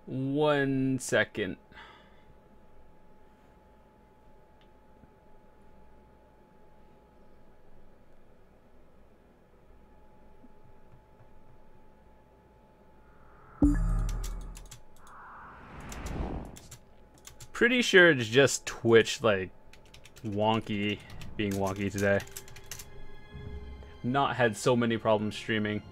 1 second. Pretty sure it's just Twitch, like, being wonky today. Not had so many problems streaming.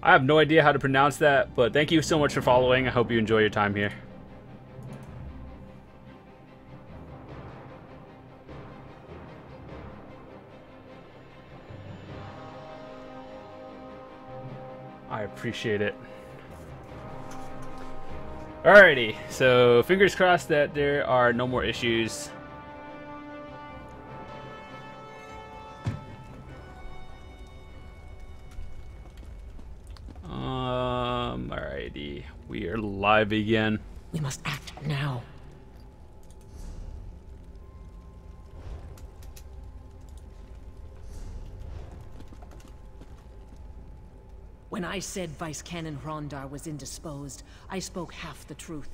I have no idea how to pronounce that, but thank you so much for following. I hope you enjoy your time here. I appreciate it. Alrighty, so fingers crossed that there are no more issues. Alrighty, we are live again. We must act now. When I said Vice Canon Rondar was indisposed, I spoke half the truth.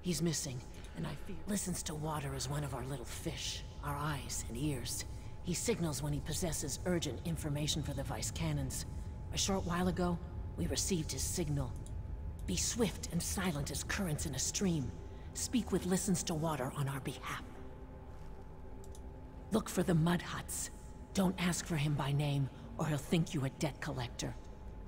He's missing, and I fear listens to water as one of our little fish, our eyes and ears. He signals when he possesses urgent information for the Vice Canons. A short while ago, we received his signal. Be swift and silent as currents in a stream. Speak with listens to water on our behalf. Look for the mud huts. Don't ask for him by name, or he'll think you a debt collector.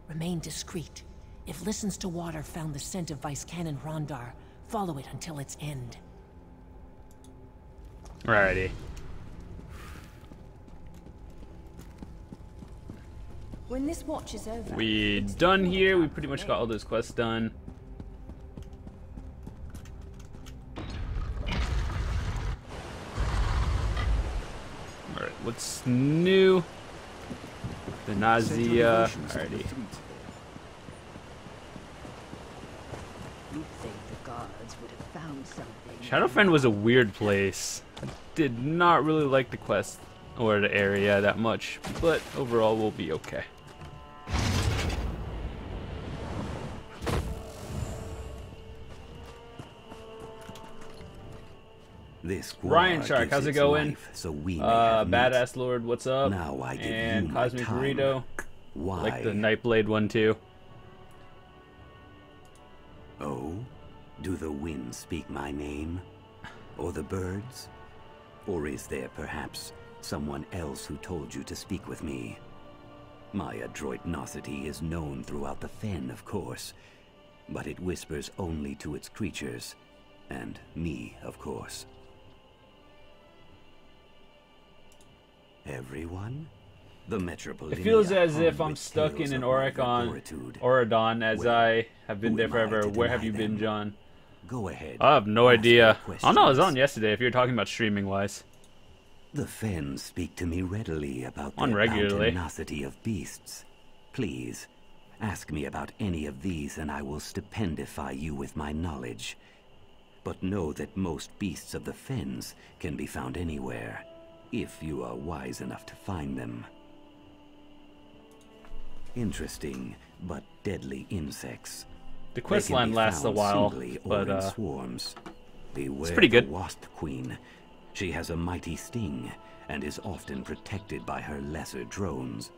Remain discreet. If listens to water found the scent of Vice Canon Rondar, follow it until its end. Alrighty. When this watch is over, We done here. We pretty much got all those quests done. Alright, what's new? The Nausea. Alrighty. You'd think the guards would have found something. Shadowfen was a weird place. I did not really like the quest or the area that much, but overall we'll be okay. This Ryan Shark, how's it going? So we Badass Lord, what's up? Now I give and you my Cosmic time. Burrito, Why? like the Nightblade one too. Oh? Do the winds speak my name? Or the birds? Or is there perhaps someone else who told you to speak with me? My adroitnosity is known throughout the fen, of course, but it whispers only to its creatures, and me, of course. Everyone? The Metropolitan. It feels as if I'm stuck in an Oregon as I have been there forever. Where have you been, John? Go ahead. I have no idea. Oh no, I was questions. on yesterday if you're talking about streaming wise. The Fen speak to me readily about On the regularly. bountinosity of beasts. Please, ask me about any of these and I will stipendify you with my knowledge. But know that most beasts of the Fens can be found anywhere, if you are wise enough to find them. Interesting, but deadly insects. The They quest can line be lasts a found while, singly or but in swarms. Beware pretty good. the Wasp Queen. She has a mighty sting and is often protected by her lesser drones.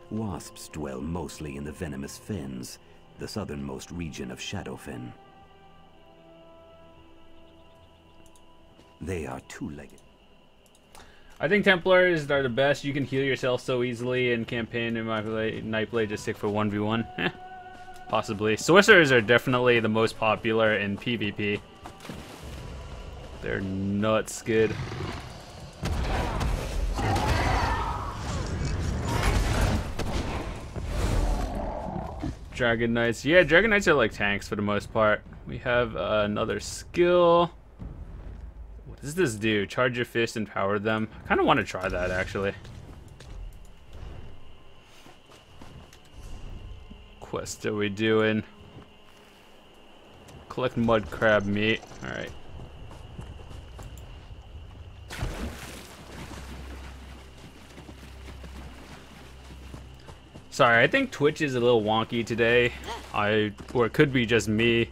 Wasps dwell mostly in the venomous fens, the southernmost region of Shadowfen. They are two-legged. I think Templars are the best. You can heal yourself so easily in campaign. In my Nightblade, just stick for 1v1. Possibly. Sorcerers are definitely the most popular in PvP. They're nuts good. Dragon Knights. Yeah, Dragon Knights are like tanks for the most part. We have another skill. What does this do? Charge your fist and power them. I kind of want to try that actually. Quest are we doing? Collect mud crab meat. Alright. Sorry, I think Twitch is a little wonky today. Or it could be just me.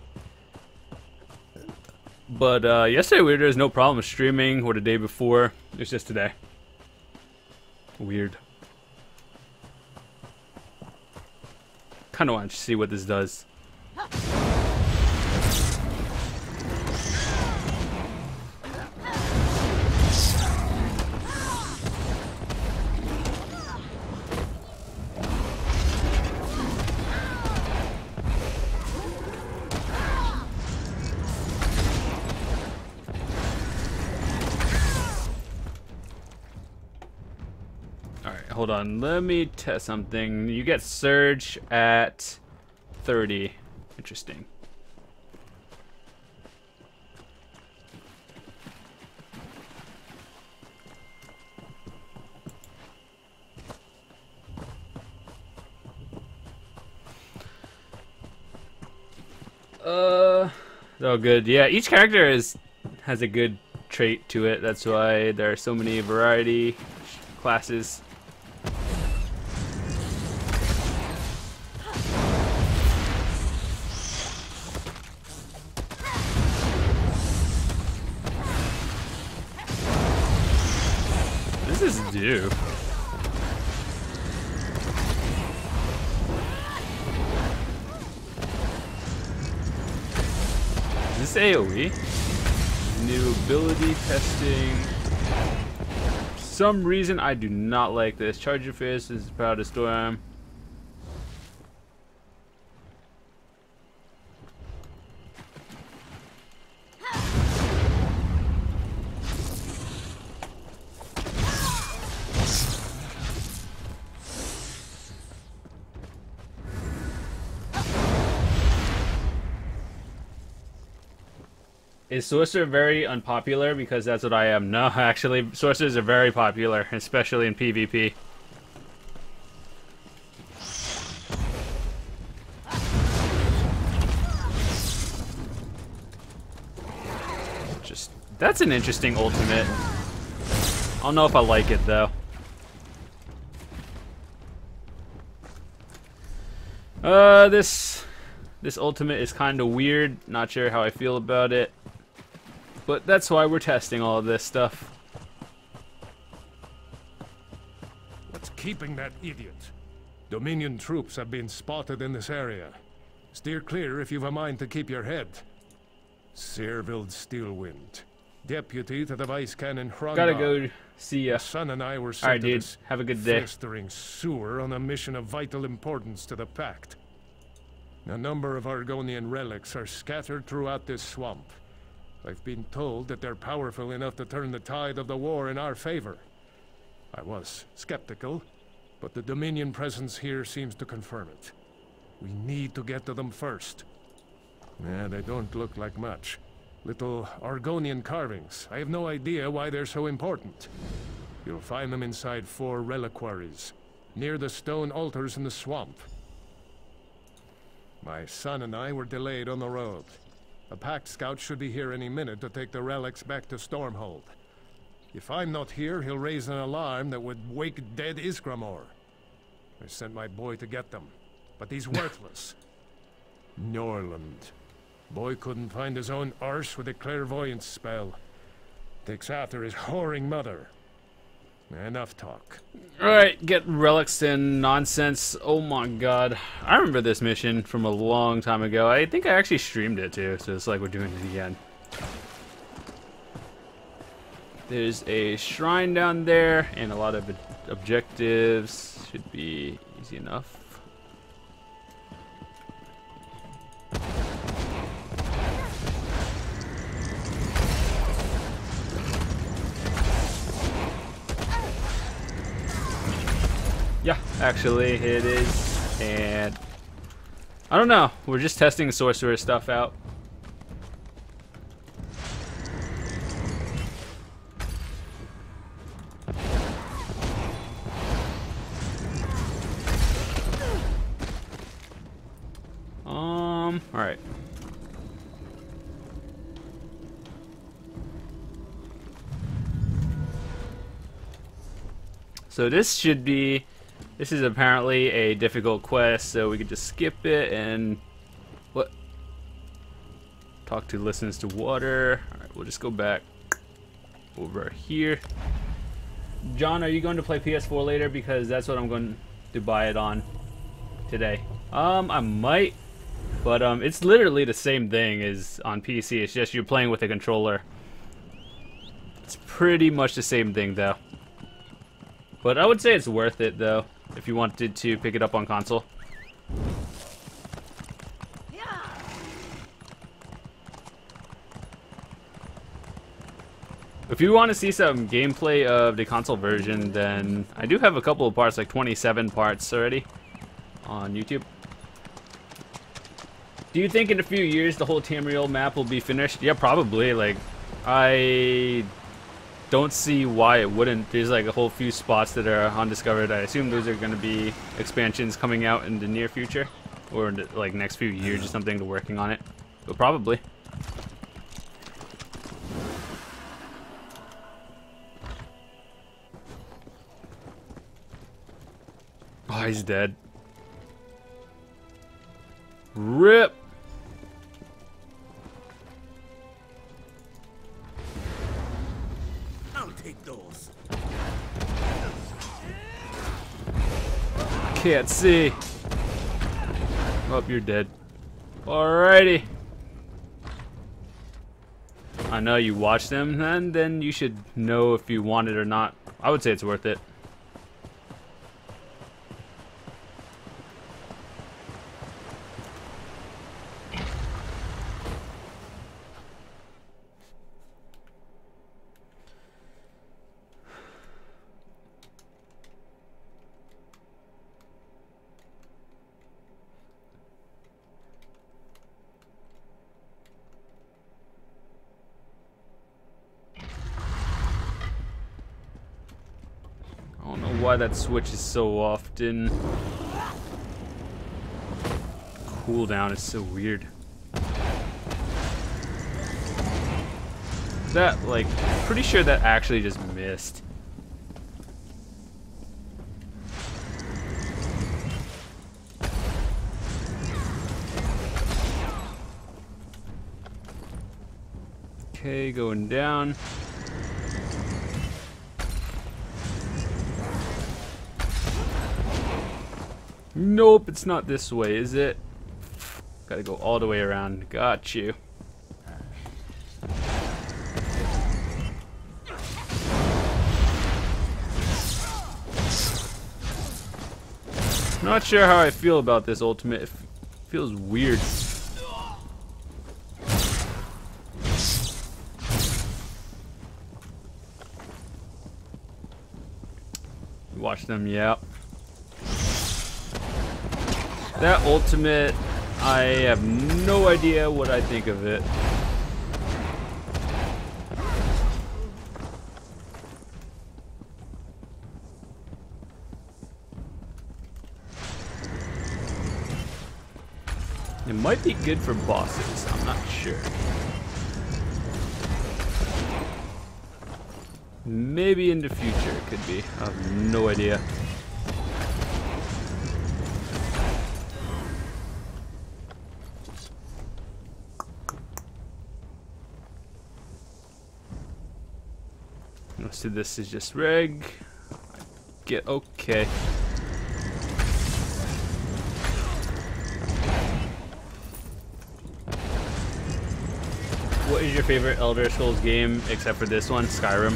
But yesterday there was no problem streaming, or the day before. It's just today. Weird. Kinda want to see what this does. Hold on, let me test something. You get Surge at 30. Interesting. Oh, good. Yeah, each character has a good trait to it. That's why there are so many variety classes. Do? Is this AoE? New ability testing. For some reason I do not like this. Charge your fist is about to storm. Is Sorcerer very unpopular? Because that's what I am. No, actually, Sorcerers are very popular, especially in PvP. That's an interesting ultimate. I don't know if I like it, though. This ultimate is kind of weird. Not sure how I feel about it. But that's why we're testing all of this stuff. What's keeping that idiot? Dominion troops have been spotted in this area. Steer clear if you've a mind to keep your head. Servild Steelwind, deputy to the Vice Canon Hrondar. Gotta go see ya. Son and I were Alright, sent to dude. this Have a good day. festering sewer on a mission of vital importance to the Pact. A number of Argonian relics are scattered throughout this swamp. I've been told that they're powerful enough to turn the tide of the war in our favor. I was skeptical, but the Dominion presence here seems to confirm it. We need to get to them first. Yeah, they don't look like much. Little Argonian carvings. I have no idea why they're so important. You'll find them inside 4 reliquaries, near the stone altars in the swamp. My son and I were delayed on the road. A Pact scout should be here any minute to take the relics back to Stormhold. If I'm not here, he'll raise an alarm that would wake dead Iskramor. I sent my boy to get them, but he's worthless. Norland. Boy couldn't find his own arse with a clairvoyance spell. Takes after his whoring mother. Enough talk. Alright, get relics and nonsense. Oh my god. I remember this mission from a long time ago. I think I actually streamed it too, so it's like we're doing it again. There's a shrine down there and a lot of objectives. Should be easy enough. Yeah, actually it is, and I don't know, we're just testing Sorcerer stuff out. Alright. So this is apparently a difficult quest, so we could just skip it and what? Talk to listens to water. Alright, we'll just go back over here. John, are you going to play PS4 later? Because that's what I'm going to buy it on today. I might, but it's literally the same thing as on PC. It's just you're playing with a controller. It's pretty much the same thing though. But I would say it's worth it though, if you wanted to pick it up on console. If you want to see some gameplay of the console version, then I do have a couple of parts, like 27 parts already on YouTube. Do you think in a few years the whole Tamriel map will be finished? Yeah, probably. Like, I don't see why it wouldn't. There's like a whole few spots that are undiscovered. I assume those are going to be expansions coming out in the near future, or in the, like next few years or something. They're working on it, but probably. Oh, he's dead. RIP. I'll take those. Can't see. Oh, you're dead. Alrighty. I know you watch them, and then you should know if you want it or not. I would say it's worth it. Why that switch is so often. Cooldown is so weird. That, like, pretty sure that actually just missed. Okay, going down. Nope, it's not this way, is it? Gotta go all the way around. Got you. Not sure how I feel about this ultimate. It feels weird. Watch them, yeah. That ultimate, I have no idea what I think of it. It might be good for bosses, I'm not sure. Maybe in the future it could be, I have no idea. So this is just reg. Get okay. What is your favorite Elder Scrolls game except for this one, Skyrim?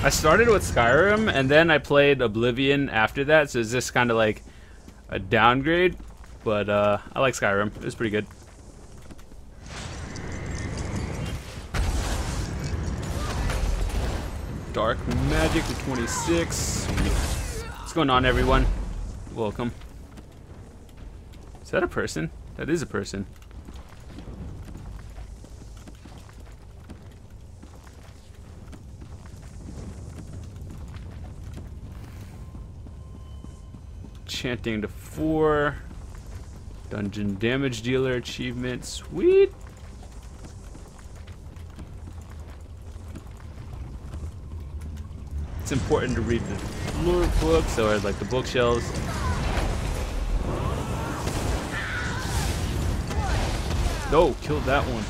I started with Skyrim and then I played Oblivion after that, so it's just kind of like a downgrade, but I like Skyrim. It was pretty good. Dark Magic to 26. What's going on, everyone? Welcome. Is that a person? That is a person. Chanting to 4. Dungeon damage dealer achievement, sweet. It's important to read the lore books or like the bookshelves. No, killed that one.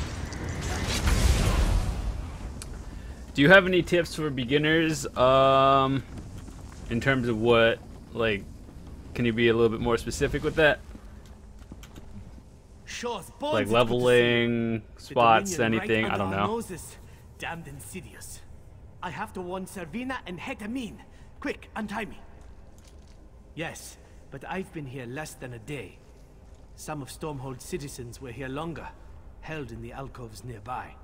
Do you have any tips for beginners? In terms of what, like, can you be a little bit more specific with that? Like leveling, spots, anything, I don't know. Damned insidious. I have to warn Servina and Hetamin. Quick, untie me. Yes, but I've been here less than a day. Some of Stormhold's citizens were here longer, held in the alcoves nearby.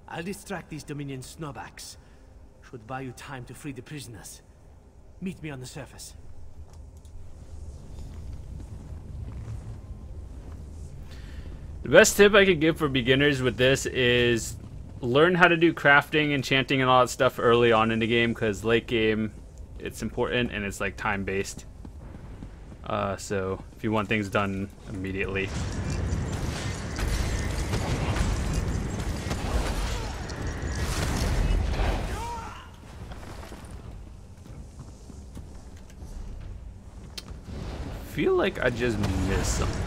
I'll distract these Dominion snowbacks. Should buy you time to free the prisoners. Meet me on the surface. The best tip I could give for beginners with this is learn how to do crafting, enchanting, and all that stuff early on in the game, because late game it's important and it's like time based. So if you want things done immediately. I feel like I just missed something.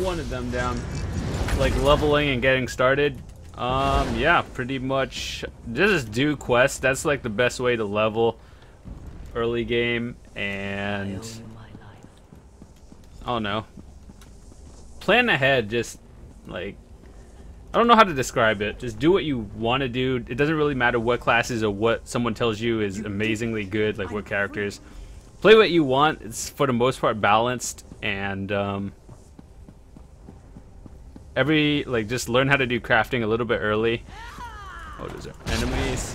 One of them down. Like leveling and getting started. Yeah, pretty much just do quests. That's like the best way to level early game. And I don't know, plan ahead. Just like, I don't know how to describe it. Just do what you want to do. It doesn't really matter what classes or what someone tells you is amazingly good, like what characters. Play what you want. It's for the most part balanced, and just learn how to do crafting a little bit early. Oh, those are enemies.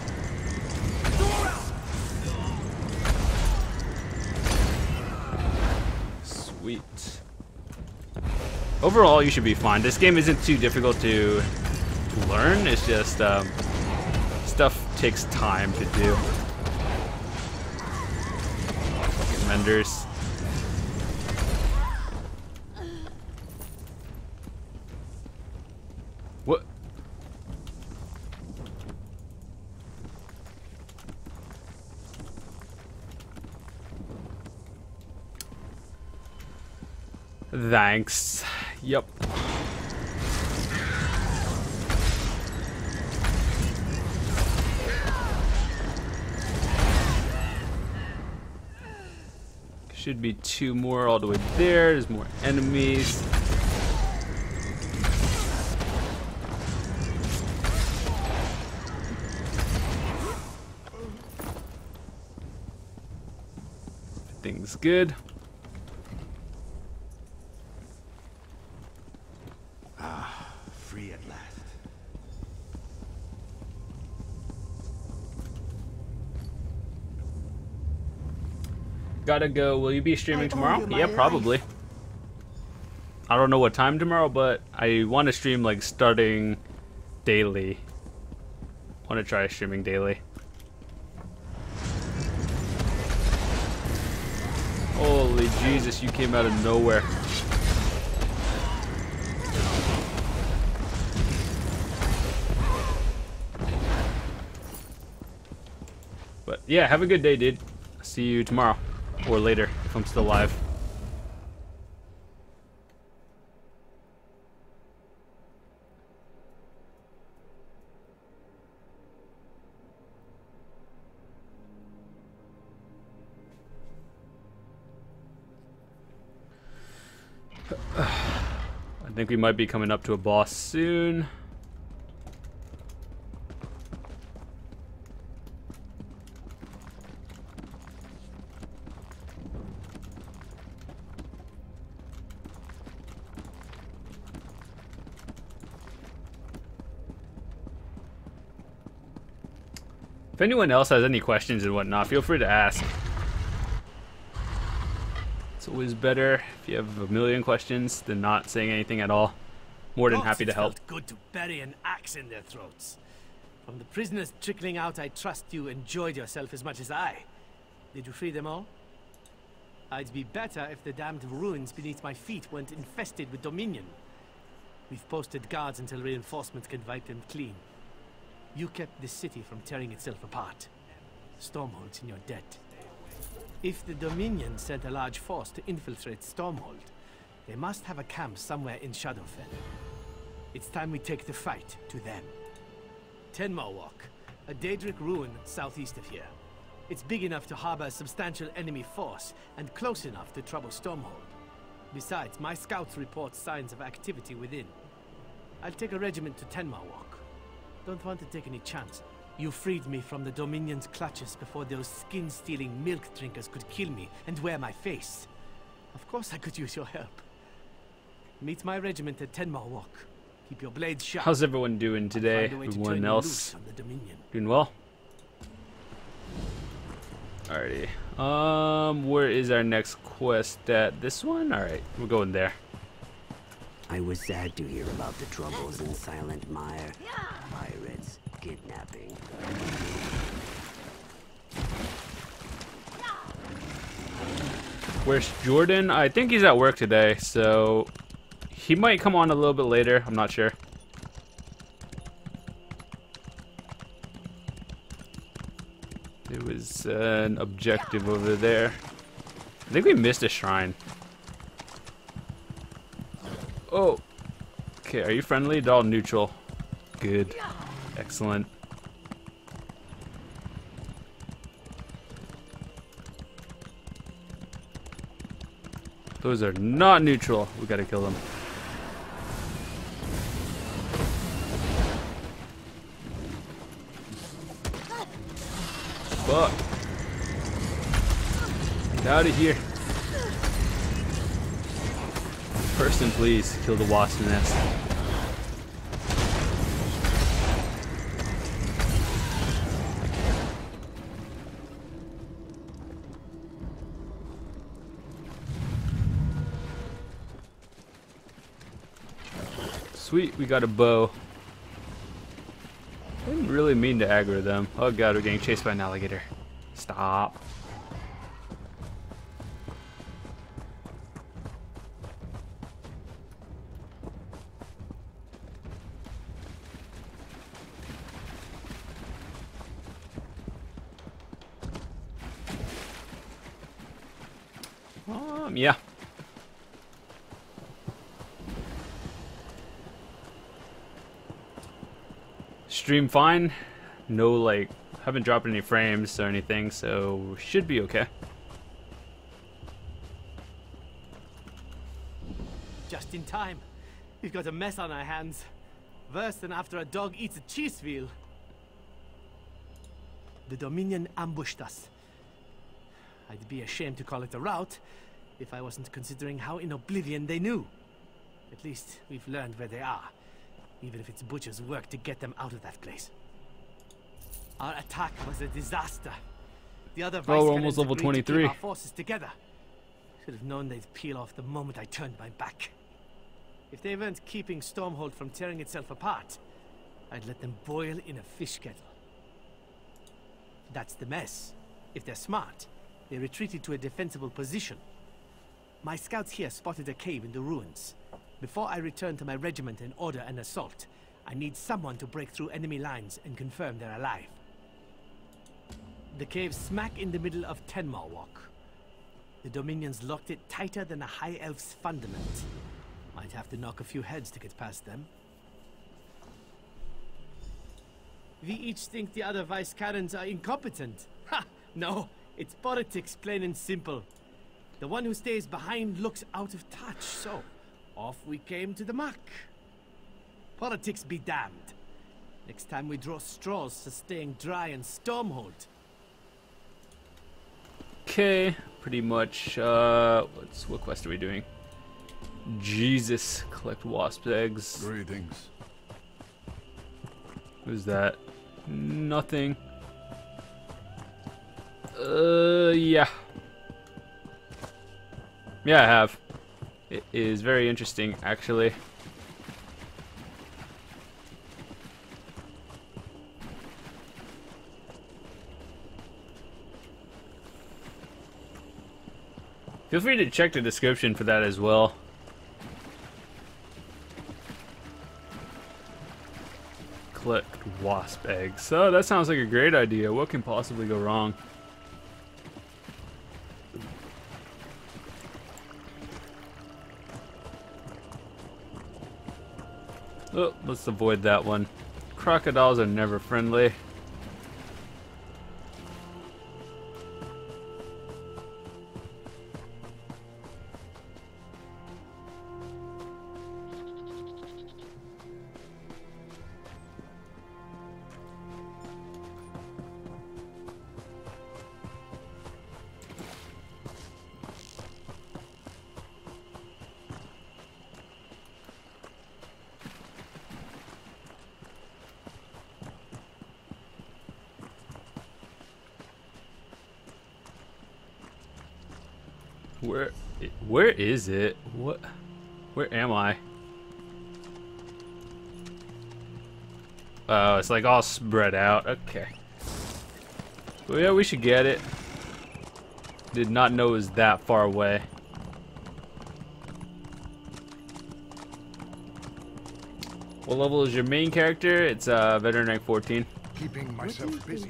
Sweet. Overall, you should be fine. This game isn't too difficult to learn. It's just stuff takes time to do. Vendors. What? Thanks. Yep. Should be 2 more all the way there. There's more enemies. Everything's good. Free at last. Gotta go. Will you be streaming tomorrow? Yeah, probably. I don't know what time tomorrow, but I want to stream like starting daily. Want to try streaming daily. Holy Jesus, you came out of nowhere. But yeah, have a good day, dude. See you tomorrow. Or later, if I'm still live. I think we might be coming up to a boss soon. If anyone else has any questions and whatnot, feel free to ask. It's always better if you have a million questions than not saying anything at all. More than happy to help. It felt good to bury an axe in their throats. From the prisoners trickling out, I trust you enjoyed yourself as much as I. Did you free them all? I'd be better if the damned ruins beneath my feet weren't infested with Dominion. We've posted guards until reinforcements can wipe them clean. You kept the city from tearing itself apart. Stormhold's in your debt. If the Dominion sent a large force to infiltrate Stormhold, they must have a camp somewhere in Shadowfen. It's time we take the fight to them. Tenmarwalk, a Daedric ruin southeast of here. It's big enough to harbor a substantial enemy force, and close enough to trouble Stormhold. Besides, my scouts report signs of activity within. I'll take a regiment to Tenmarwalk. Don't want to take any chance. You freed me from the Dominion's clutches before those skin-stealing milk drinkers could kill me and wear my face. Of course I could use your help. Meet my regiment at Tenmarwalk. Keep your blades sharp. How's everyone doing today? Everyone else doing well? Alrighty. Where is our next quest at? This one? Alright, we're going there. I was sad to hear about the troubles in Silent Mire. Pirates, kidnapping. Where's Jordan? I think he's at work today, so he might come on a little bit later. I'm not sure. There was an objective over there. I think we missed a shrine. Oh. Okay, are you friendly? All neutral. Good. Excellent. Those are not neutral. We gotta kill them. Fuck. Get out of here. Person, please kill the wasp nest. Sweet, we got a bow. I didn't really mean to aggro them. Oh god, we're getting chased by an alligator. Stop. Yeah. Stream fine. No, like, haven't dropped any frames or anything, so should be okay. Just in time. We've got a mess on our hands. Worse than after a dog eats a cheese wheel. The Dominion ambushed us. I'd be ashamed to call it a rout if I wasn't considering how in oblivion they knew. At least we've learned where they are, even if it's butcher's work to get them out of that place. Our attack was a disaster. The other we're almost level 23. Our forces together. Should have known they'd peel off the moment I turned my back. If they weren't keeping Stormhold from tearing itself apart, I'd let them boil in a fish kettle. That's the mess. If they're smart, they retreated to a defensible position. My scouts here spotted a cave in the ruins. Before I return to my regiment and order an assault, I need someone to break through enemy lines and confirm they're alive. The cave's smack in the middle of Tenmarwalk. The Dominion's locked it tighter than a High Elf's fundament. Might have to knock a few heads to get past them. We each think the other Vice-Canons are incompetent. Ha! No, it's politics, plain and simple. The one who stays behind looks out of touch, so off we came to the muck. Politics be damned. Next time we draw straws for staying dry and Stormhold. Okay, pretty much. What quest are we doing? Jesus, collect wasp eggs. Greetings. Who's that? Nothing. Yeah. Yeah, I have. It is very interesting, actually. Feel free to check the description for that as well. Collect wasp eggs. Oh, that sounds like a great idea. What can possibly go wrong? Oh, let's avoid that one. Crocodiles are never friendly. Where is it? What? Where am I? Oh, it's like all spread out. Okay. Well, yeah, we should get it. Did not know it was that far away. What level is your main character? It's veteran rank 14. Keeping myself busy.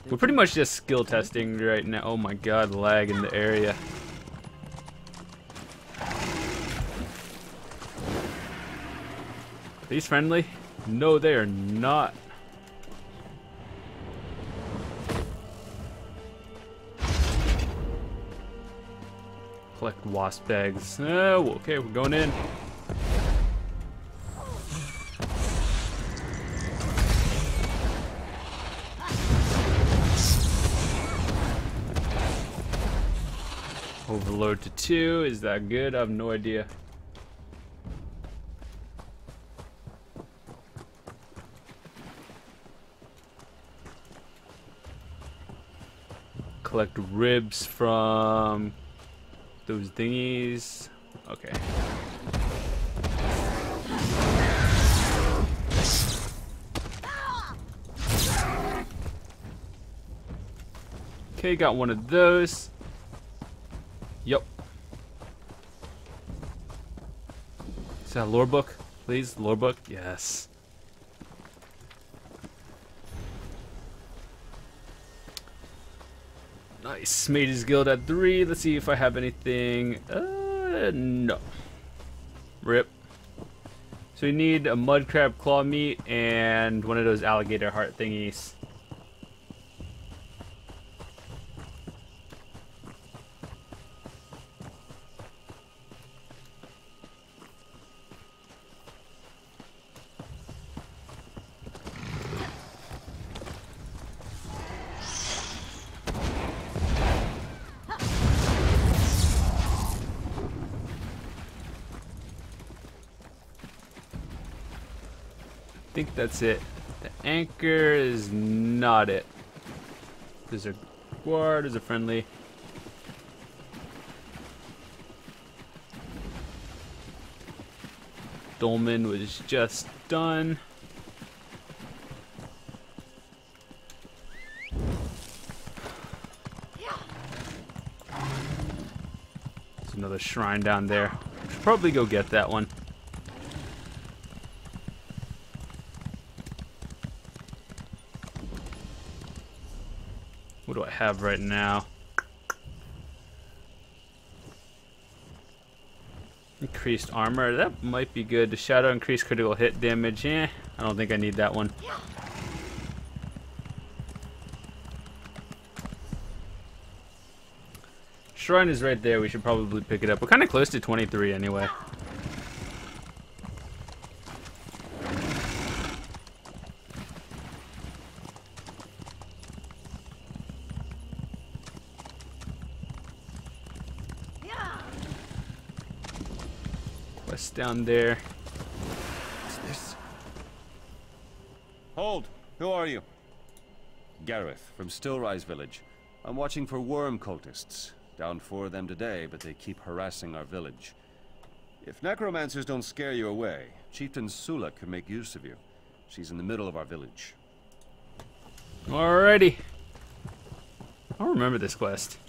We're pretty much just skill testing right now. Oh my god, lag in the area. Are these friendly? No, they are not. Collect wasp eggs. Oh, okay, we're going in. Overload to 2. Is that good? I have no idea. Collect ribs from those thingies. Okay. Okay, got one of those. Yep. Is that a lore book? Please, lore book? Yes. Nice. Mage's Guild at 3. Let's see if I have anything. No. Rip. So we need a mud crab claw meat and one of those alligator heart thingies. I think that's it. The anchor is not it. There's a guard, there's a friendly. Dolmen was just done. There's another shrine down there. Should probably go get that one. What do I have right now? Increased armor. That might be good. The shadow increased critical hit damage. I don't think I need that one. Shrine is right there. We should probably pick it up. We're kind of close to 23 anyway. Quest down there. What's this? Hold! Who are you? Gareth, from Stillrise village. I'm watching for worm cultists. Down 4 of them today, but they keep harassing our village. If necromancers don't scare you away, Chieftain Sula could make use of you. She's in the middle of our village. Alrighty. I don't remember this quest.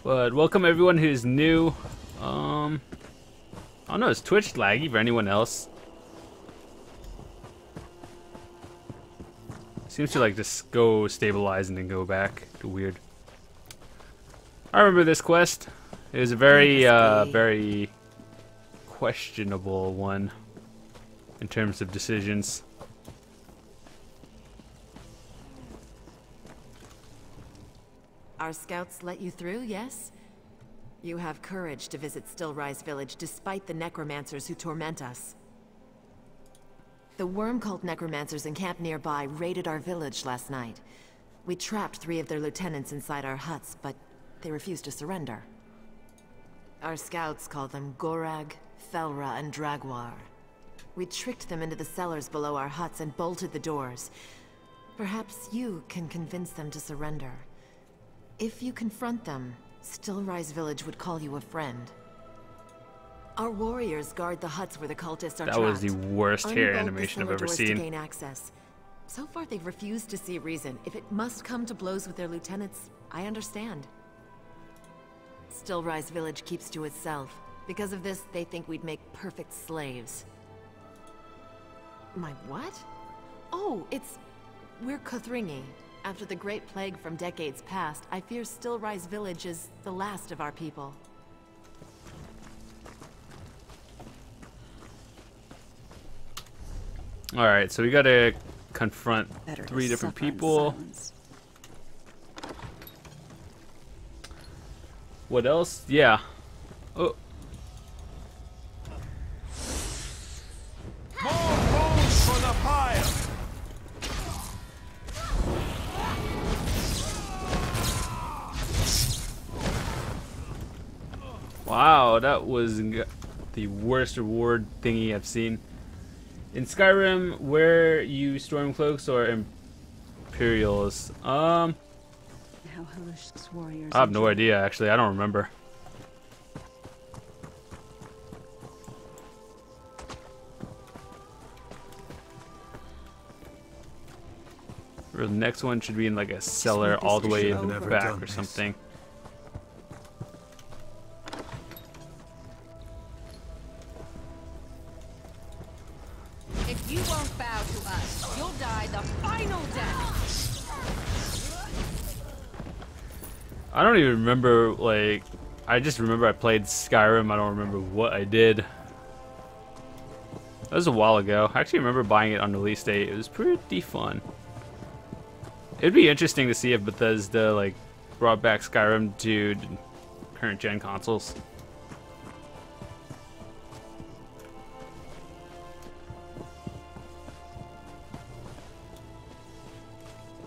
But welcome everyone who's new. I don't know, is Twitch laggy for anyone else? Seems to like just go stabilize and then go back. Weird. I remember this quest. It was a very, very questionable one in terms of decisions. Our scouts let you through, yes? You have courage to visit Stillrise village despite the necromancers who torment us. The Worm Cult necromancers encamped nearby raided our village last night. We trapped 3 of their lieutenants inside our huts, but they refused to surrender. Our scouts call them Gorag, Felra, and Dragwar. We tricked them into the cellars below our huts and bolted the doors. Perhaps you can convince them to surrender. If you confront them, Stillrise village would call you a friend. Our warriors guard the huts where the cultists are trapped. That was the worst hair Unbolt animation I've the cellar ever doors seen. to gain access. So far, they've refused to see reason. If it must come to blows with their lieutenants, I understand. Stillrise village keeps to itself. Because of this, they think we'd make perfect slaves. My what? Oh, we're Kothringi. After the Great Plague from decades past, I fear Stillrise village is the last of our people. Alright, so we gotta confront 3 different people. What else? Yeah. Oh. More bones for the pile! Wow, that was the worst reward thingy I've seen. In Skyrim, were you Stormcloaks or Imperials? I have no idea, actually. I don't remember. Or the next one should be in like a cellar all the way in the back or something. If you won't bow to us, you'll die the final death. I don't even remember, like, I just remember I played Skyrim. I don't remember what I did. That was a while ago. I actually remember buying it on release date. It was pretty fun. It'd be interesting to see if Bethesda, like, brought back Skyrim to current gen consoles.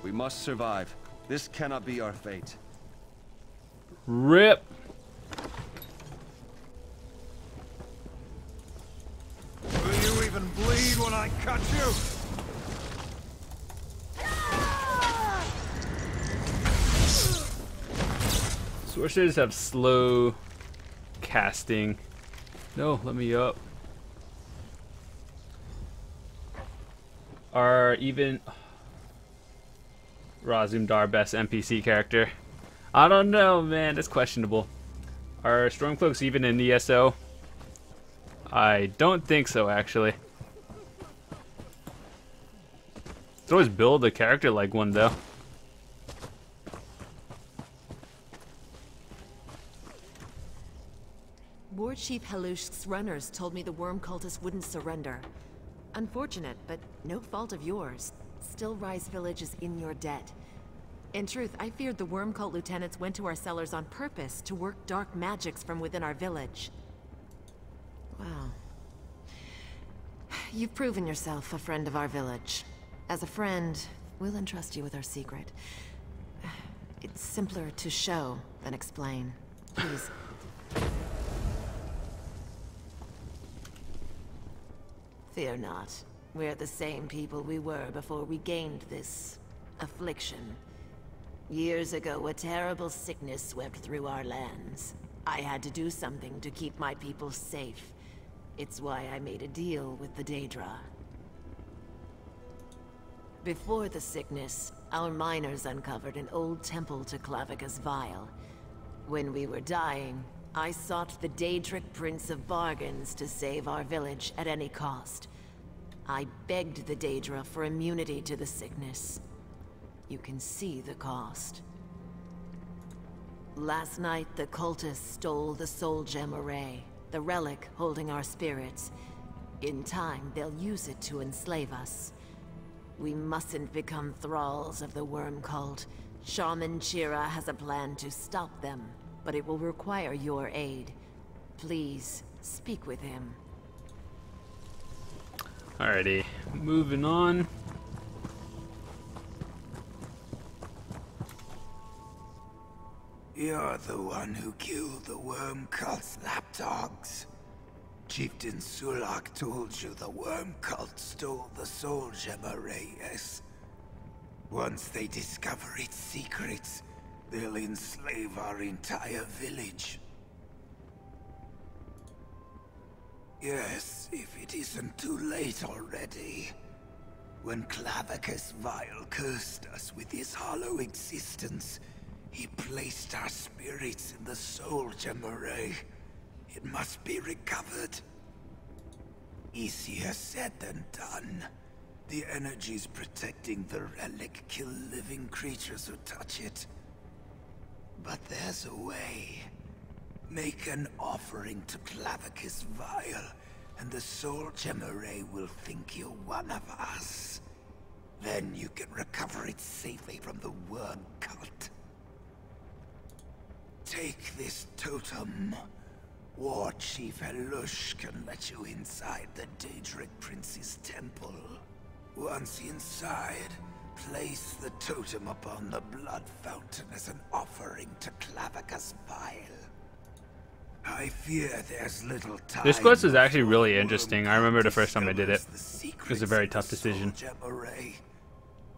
We must survive. This cannot be our fate. RIP. Will you even bleed when I cut you? Sorcerers have slow casting. No, let me up. Are even Razumdar best NPC character? I don't know, man. That's questionable. Are Stormcloaks even in ESO? I don't think so, actually. Let's always build a character like one, though. War Chief Halush's runners told me the worm cultists wouldn't surrender. Unfortunate, but no fault of yours. Stillrise village is in your debt. In truth, I feared the worm cult lieutenants went to our cellars on purpose to work dark magics from within our village. Wow. You've proven yourself a friend of our village. As a friend, we'll entrust you with our secret. It's simpler to show than explain. Please. Fear not. We're the same people we were before we gained this affliction. Years ago, a terrible sickness swept through our lands. I had to do something to keep my people safe. It's why I made a deal with the Daedra. Before the sickness, our miners uncovered an old temple to Clavicus Vile. When we were dying, I sought the Daedric Prince of Bargains to save our village at any cost. I begged the Daedra for immunity to the sickness. You can see the cost. Last night, the cultists stole the Soul Gem Array, the relic holding our spirits. In time, they'll use it to enslave us. We mustn't become thralls of the worm cult. Shaman Chira has a plan to stop them, but it will require your aid. Please, speak with him. Alrighty, moving on. You're the one who killed the worm cult's lapdogs. Chieftain Sulak told you the worm cult stole the Soul Gem Array, yes? Once they discover its secrets, they'll enslave our entire village. Yes, if it isn't too late already. When Clavicus Vile cursed us with his hollow existence, he placed our spirits in the Soul Gem Array. It must be recovered. Easier said than done. The energies protecting the relic kill living creatures who touch it. But there's a way. Make an offering to Clavicus Vile, and the Soul Gem Array will think you're one of us. Then you can recover it safely from the worm cult. Take this totem. War Chief Elush can let you inside the Daedric Prince's temple. Once inside, place the totem upon the blood fountain as an offering to Clavicus Vile. I fear there's little time. This quest is actually really interesting. I remember the first time I did it. It was a very tough decision.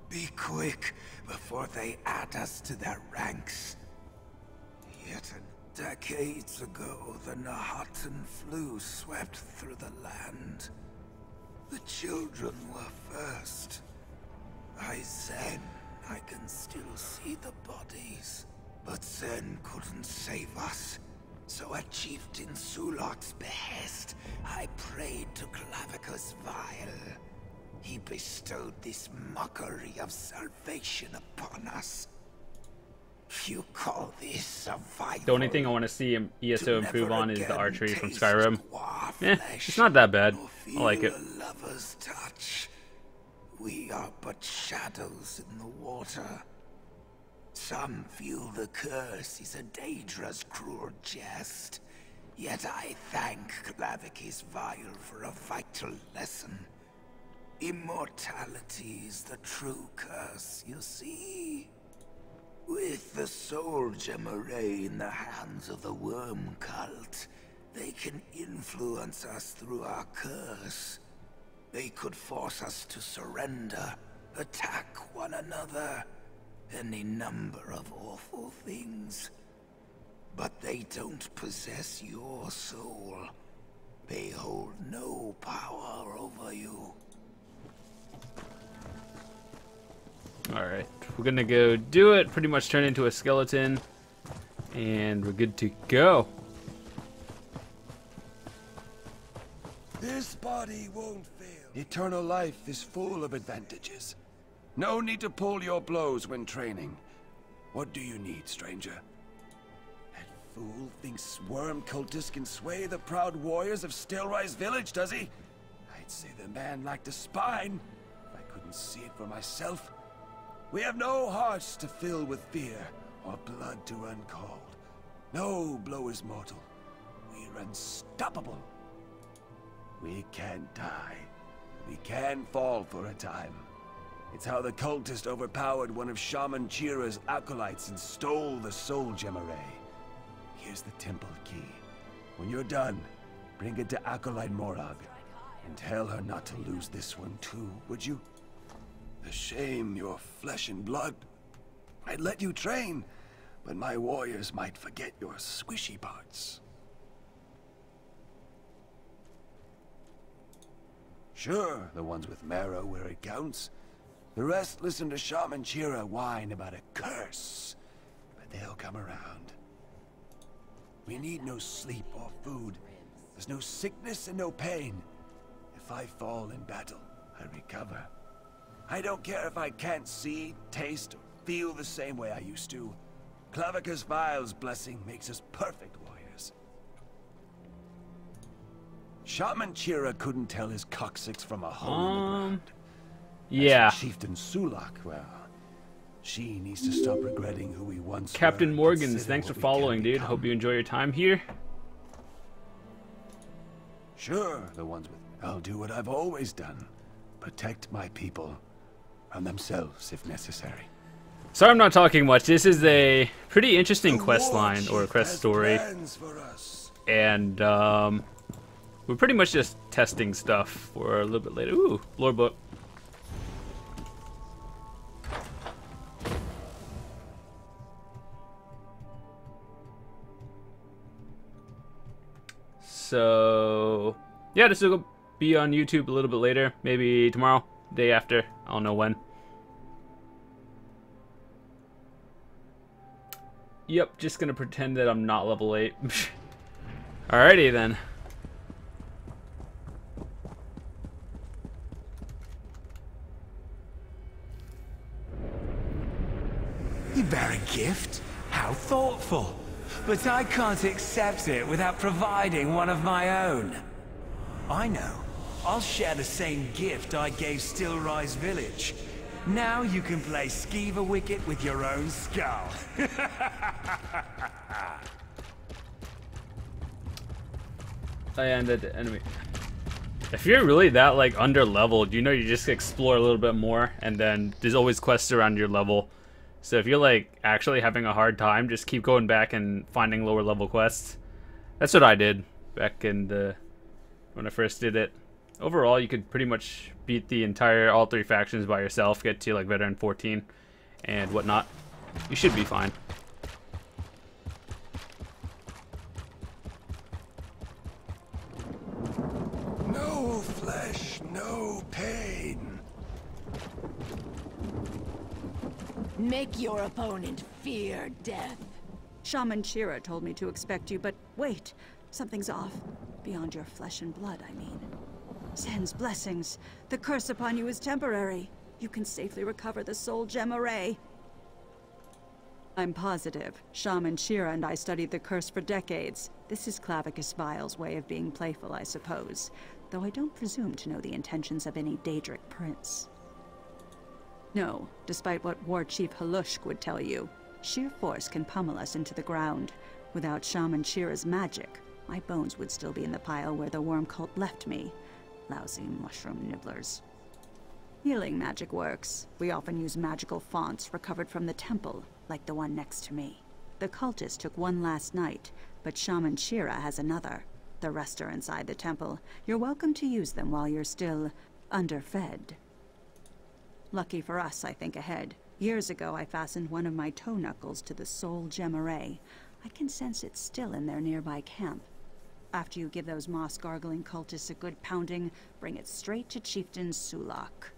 Be quick before they add us to their ranks. Yet decades ago, the Nahatan flu swept through the land. The children were first. Zen, I can still see the bodies. But Zen couldn't save us. So at Chieftain Sulak's behest, I prayed to Clavicus Vile. He bestowed this mockery of salvation upon us. You call this survival? The only thing I want to see ESO improve on is the archery from Skyrim. It's not that bad. I like it. Lover's touch. We are but shadows in the water. Some feel the curse is a Daedra's cruel jest. Yet I thank Clavicus Vile for a vital lesson. Immortality is the true curse, you see. With the Soul Gem Array in the hands of the worm cult, they can influence us through our curse. They could force us to surrender, attack one another, any number of awful things. But they don't possess your soul. They hold no power over you. Alright, we're gonna go do it, pretty much turn into a skeleton, and we're good to go. This body won't fail. Eternal life is full of advantages. No need to pull your blows when training. What do you need, stranger? That fool thinks worm cultists can sway the proud warriors of Stillrise village, does he? I'd say the man lacked a spine, if I couldn't see it for myself. We have no hearts to fill with fear, or blood to run cold. No blow is mortal. We're unstoppable. We can't die. We can fall for a time. It's how the cultist overpowered one of Shaman Chira's acolytes and stole the Soul Gem Array. Here's the temple key. When you're done, bring it to Acolyte Morag, and tell her not to lose this one too, would you? A shame you're flesh and blood. I'd let you train, but my warriors might forget your squishy parts. Sure, the ones with marrow where it counts. The rest listen to Shaman Chira whine about a curse, but they'll come around. We need no sleep or food. There's no sickness and no pain. If I fall in battle, I recover. I don't care if I can't see, taste, or feel the same way I used to. Clavicus Vile's blessing makes us perfect warriors. Shaman Chira couldn't tell his coccyx from a hole in the ground. Yeah. Chieftain Sulak, well, she needs to stop regretting who we once were. Captain Morgans, Consider thanks for what we following, can dude. become. Hope you enjoy your time here. Sure, the ones with... I'll do what I've always done. Protect my people from themselves if necessary. Sorry I'm not talking much. This is a pretty interesting quest line or quest story. And we're pretty much just testing stuff for a little bit later. Ooh, lore book. So yeah, this will be on YouTube a little bit later, maybe tomorrow, day after, I don't know when. Yep, just gonna pretend that I'm not level 8. Alrighty then. You bear a gift? How thoughtful. But I can't accept it without providing one of my own. I know. I'll share the same gift I gave Stillrise Village. Now you can play Skeever Wicket with your own skull. I ended the enemy. If you're really that like under leveled, you know, you just explore a little bit more, and then there's always quests around your level. So if you're like actually having a hard time, just keep going back and finding lower level quests. That's what I did back in the when I first did it. Overall, you could pretty much beat the entire all 3 factions by yourself, get to like veteran 14 and whatnot. You should be fine. No flesh, no pain. Make your opponent fear death. Shaman Chira told me to expect you, but wait, something's off. Beyond your flesh and blood, I mean. Zen's blessings. The curse upon you is temporary. You can safely recover the soul gem array. I'm positive. Shaman Chira and I studied the curse for decades. This is Clavicus Vile's way of being playful, I suppose. Though I don't presume to know the intentions of any Daedric prince. No, despite what War Chief Halushk would tell you, sheer force can pummel us into the ground. Without Shaman Chira's magic, my bones would still be in the pile where the worm cult left me. Lousy mushroom nibblers. Healing magic works. We often use magical fonts recovered from the temple, like the one next to me. The cultists took one last night, but Shaman Chira has another. The rest are inside the temple. You're welcome to use them while you're still underfed. Lucky for us, I think ahead. Years ago, I fastened one of my toe knuckles to the soul gem array. I can sense it still in their nearby camp. After you give those moss-gargling cultists a good pounding, bring it straight to Chieftain Sulak.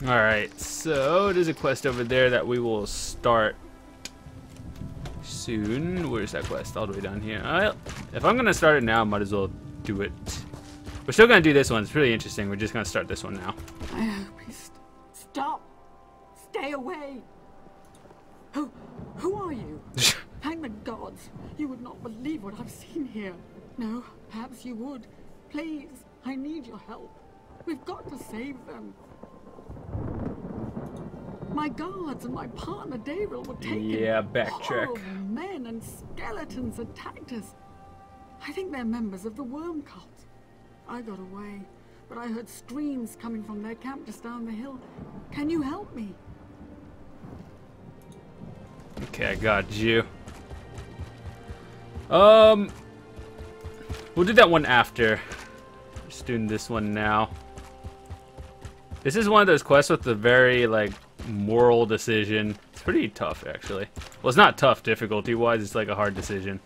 Alright, so there's a quest over there that we will start soon. Where's that quest? All the way down here. If I'm going to start it now, I might as well do it. We're still going to do this one. It's really interesting. We're just going to start this one now. I hope he's... Stop! Stay away! Who are you? Thank the gods. You would not believe what I've seen here. No, perhaps you would. Please, I need your help. We've got to save them. My guards and my partner Daryl were taken. Yeah, backtrack. Horrible men and skeletons attacked us. I think they're members of the worm cult. I got away, but I heard screams coming from their camp just down the hill. Can you help me? Okay, I got you. We'll do that one after. Just doing this one now. This is one of those quests with a very, like, moral decision. It's pretty tough, actually. Well, it's not tough difficulty-wise, it's like a hard decision.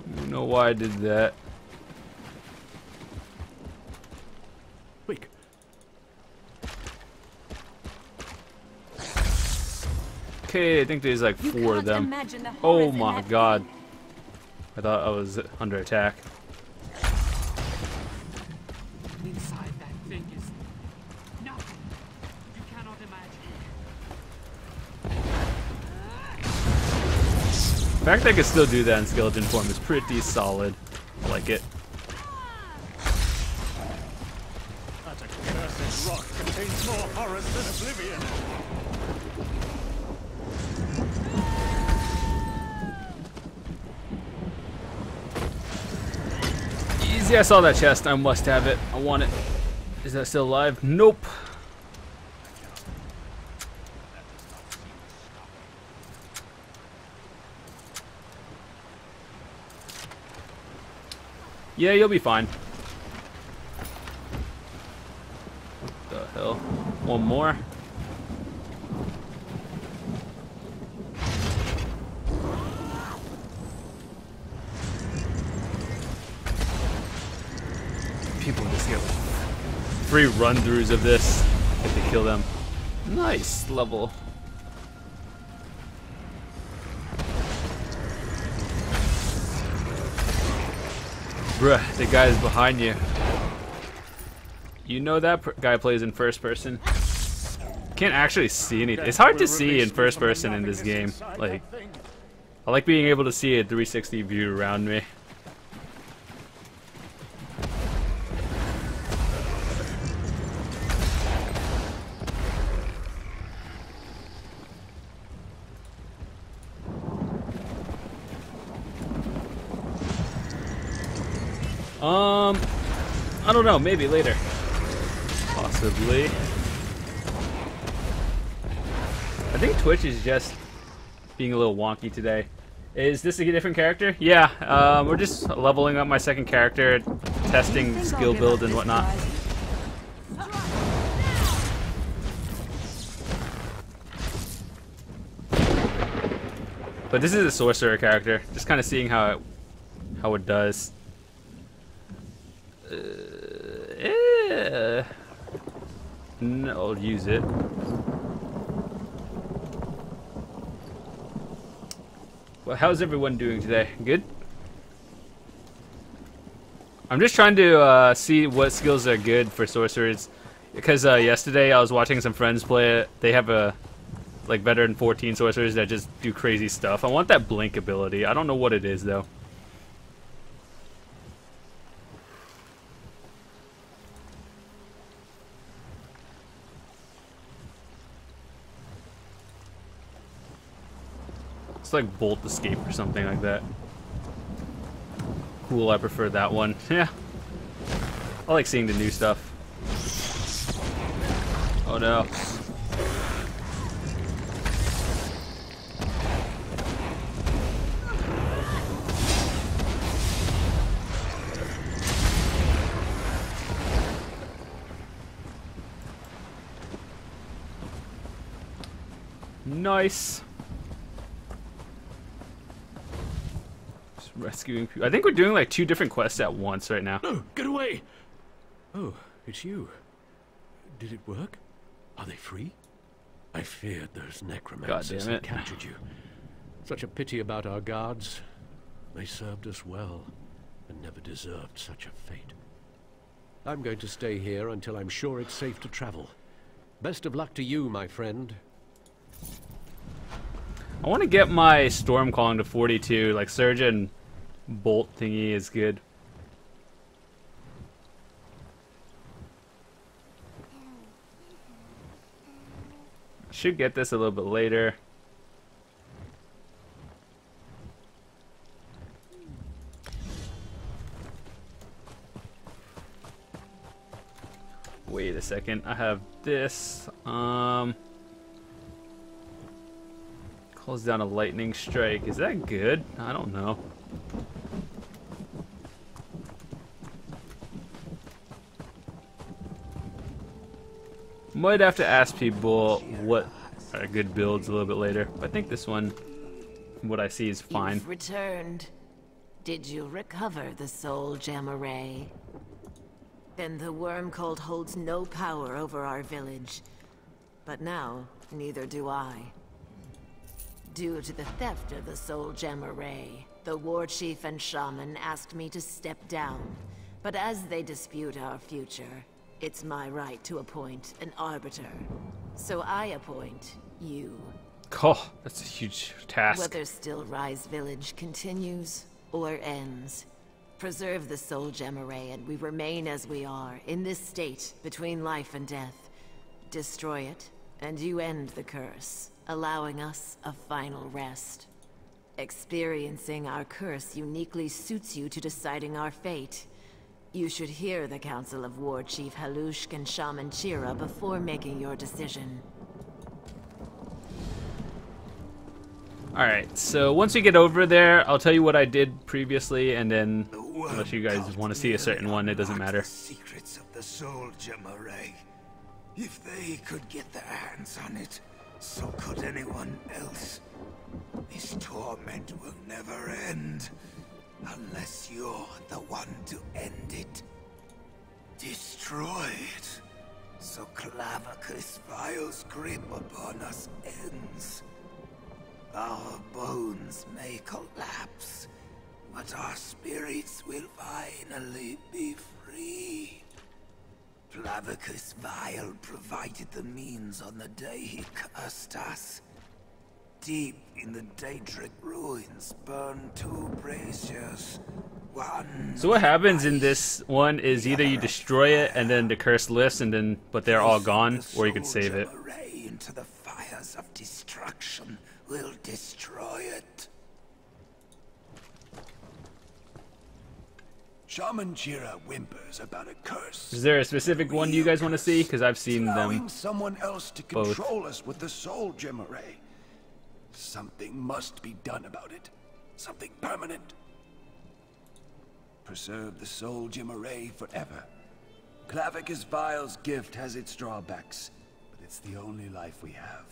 I don't know why I did that. Okay, I think there's like 4 of them. Oh my god. I thought I was under attack. Inside that thing is nothing. You cannot imagine. The fact that I can still do that in skeleton form is pretty solid. I like it. That accursed rock contains more horrors than oblivion. Easy, I saw that chest. I must have it. I want it. Is that still alive? Nope. Yeah, you'll be fine. What the hell? One more. People just get free run-throughs of this if they kill them. Nice level. Bruh, the guy's behind you. You know that guy plays in first person? Can't actually see anything. It's hard to see in first person in this game. Like, I like being able to see a 360 view around me. I don't know, maybe later. Possibly. I think Twitch is just being a little wonky today. Is this a different character? Yeah, we're just leveling up my second character, testing skill build and whatnot. But this is a Sorcerer character, just kind of seeing how it does. No, I'll use it. Well, how's everyone doing today? Good? I'm just trying to see what skills are good for sorcerers, because yesterday I was watching some friends play it. They have like better than 14 sorcerers that just do crazy stuff. I want that blink ability. I don't know what it is though. It's like Bolt Escape or something like that. Cool, I prefer that one. Yeah. I like seeing the new stuff. Oh no. Nice. Rescuing people. I think we're doing like 2 different quests at once right now. No, get away! Oh, it's you. Did it work? Are they free? I feared those necromancers had captured you. Such a pity about our guards. They served us well, and never deserved such a fate. I'm going to stay here until I'm sure it's safe to travel. Best of luck to you, my friend. I want to get my storm calling to 42, like Surgeon Bolt thingy is good. Should get this a little bit later. Wait a second, I have this. Calls down a lightning strike. Is that good? I don't know. Might have to ask people what are good builds a little bit later. But I think this one, from what I see, is fine. You've returned. Did you recover the soul gem array? Then the worm cult holds no power over our village. But now, neither do I. Due to the theft of the Soul Gem Array, the War Chief and Shaman asked me to step down. But as they dispute our future, it's my right to appoint an arbiter. So I appoint you. Oh, that's a huge task. Whether Stillrise Village continues or ends, preserve the Soul Gem Array and we remain as we are, in this state between life and death. Destroy it, and you end the curse, allowing us a final rest. Experiencing our curse uniquely suits you to deciding our fate. You should hear the Council of War Chief Halushk and Shaman Chira before making your decision. Alright, so once we get over there, I'll tell you what I did previously, and then unless you guys want to see a certain one, it doesn't matter. Secrets of the Soul Gem Array. If they could get their hands on it, so could anyone else. This torment will never end, unless you're the one to end it. Destroy it, so Clavicus Vile's grip upon us ends. Our bones may collapse, but our spirits will finally be free. Clavicus Vile provided the means on the day he cursed us. Deep in the Daedric ruins burn 2 braziers. One. So what happens in this one is either you destroy it and then the curse lifts, and then but they're all gone, or you can save it. Into the fires of destruction will destroy it. Shaman Chira whimpers about a curse. Is there a specific one you guys want to see? Because I've seen them someone else to both. Control us with the Soul Gem Array. Something must be done about it. Something permanent. Preserve the Soul Gem Array forever. Clavicus Vile's gift has its drawbacks, but it's the only life we have.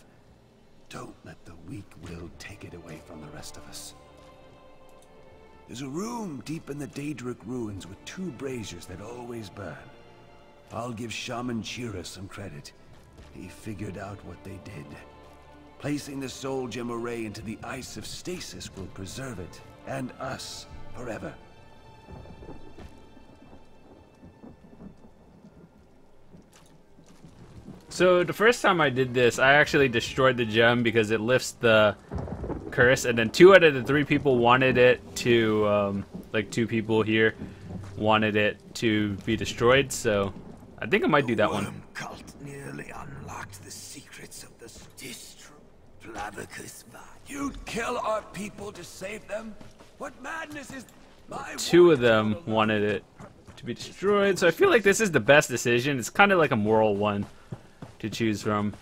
Don't let the weak will take it away from the rest of us. There's a room deep in the Daedric ruins with 2 braziers that always burn. I'll give Shaman Chira some credit. He figured out what they did. Placing the Soul Gem Array into the ice of stasis will preserve it, and us, forever. So the first time I did this, I actually destroyed the gem because it lifts the curse, and then 2 out of the 3 people wanted it to, like 2 people here wanted it to be destroyed, so I think I might do that one. Cult nearly unlocked the secrets of the Clavicus Vile. You'd kill our people to save them? What madness is my 2 of them wanted it to be destroyed, so I feel like this is the best decision. It's kind of like a moral one to choose from,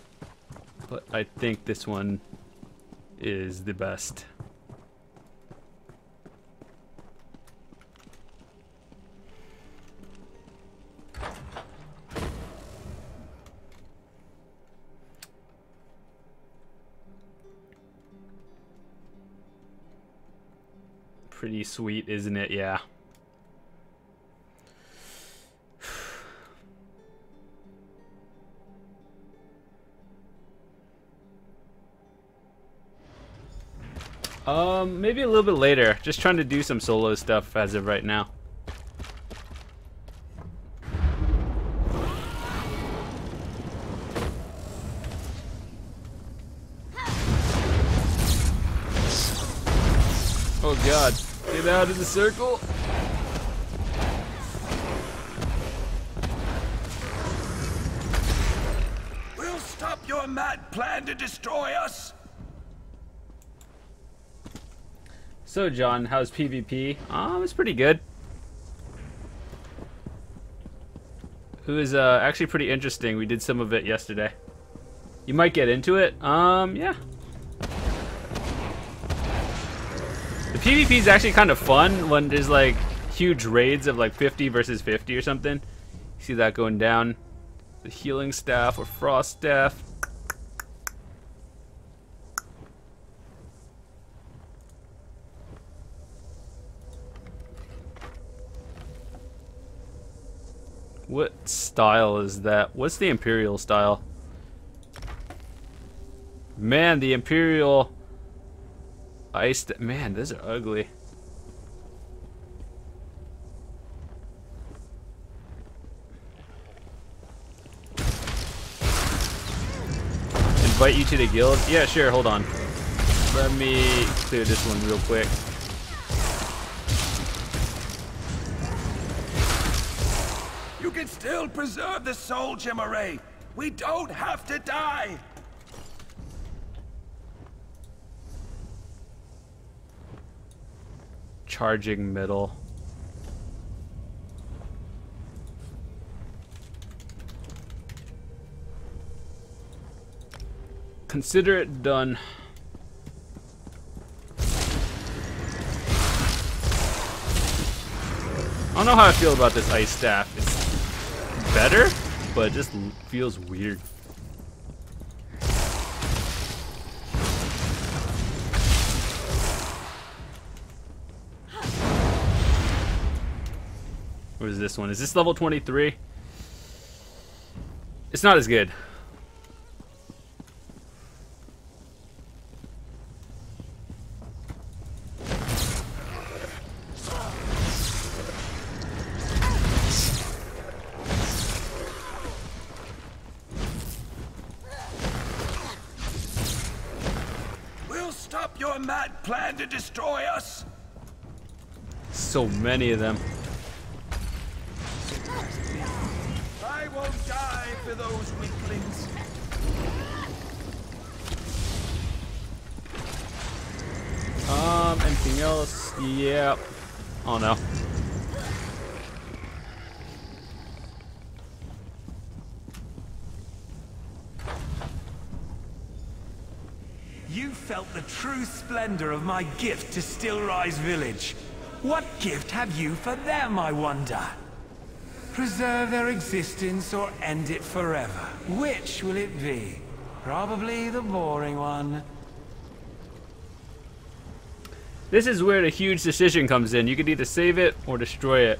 but I think this one is the best. Pretty sweet, isn't it? Yeah. Maybe a little bit later. Just trying to do some solo stuff as of right now. Oh god, get out of the circle. We'll stop your mad plan to destroy us. So John, how's PvP? It's pretty good. It was actually pretty interesting. We did some of it yesterday. You might get into it. Yeah. The PvP is actually kind of fun when there's like huge raids of like 50 versus 50 or something. You see that going down. The healing staff or frost staff. What style is that? What's the Imperial style? Man, the Imperial Man, those are ugly. Invite you to the guild? Yeah, sure, hold on. Let me clear this one real quick. You can still preserve the soul gem array. We don't have to die. Charging middle. Consider it done. I don't know how I feel about this ice staff. It's better, but it just feels weird. What is this one? Is this level 23? It's not as good. Your mad plan to destroy us? So many of them. I won't die for those weaklings. Anything else? Yeah. Oh no. You felt the true splendor of my gift to Stillrise Village. What gift have you for them, I wonder? Preserve their existence or end it forever? Which will it be? Probably the boring one. This is where the huge decision comes in. You could either save it or destroy it.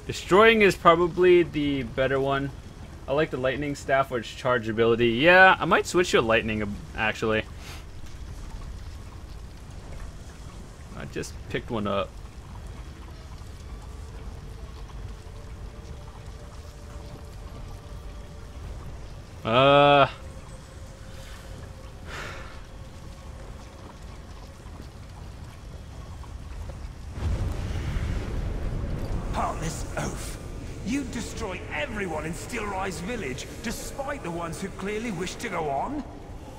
Destroying is probably the better one. I like the lightning staff or its charge ability. Yeah, I might switch to lightning actually. I just picked one up. Heartless oaf. You destroy everyone in Stillrise Village, despite the ones who clearly wish to go on?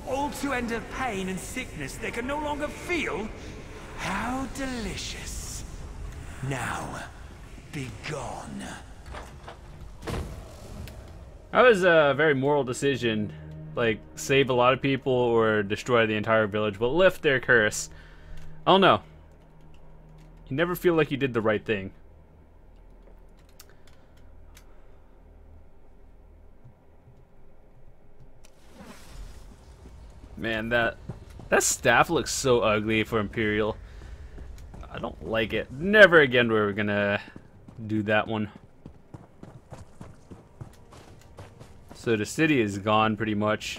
All to end a pain and sickness they can no longer feel? How delicious. Now, be gone. That was a very moral decision. Like, save a lot of people or destroy the entire village, but lift their curse. I don't know. You never feel like you did the right thing. Man, that staff looks so ugly for Imperial. I don't like it. Never again we're gonna do that one. So the city is gone pretty much.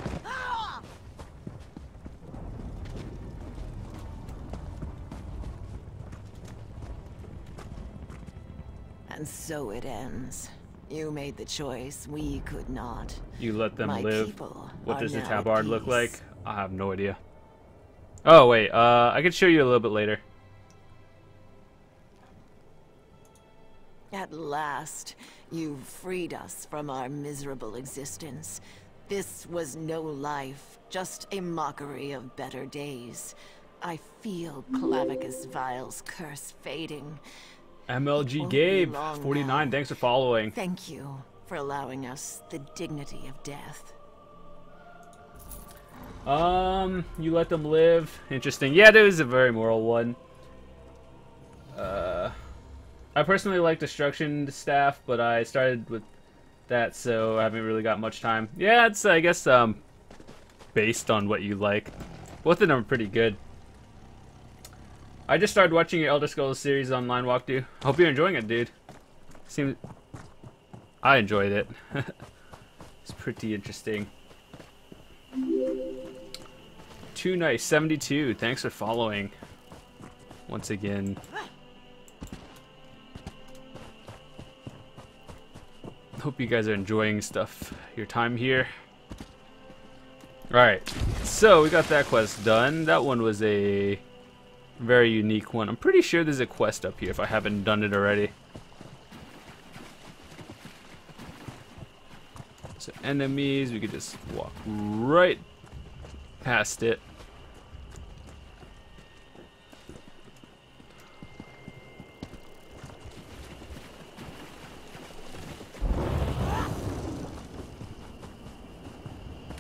And so it ends. You made the choice. We could not. You let them My live. people What are does the now tabard at look peace. like? I have no idea. Oh wait, I can show you a little bit later. At last, you freed us from our miserable existence. This was no life, just a mockery of better days. I feel Clavicus Vile's curse fading. MLG Won't Gabe, be long 49, now. thanks for following. Thank you for allowing us the dignity of death. You let them live. Interesting. Yeah, that was a very moral one. I personally like Destruction Staff, but I started with that, so I haven't really got much time. Yeah, it's, I guess, based on what you like. Both of them are pretty good. I just started watching your Elder Scrolls series on Line Walk, dude. Hope you're enjoying it, dude. I enjoyed it. It's pretty interesting. Too nice, 72. Thanks for following. once again. Hope you guys are enjoying your time here. Alright, so we got that quest done. That one was a very unique one. I'm pretty sure there's a quest up here if I haven't done it already. So enemies, we could just walk right past it.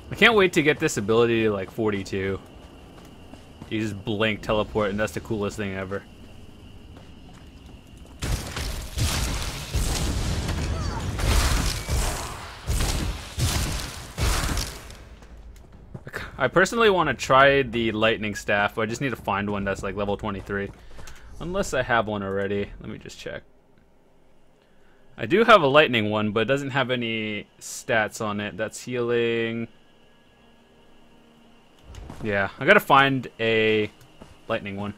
I can't wait to get this ability to like 42. You just blink, teleport, and that's the coolest thing ever. I personally want to try the lightning staff, but I just need to find one that's like level 23. Unless I have one already. Let me just check. I do have a lightning one, but it doesn't have any stats on it. That's healing. Yeah, I gotta find a lightning one.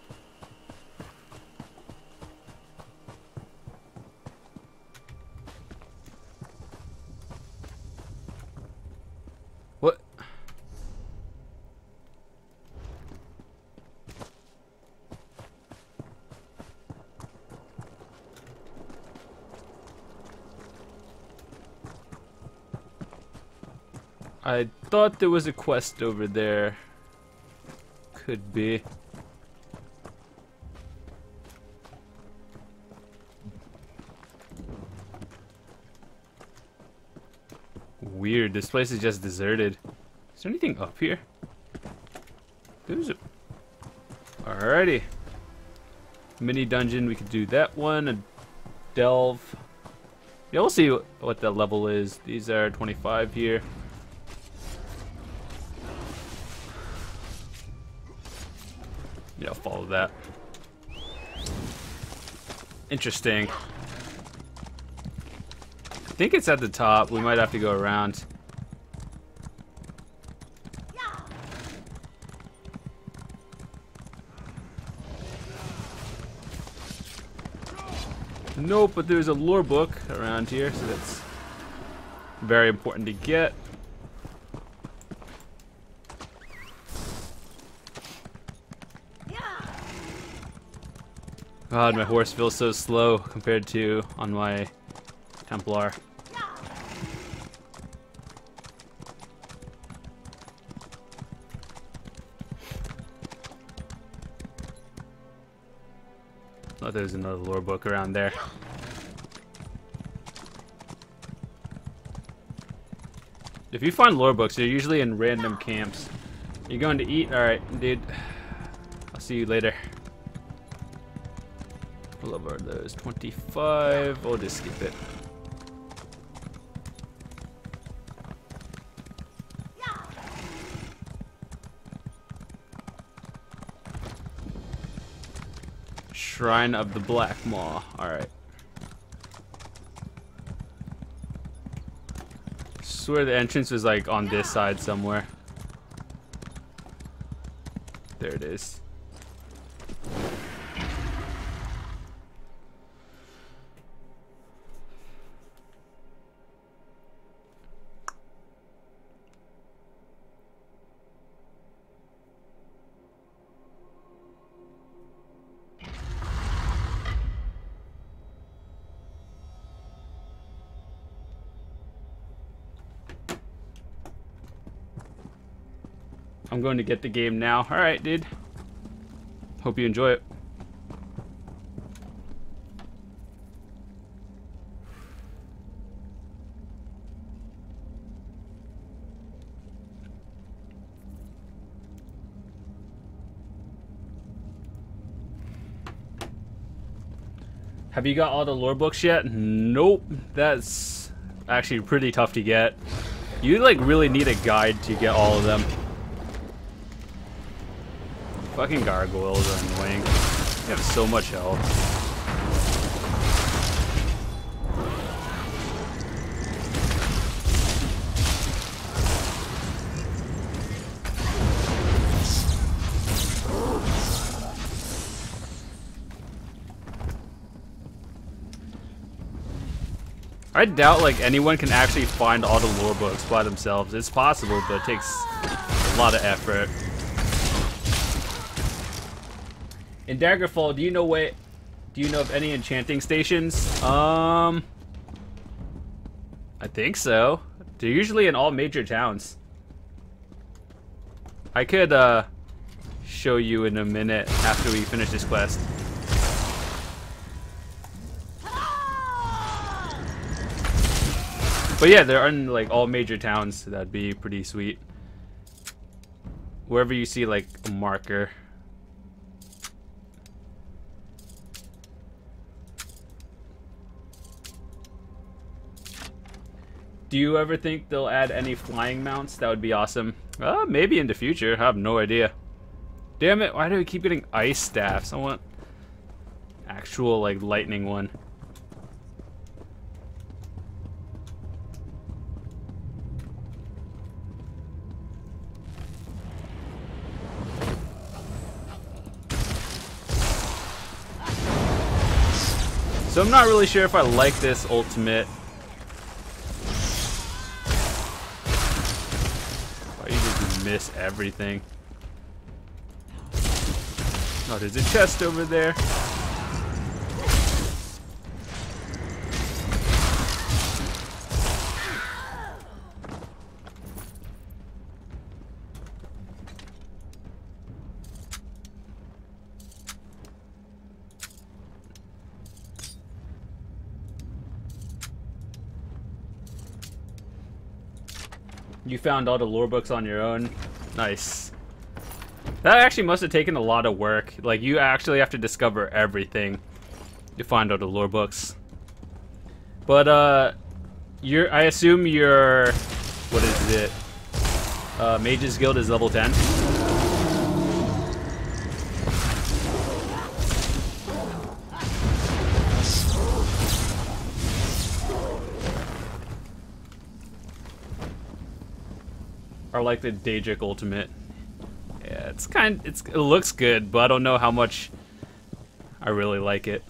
What? I thought there was a quest over there. Could be. Weird, this place is just deserted. Is there anything up here? There's a... Alrighty. Mini dungeon, we could do that one. A delve. Yeah, we'll see what the level is. These are 25 here. Yeah, I'll follow that. Interesting. I think it's at the top. We might have to go around. Nope, but there's a lore book around here, so that's very important to get. God, my horse feels so slow compared to on my Templar. Oh, there's another lore book around there. If you find lore books, they're usually in random camps. You going to eat? Alright, dude. I'll see you later. What level are those? 25. We'll just skip it. Shrine of the Black Maw. Alright. Swear the entrance was like on this side somewhere. There it is. I'm going to get the game now. Alright, dude. Hope you enjoy it. Have you got all the lore books yet? Nope. That's actually pretty tough to get. You like really need a guide to get all of them. Fucking gargoyles are annoying. They have so much health. I doubt like anyone can actually find all the lore books by themselves. It's possible, but it takes a lot of effort. In Daggerfall, do you know of any enchanting stations? I think so. They're usually in all major towns. I could show you in a minute after we finish this quest. But yeah, they're in like all major towns, so that'd be pretty sweet. Wherever you see like a marker. Do you ever think they'll add any flying mounts? That would be awesome. Maybe in the future. I have no idea. Damn it, why do we keep getting ice staffs? I want actual like lightning one. So I'm not really sure if I like this ultimate. Why you just miss everything? Oh, there's a chest over there. You found all the lore books on your own. Nice. That actually must have taken a lot of work. Like, you actually have to discover everything to find all the lore books. But, I assume your, what is it? Mage's Guild is level 10? Or like the Daedric ultimate. Yeah, it looks good, but I don't know how much I really like it.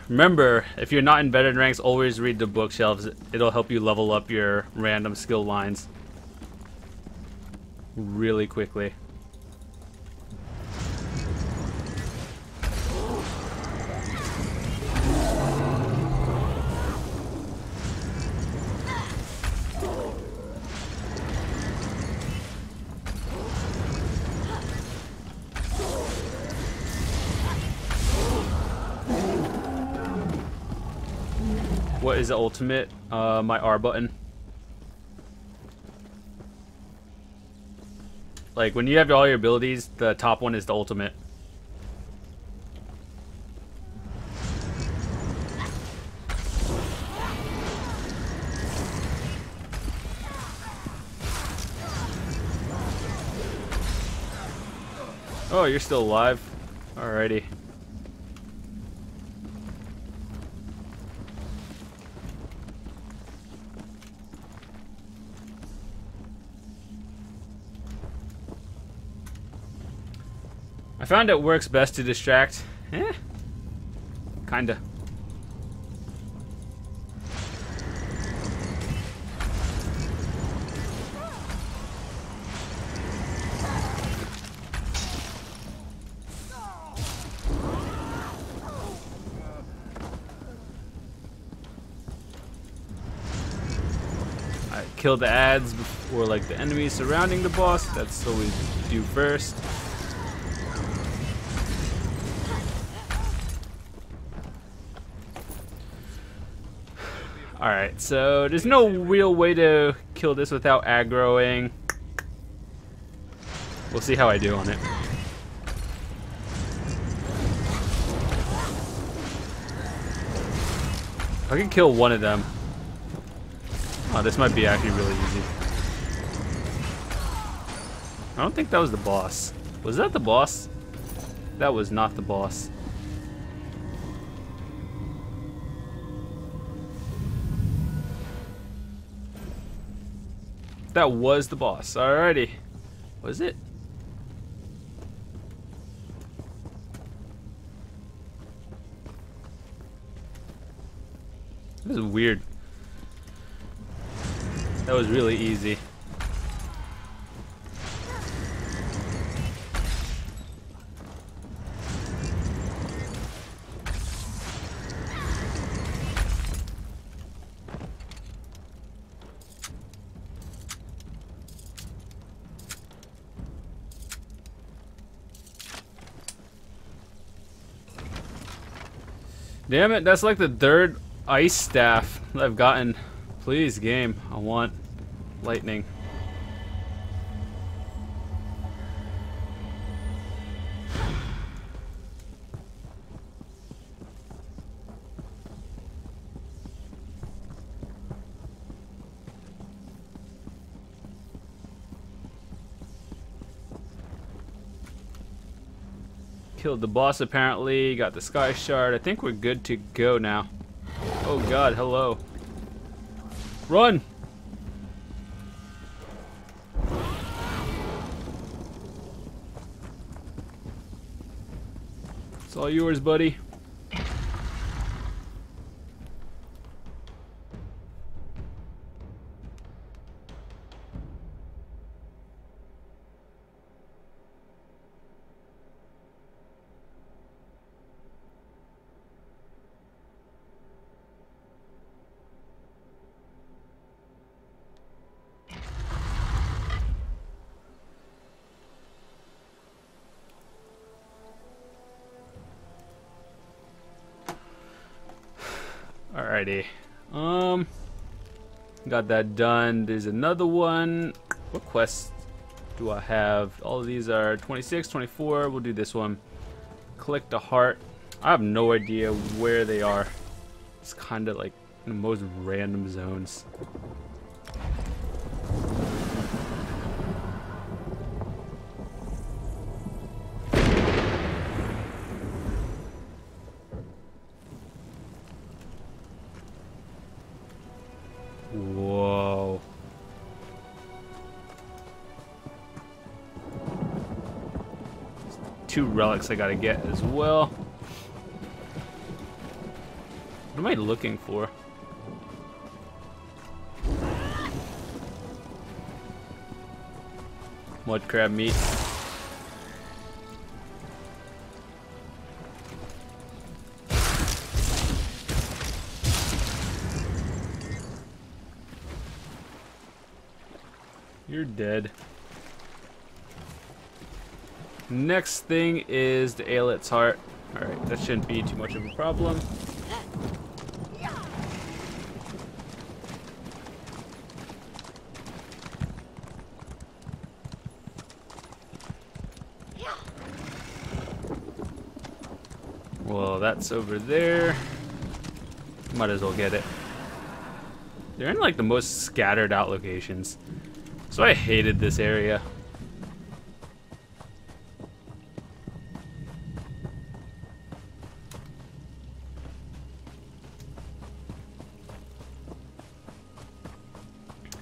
Remember, if you're not in veteran ranks, always read the bookshelves. It'll help you level up your random skill lines really quickly. What is the ultimate? My R button. Like, when you have all your abilities, the top one is the ultimate. Oh, you're still alive. Alrighty. I found it works best to distract. Kinda. I kill the ads before like the enemies surrounding the boss. That's what we do first. Alright, so there's no real way to kill this without aggroing. We'll see how I do on it. I can kill one of them. Oh, this might be actually really easy. I don't think that was the boss. Was that the boss? That was not the boss. that was the boss. Alrighty. Was it? This is weird. That was really easy. Damn it, that's like the third ice staff that I've gotten. Please, game, I want lightning. Killed the boss apparently, got the sky shard. I think we're good to go now. Oh god, hello. Run! It's all yours, buddy. Alrighty. Got that done. There's another one. What quests do I have? All of these are 26, 24. We'll do this one. Collect a heart. I have no idea where they are. It's kind of like in the most random zones. Whoa. Two relics I gotta get as well. What am I looking for? Mud crab meat. You're dead. Next thing is the Aelit's heart. Alright, that shouldn't be too much of a problem. Well, that's over there. Might as well get it. They're in like the most scattered out locations. So I hated this area.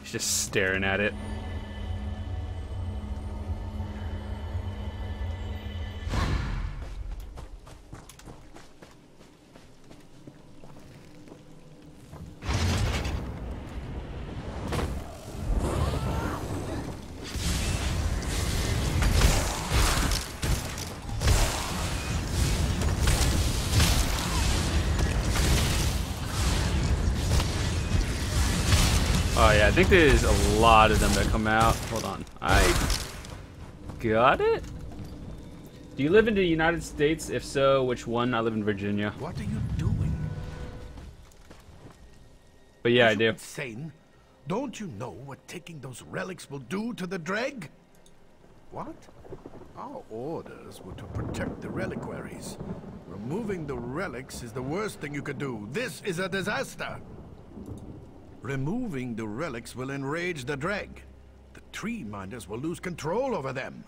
He's just staring at it. Oh yeah, I think there's a lot of them that come out. Hold on. I got it? Do you live in the United States? If so, which one? I live in Virginia. What are you doing? But yeah, I do. Insane. Don't you know what taking those relics will do to the Dreg? What? Our orders were to protect the reliquaries. Removing the relics is the worst thing you could do. This is a disaster. Removing the relics will enrage the Dreg. The tree minders will lose control over them.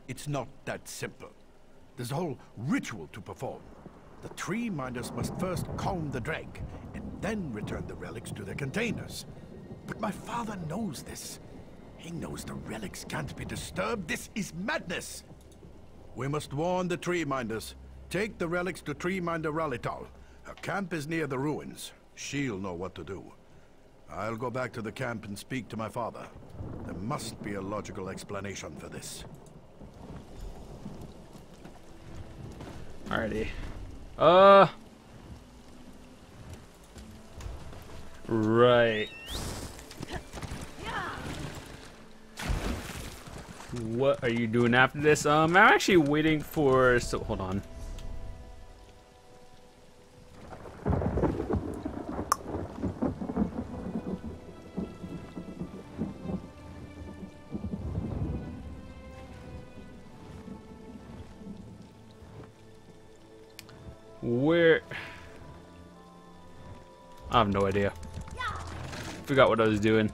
It's not that simple. There's a whole ritual to perform. The tree minders must first calm the Dreg, and then return the relics to their containers. But my father knows this. He knows the relics can't be disturbed. This is madness! We must warn the tree minders. Take the relics to Tree Minder Ralital. Her camp is near the ruins. She'll know what to do. I'll go back to the camp and speak to my father. There must be a logical explanation for this. Alrighty. Right. What are you doing after this? I'm actually waiting for... So, hold on. Where... I have no idea. Forgot what I was doing.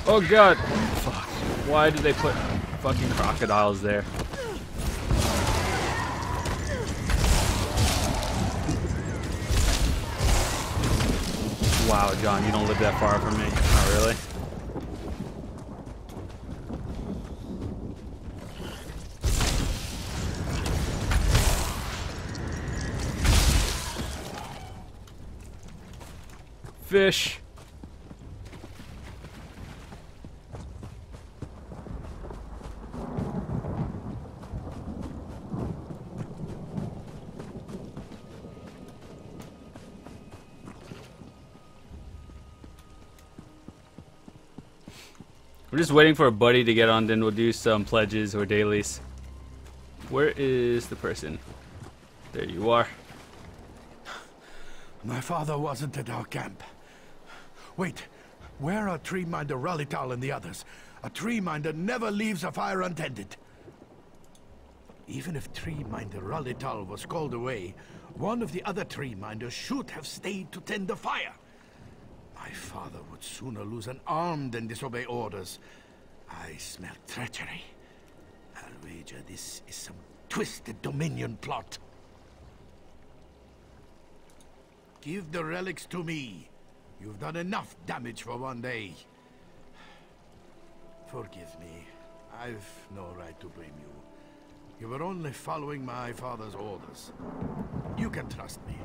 Oh god! Fuck. Why did they put fucking crocodiles there? Wow, John, you don't live that far from me. Oh, really? Fish. We're just waiting for a buddy to get on, then we'll do some pledges or dailies. Where is the person? There you are. My father wasn't at our camp. Wait, where are Tree Minder Ralital and the others? A Tree Minder never leaves a fire untended. Even if Tree Minder Ralital was called away, one of the other Tree Minders should have stayed to tend the fire. My father would sooner lose an arm than disobey orders. I smell treachery. I'll wager this is some twisted Dominion plot. Give the relics to me. You've done enough damage for one day. Forgive me. I've no right to blame you. You were only following my father's orders. You can trust me.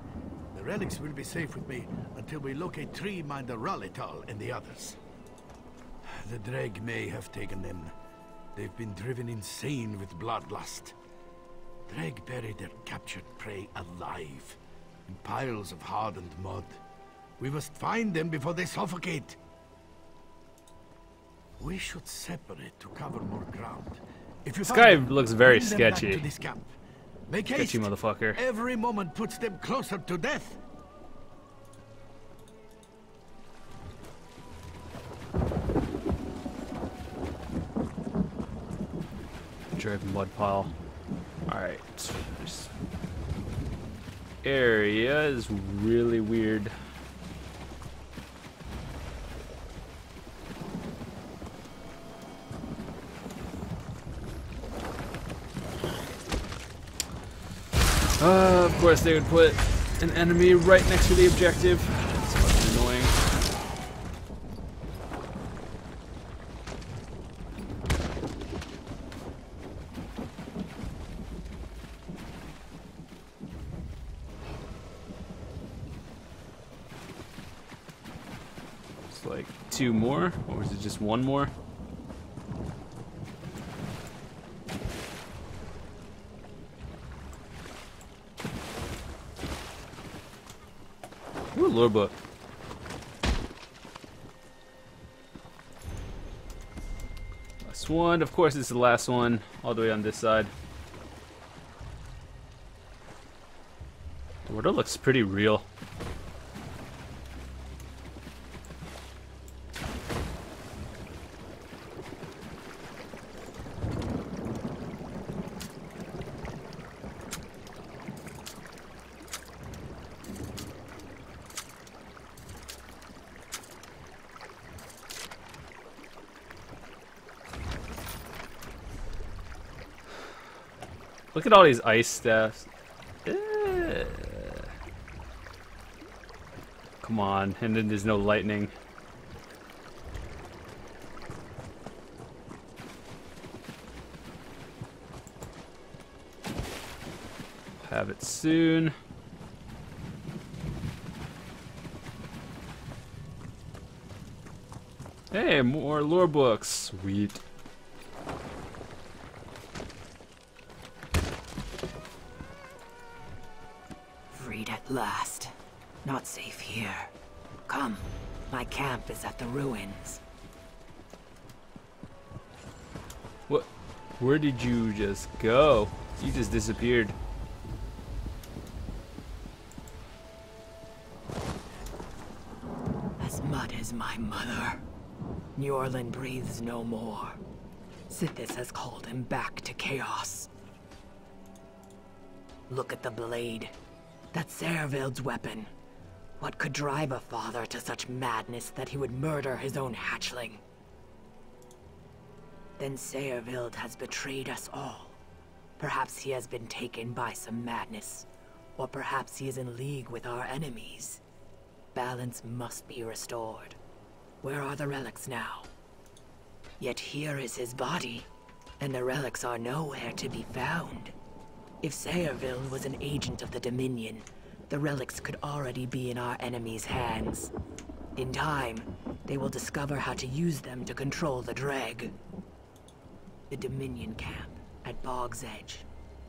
The relics will be safe with me until we locate Tree Minder Ralital and the others. The Dreg may have taken them. They've been driven insane with bloodlust. Dreg bury their captured prey alive, in piles of hardened mud. We must find them before they suffocate. We should separate to cover more ground. If you This guy them, looks very bring them back sketchy. to this camp. Make Sketchy haste. motherfucker. Every moment puts them closer to death. Dragon blood pile. Alright. This area is really weird. Of course they would put an enemy right next to the objective. It's fucking annoying. It's like 2 more, or is it just 1 more? Ooh, lore book. Last one. Of course, it's the last one. All the way on this side. The water looks pretty real. Look at all these ice staffs. Come on, and then there's no lightning. Have it soon. Hey, more lore books. Sweet. Freed at last. Not safe here. Come, my camp is at the ruins. What? Where did you just go? You just disappeared. As mud as my mother. New Orleans breathes no more. Sithis has called him back to chaos. Look at the blade. That's Servild's weapon. What could drive a father to such madness that he would murder his own hatchling? Then Servild has betrayed us all. Perhaps he has been taken by some madness. Or perhaps he is in league with our enemies. Balance must be restored. Where are the relics now? Yet here is his body, and the relics are nowhere to be found. If Servild was an agent of the Dominion, the relics could already be in our enemies' hands. In time, they will discover how to use them to control the Dreg. The Dominion camp at Bog's Edge.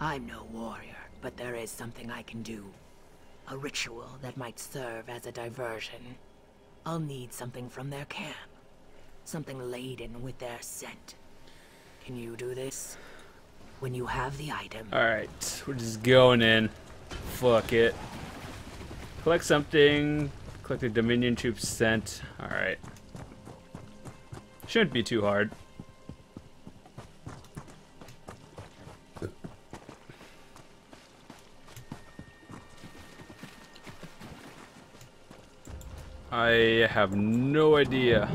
I'm no warrior, but there is something I can do. A ritual that might serve as a diversion. I'll need something from their camp. Something laden with their scent. Can you do this? When you have the item. Alright, we're just going in. Fuck it. Collect something. Collect the Dominion troops scent. Alright. Shouldn't be too hard. I have no idea.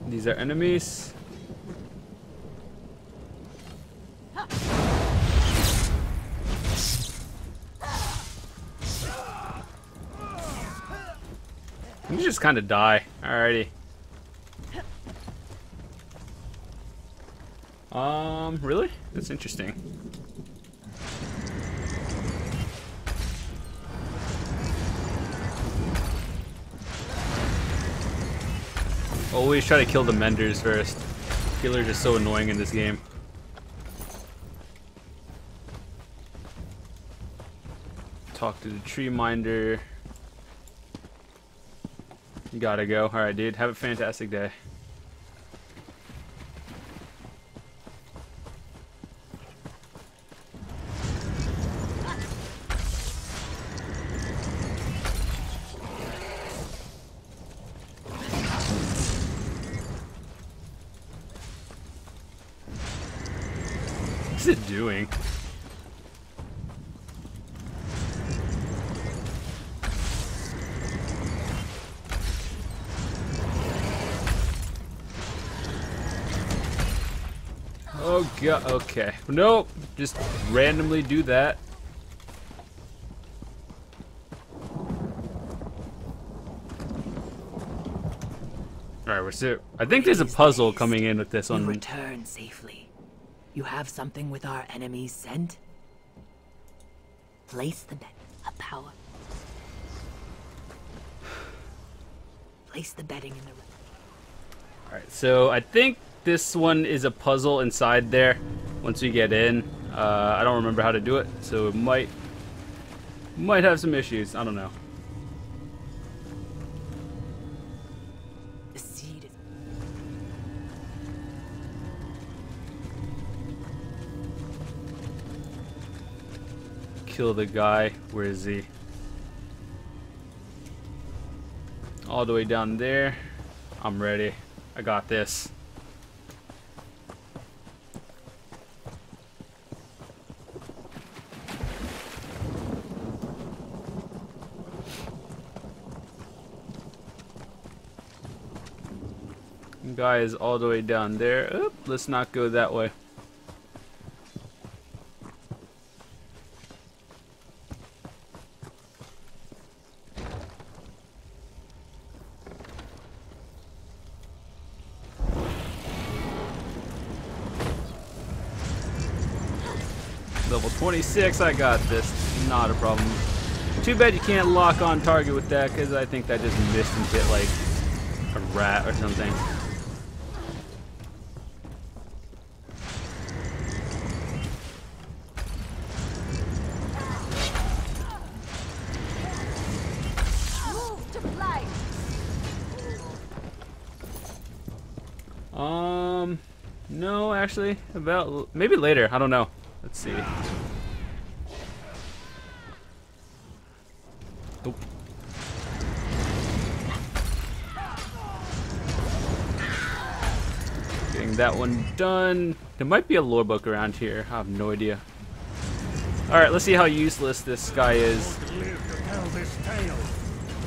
These are enemies. You just kind of die. Alrighty. Really? That's interesting. Always try to kill the menders first. Killers are so annoying in this game. Talk to the tree minder. You gotta go. Alright, dude. Have a fantastic day. What's it doing? Oh god, okay. Nope, just randomly do that. Alright, we're still. I think there's a puzzle coming in with this one. You return safely. You have something with our enemy's scent? Place the bet. A power. Place the bedding in the. Alright, so I think this one is a puzzle inside there. Once we get in, I don't remember how to do it, so it might have some issues. I don't know. The seed is. Kill the guy. Where is he? All the way down there. I'm ready. I got this. Guy is all the way down there. Oop, let's not go that way. Level 26, I got this. Not a problem. Too bad you can't lock on target with that, because I think that just missed and hit like a rat or something. No, actually, maybe later. I don't know. Let's see. Oh. Getting that one done. There might be a lore book around here. I have no idea. Alright, let's see how useless this guy is.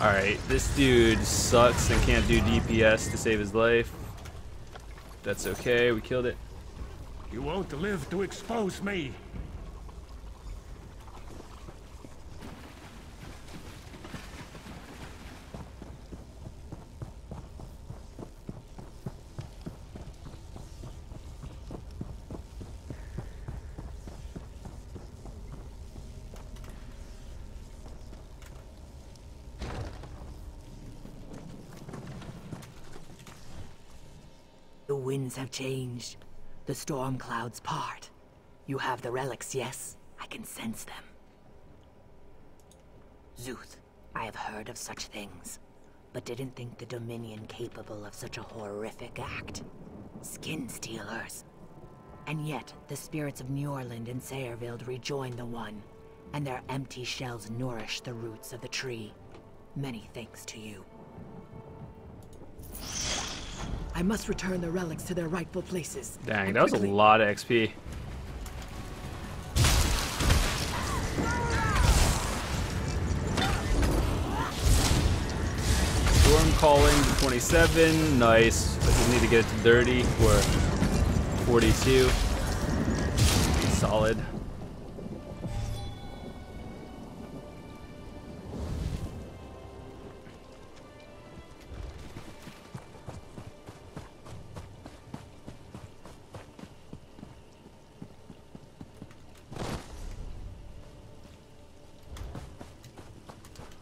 Alright, this dude sucks and can't do DPS to save his life. That's okay, we killed it. You won't live to expose me. The winds have changed. The storm clouds part. You have the relics, yes? I can sense them. Zuth, I have heard of such things, but didn't think the Dominion capable of such a horrific act. Skin stealers. And yet, the spirits of Njorland and Sayervild rejoin the One, and their empty shells nourish the roots of the tree. Many thanks to you. I must return the relics to their rightful places. Dang, that was a lot of XP. Storm calling to 27, nice. I just need to get it to 30 or 42. Solid.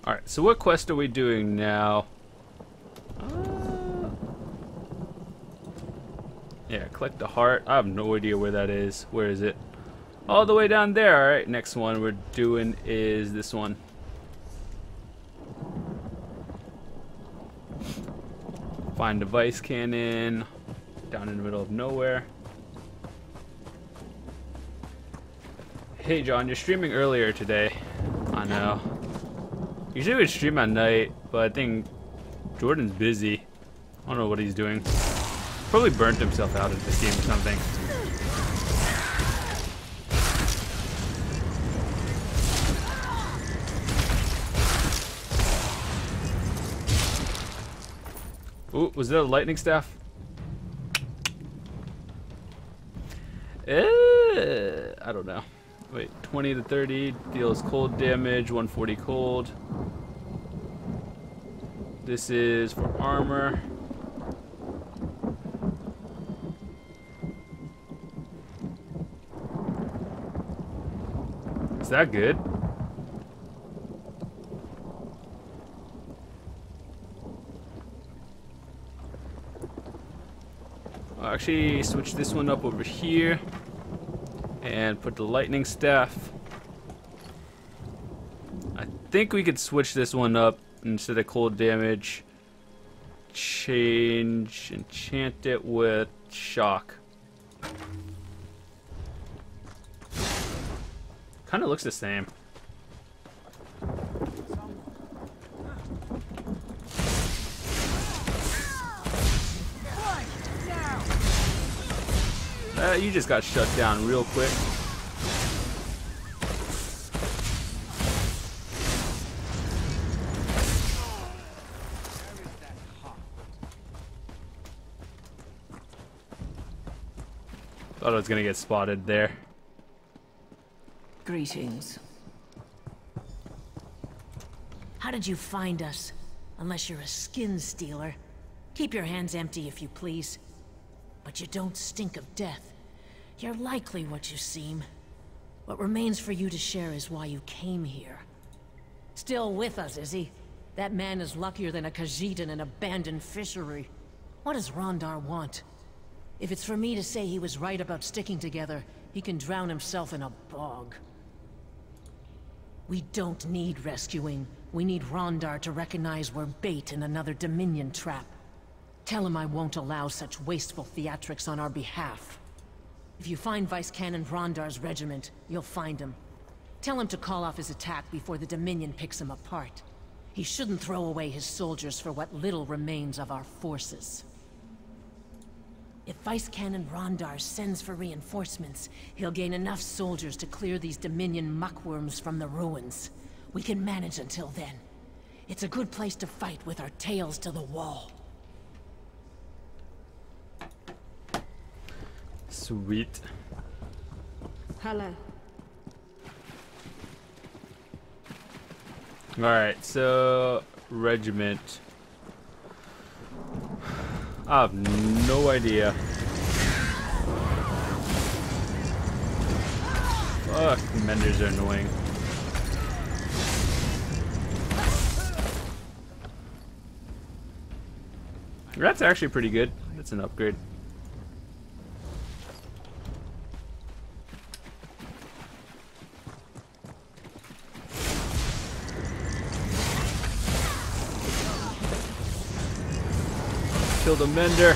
Alright, so what quest are we doing now? Yeah, collect the heart. I have no idea where that is. Where is it? All the way down there. Alright, next one we're doing is this one. Find device cannon. Down in the middle of nowhere. Hey John, you're streaming earlier today. I know. Usually we stream at night, but I think Jordan's busy. I don't know what he's doing. Probably burnt himself out at this game or something. Ooh, was that a lightning staff? I don't know. Wait, 20 to 30 deals cold damage, 140 cold. This is for armor. Is that good? I'll actually switch this one up over here and put the lightning staff. I think we could switch this one up instead of cold damage. Enchant it with shock. Kind of looks the same. You just got shut down real quick. Thought I was gonna get spotted there. Greetings. How did you find us? Unless you're a skin stealer. Keep your hands empty if you please. But you don't stink of death. You're likely what you seem. What remains for you to share is why you came here. Still with us, is he? That man is luckier than a Khajiit in an abandoned fishery. What does Rondar want? If it's for me to say he was right about sticking together, he can drown himself in a bog. We don't need rescuing. We need Rondar to recognize we're bait in another Dominion trap. Tell him I won't allow such wasteful theatrics on our behalf. If you find Vice Canon Rondar's regiment, you'll find him. Tell him to call off his attack before the Dominion picks him apart. He shouldn't throw away his soldiers for what little remains of our forces. If Vice Canon Rondar sends for reinforcements, he'll gain enough soldiers to clear these Dominion muckworms from the ruins. We can manage until then. It's a good place to fight with our tails to the wall. Sweet. Hello. Alright, so regiment. I have no idea. Fuck, menders are annoying. That's actually pretty good. That's an upgrade. Kill the mender.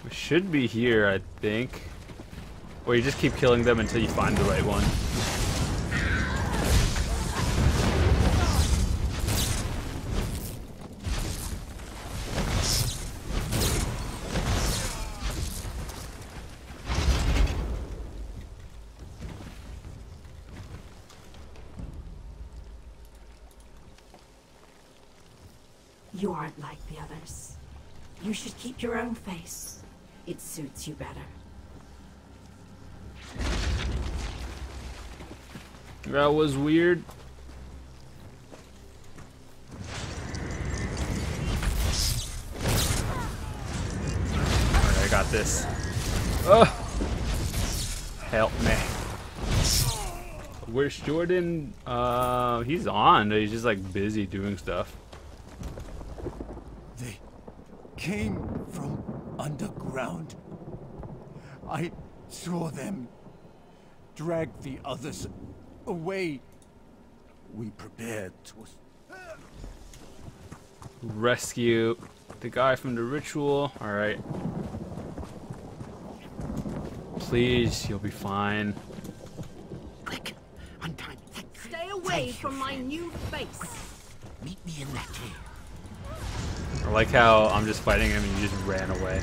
We should be here, I think. Or you just keep killing them until you find the right one. You aren't like the others. You should keep your own face. It suits you better. That was weird. Alright, I got this. Oh! Help me. Where's Jordan? He's on. He's just like busy doing stuff. They came from underground. I saw them drag the others away. We prepared to rescue the guy from the ritual. Alright. Please, you'll be fine. Quick, untie me. Stay away from my new face. Meet me in that cave. I like how I'm just fighting him and you just ran away.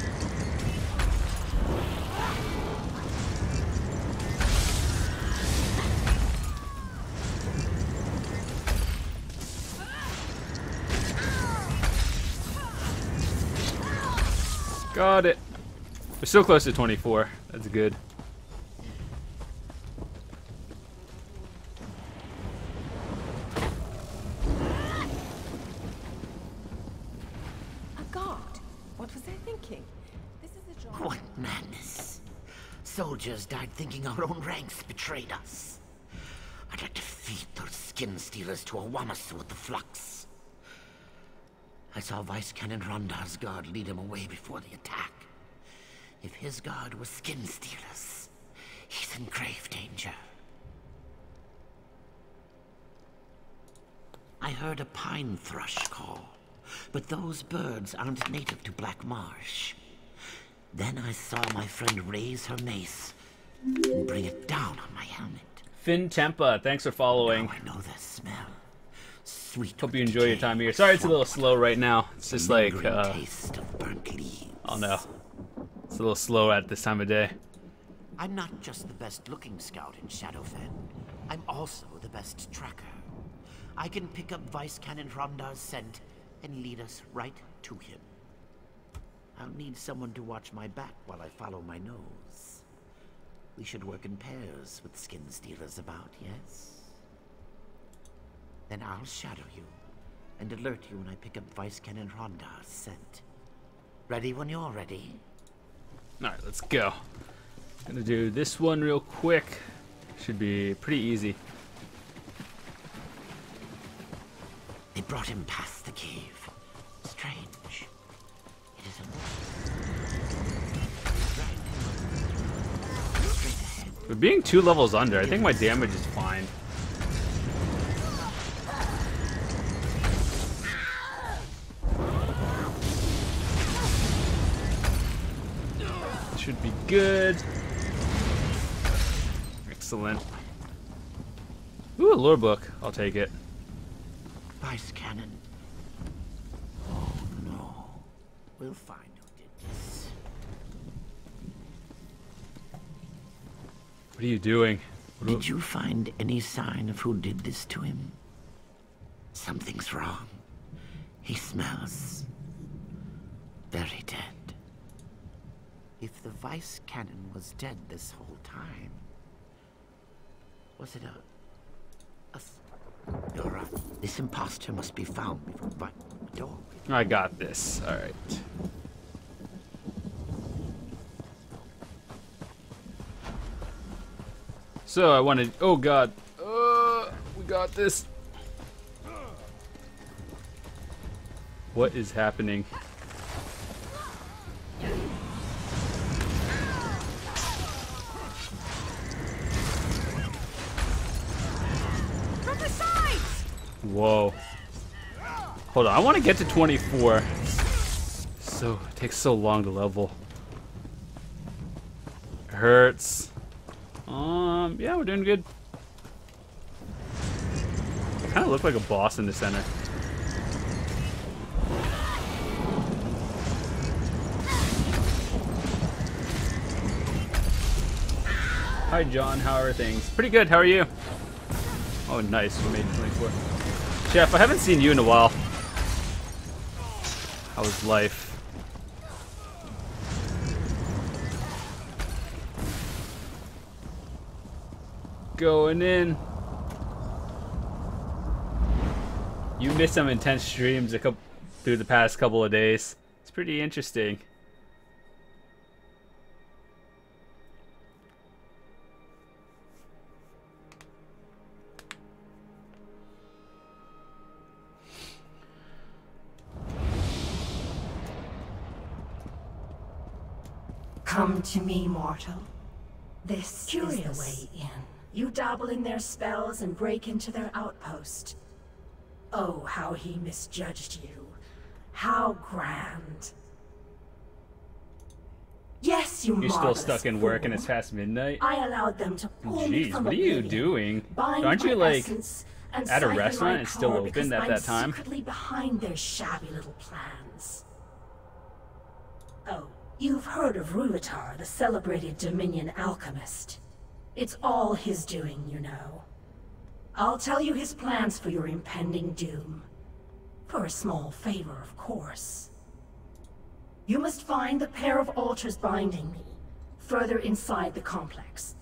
Got it. We're still close to 24. That's good. A guard? What was I thinking? This is a job. What madness. Soldiers died thinking our own ranks betrayed us. I'd like to feed those skin stealers to a Wamasu with the flux. I saw Vice Canon Rondar's guard lead him away before the attack. If his guard was skin stealers, he's in grave danger. I heard a pine thrush call, but those birds aren't native to Black Marsh. Then I saw my friend raise her mace and bring it down on my helmet. Finn Tempa, thanks for following. Now I know the smell. Sweet. Hope you enjoy your time here. Sorry it's a little slow right now. It's just like, taste of burnt leaves. Oh no. It's a little slow at this time of day. I'm not just the best-looking scout in Shadowfen. I'm also the best tracker. I can pick up Vice Canon Rondar's scent and lead us right to him. I'll need someone to watch my back while I follow my nose. We should work in pairs with skin stealers about, yes? Then I'll shadow you and alert you when I pick up Vice Canon Rondar's scent. Ready when you're ready. Alright, let's go. Gonna do this one real quick. Should be pretty easy. They brought him past the cave. Strange. It is But being 2 levels under, I think my damage is fine. Should be good. Excellent. Ooh, a lore book. I'll take it. Vice Canon. Oh no. We'll find who did this. What are you doing? Did you find any sign of who did this to him? Something's wrong. He smells very dead. If the Vice Canon was dead this whole time, was it You're right. This imposter must be found before the door. I got this. All right. So I wanted. Oh God. We got this. What is happening? Whoa. Hold on, I want to get to 24. So, it takes so long to level. It hurts. Yeah, we're doing good. I kind of look like a boss in the center. Hi, John. How are things? Pretty good. How are you? Oh, nice. We made 24. Chef, I haven't seen you in a while. How was life? Going in. You missed some intense streams through the past couple of days. It's pretty interesting. Come to me, mortal. This is the way in. You dabble in their spells and break into their outpost. Oh, how he misjudged you. How grand. Yes, you You're still stuck in work and it's past midnight? I allowed them to pull me Jeez, from what are you oblivion, doing? bind Aren't you my like essence, and at a siphon restaurant my and still power open because at I'm that time? secretly behind their shabby little plans. Oh, you've heard of Ruitar, the celebrated Dominion alchemist. It's all his doing, you know. I'll tell you his plans for your impending doom. For a small favor, of course. You must find the pair of altars binding me, further inside the complex.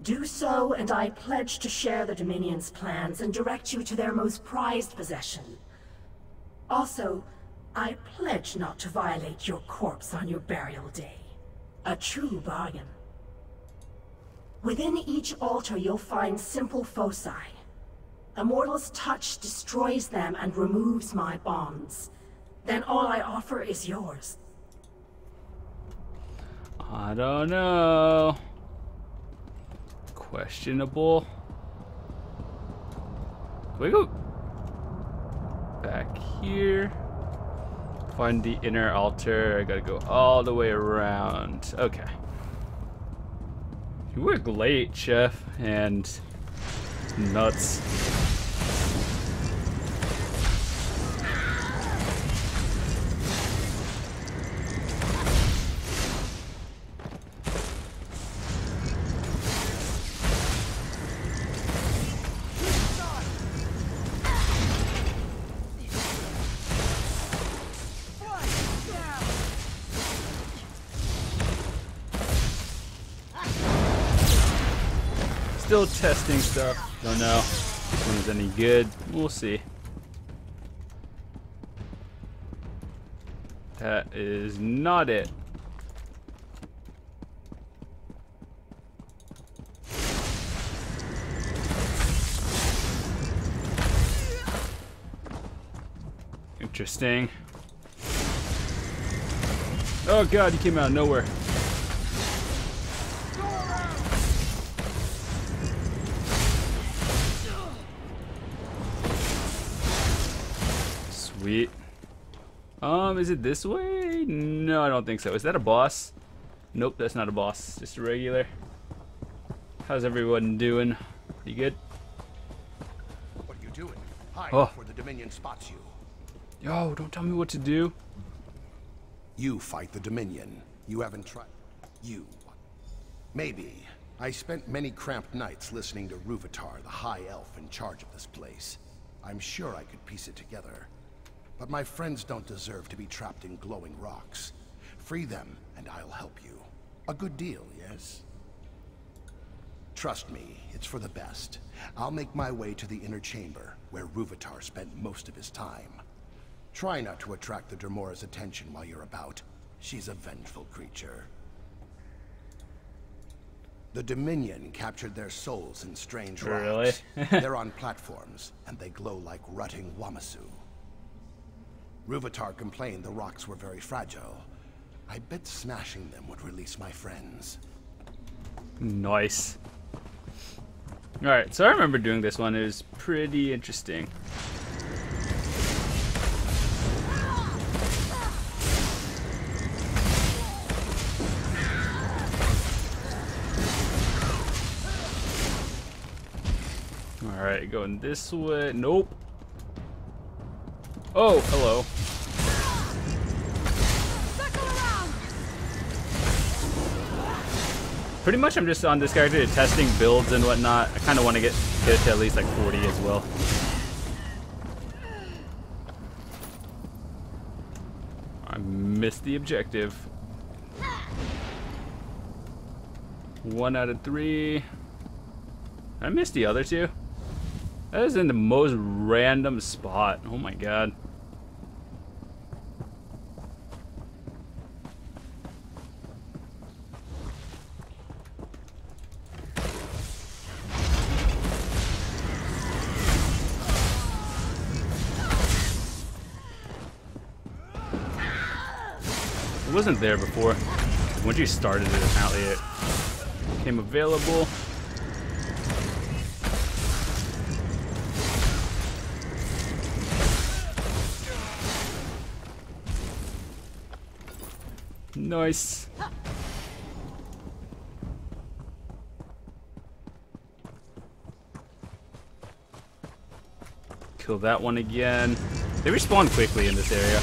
Do so, and I pledge to share the Dominion's plans and direct you to their most prized possession. Also, I pledge not to violate your corpse on your burial day. A true bargain. Within each altar you'll find simple foci. A mortal's touch destroys them and removes my bonds. Then all I offer is yours. I don't know. Questionable. Can we go back here? Find the inner altar. I gotta go all the way around. Okay. You work late, Chef, and nuts. Still testing stuff. Don't know if this one is any good. We'll see. That is not it. Interesting. Oh god, he came out of nowhere. Sweet. Is it this way? No, I don't think so. Is that a boss? Nope, that's not a boss. Just a regular. How's everyone doing? You good? What are you doing? Hide before the Dominion spots you. Yo, don't tell me what to do. You fight the Dominion. You haven't tried. You. Maybe. I spent many cramped nights listening to Ruvatar, the High Elf in charge of this place. I'm sure I could piece it together. But my friends don't deserve to be trapped in glowing rocks. Free them, and I'll help you. A good deal, yes? Trust me, it's for the best. I'll make my way to the inner chamber, where Ruvatar spent most of his time. Try not to attract the Dramora's attention while you're about. She's a vengeful creature. The Dominion captured their souls in strange rocks. Really? They're on platforms, and they glow like rotting Wamasu. Ruvatar complained the rocks were very fragile. I bet smashing them would release my friends. Nice. Alright, so I remember doing this one. It was pretty interesting. Alright, going this way. Nope. Oh, hello. Pretty much I'm just on this character testing builds and whatnot. I kind of want to get it to at least like 40 as well. I missed the objective. 1 out of 3. I missed the other 2. That is in the most random spot. Oh my god. It wasn't there before. Once you started it, apparently it became available. Nice. Kill that one again. They respawn quickly in this area.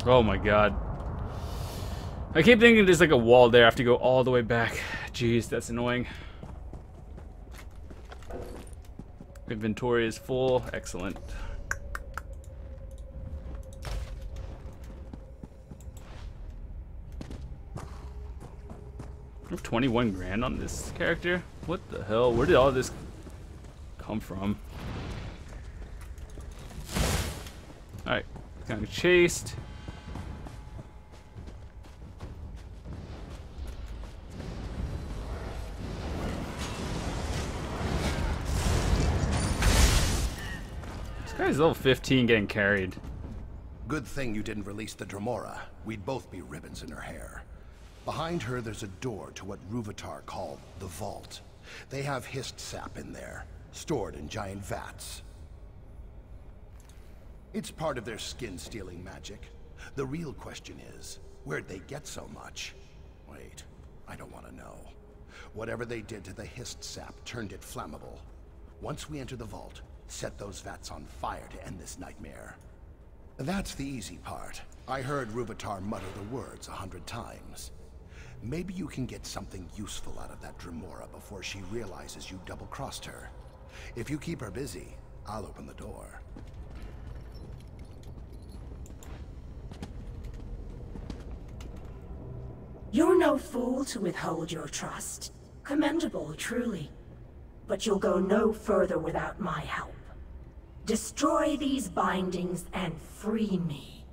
Oh my god. I keep thinking there's like a wall there. I have to go all the way back. Jeez, that's annoying. Inventory is full. Excellent. I have 21 grand on this character? What the hell? Where did all this come from? Alright, kind of chased. This guy's level 15 getting carried. Good thing you didn't release the Dramora. We'd both be ribbons in her hair. Behind her, there's a door to what Ruvatar called the Vault. They have hist sap in there, stored in giant vats. It's part of their skin-stealing magic. The real question is, where'd they get so much? Wait, I don't want to know. Whatever they did to the hist sap turned it flammable. Once we enter the vault, set those vats on fire to end this nightmare. That's the easy part. I heard Ruvatar mutter the words 100 times. Maybe you can get something useful out of that Dremora before she realizes you double-crossed her. If you keep her busy, I'll open the door. You're no fool to withhold your trust. Commendable, truly. But you'll go no further without my help. Destroy these bindings and free me.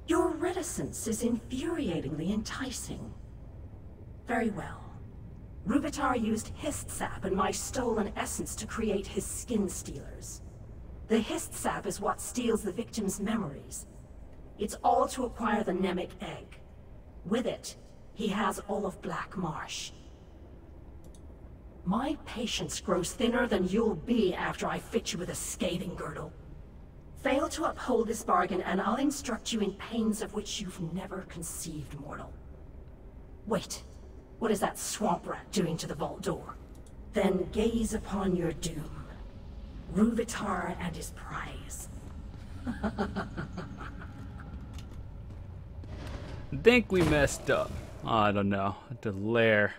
Your reticence is infuriatingly enticing. Very well. Ruvatar used hist sap and my stolen essence to create his skin stealers. The hist sap is what steals the victim's memories. It's all to acquire the Nemic egg. With it, he has all of Black Marsh. My patience grows thinner than you'll be after I fit you with a scathing girdle. Fail to uphold this bargain and I'll instruct you in pains of which you've never conceived, mortal. Wait, what is that swamp rat doing to the vault door? Then gaze upon your doom. Ruvatar and his prize. I think we messed up. Oh, I don't know. The lair.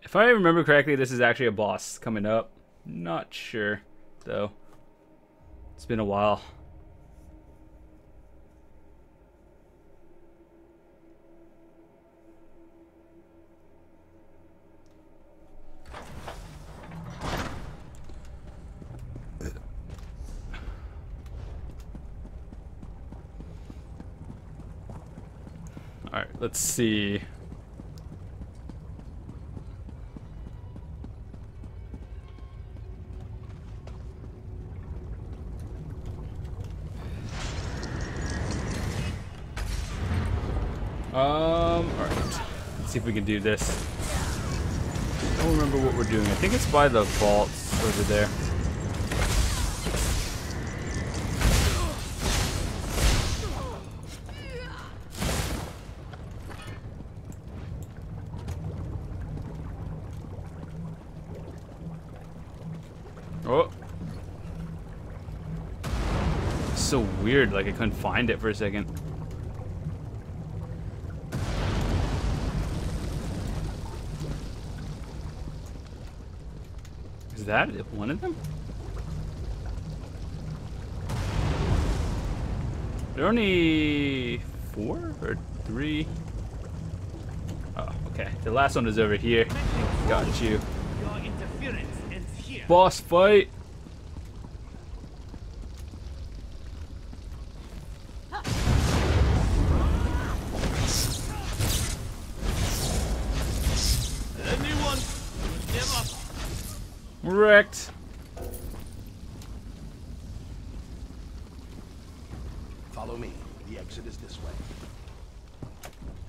If I remember correctly, this is actually a boss coming up. Not sure, though. It's been a while. Alright, let's see. Alright. Let's see if we can do this. I don't remember what we're doing. I think it's by the vaults over there. Oh. It's so weird, like I couldn't find it for a second. Is that one of them? There are only 4 or 3. Oh, okay. The last one is over here. Got you. Your interference ends here. Boss fight. Anyone never Wrecked. Follow me. The exit is this way.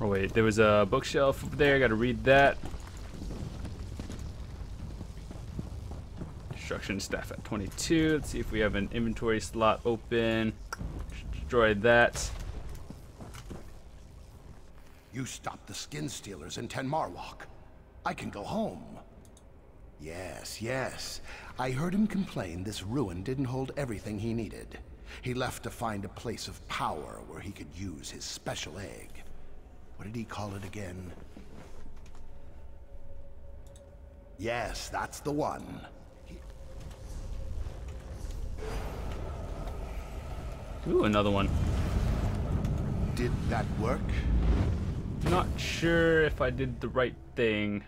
Oh wait, there was a bookshelf over there. I gotta read that. Destruction staff at 22. Let's see if we have an inventory slot open. Destroy that. You stopped the skin stealers in Tenmarwalk. I can go home. Yes, yes. I heard him complain this ruin didn't hold everything he needed. He left to find a place of power where he could use his special egg. What did he call it again? Yes, that's the one. Ooh, another one. Did that work? Not sure if I did the right thing.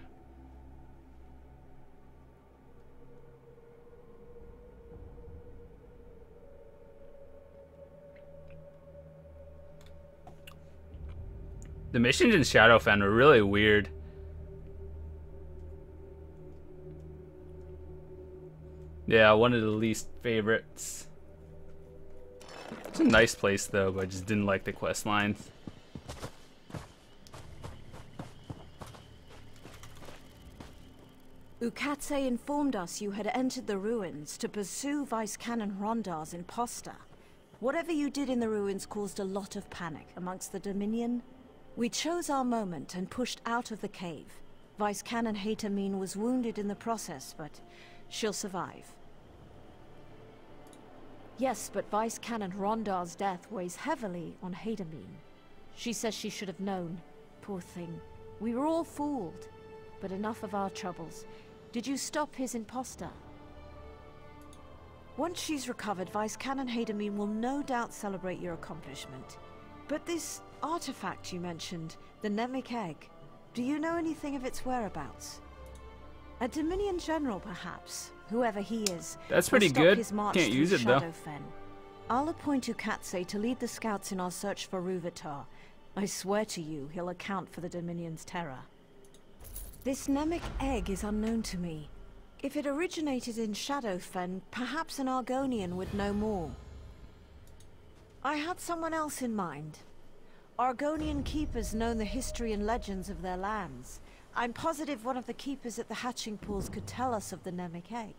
The missions in Shadowfen are really weird. Yeah, one of the least favorites. It's a nice place though, but I just didn't like the quest lines. Ukatse informed us you had entered the ruins to pursue Vice Canon Rondar's imposter. Whatever you did in the ruins caused a lot of panic amongst the Dominion. We chose our moment and pushed out of the cave. Vice Canon Haytamine was wounded in the process, but she'll survive. Yes, but Vice Canon Rondar's death weighs heavily on Hadamine. She says she should have known. Poor thing. We were all fooled. But enough of our troubles. Did you stop his imposter? Once she's recovered, Vice Canon Hadamine will no doubt celebrate your accomplishment. But this artifact you mentioned, the Nemic Egg, do you know anything of its whereabouts? A Dominion general, perhaps, whoever he is. That's pretty will stop good. His march Can't use it though. Shadowfen. I'll appoint Ukatse to lead the scouts in our search for Ruvatar. I swear to you, he'll account for the Dominion's terror. This Nemic Egg is unknown to me. If it originated in Shadowfen, perhaps an Argonian would know more. I had someone else in mind. Argonian keepers know the history and legends of their lands. I'm positive one of the keepers at the hatching pools could tell us of the Nemic Egg.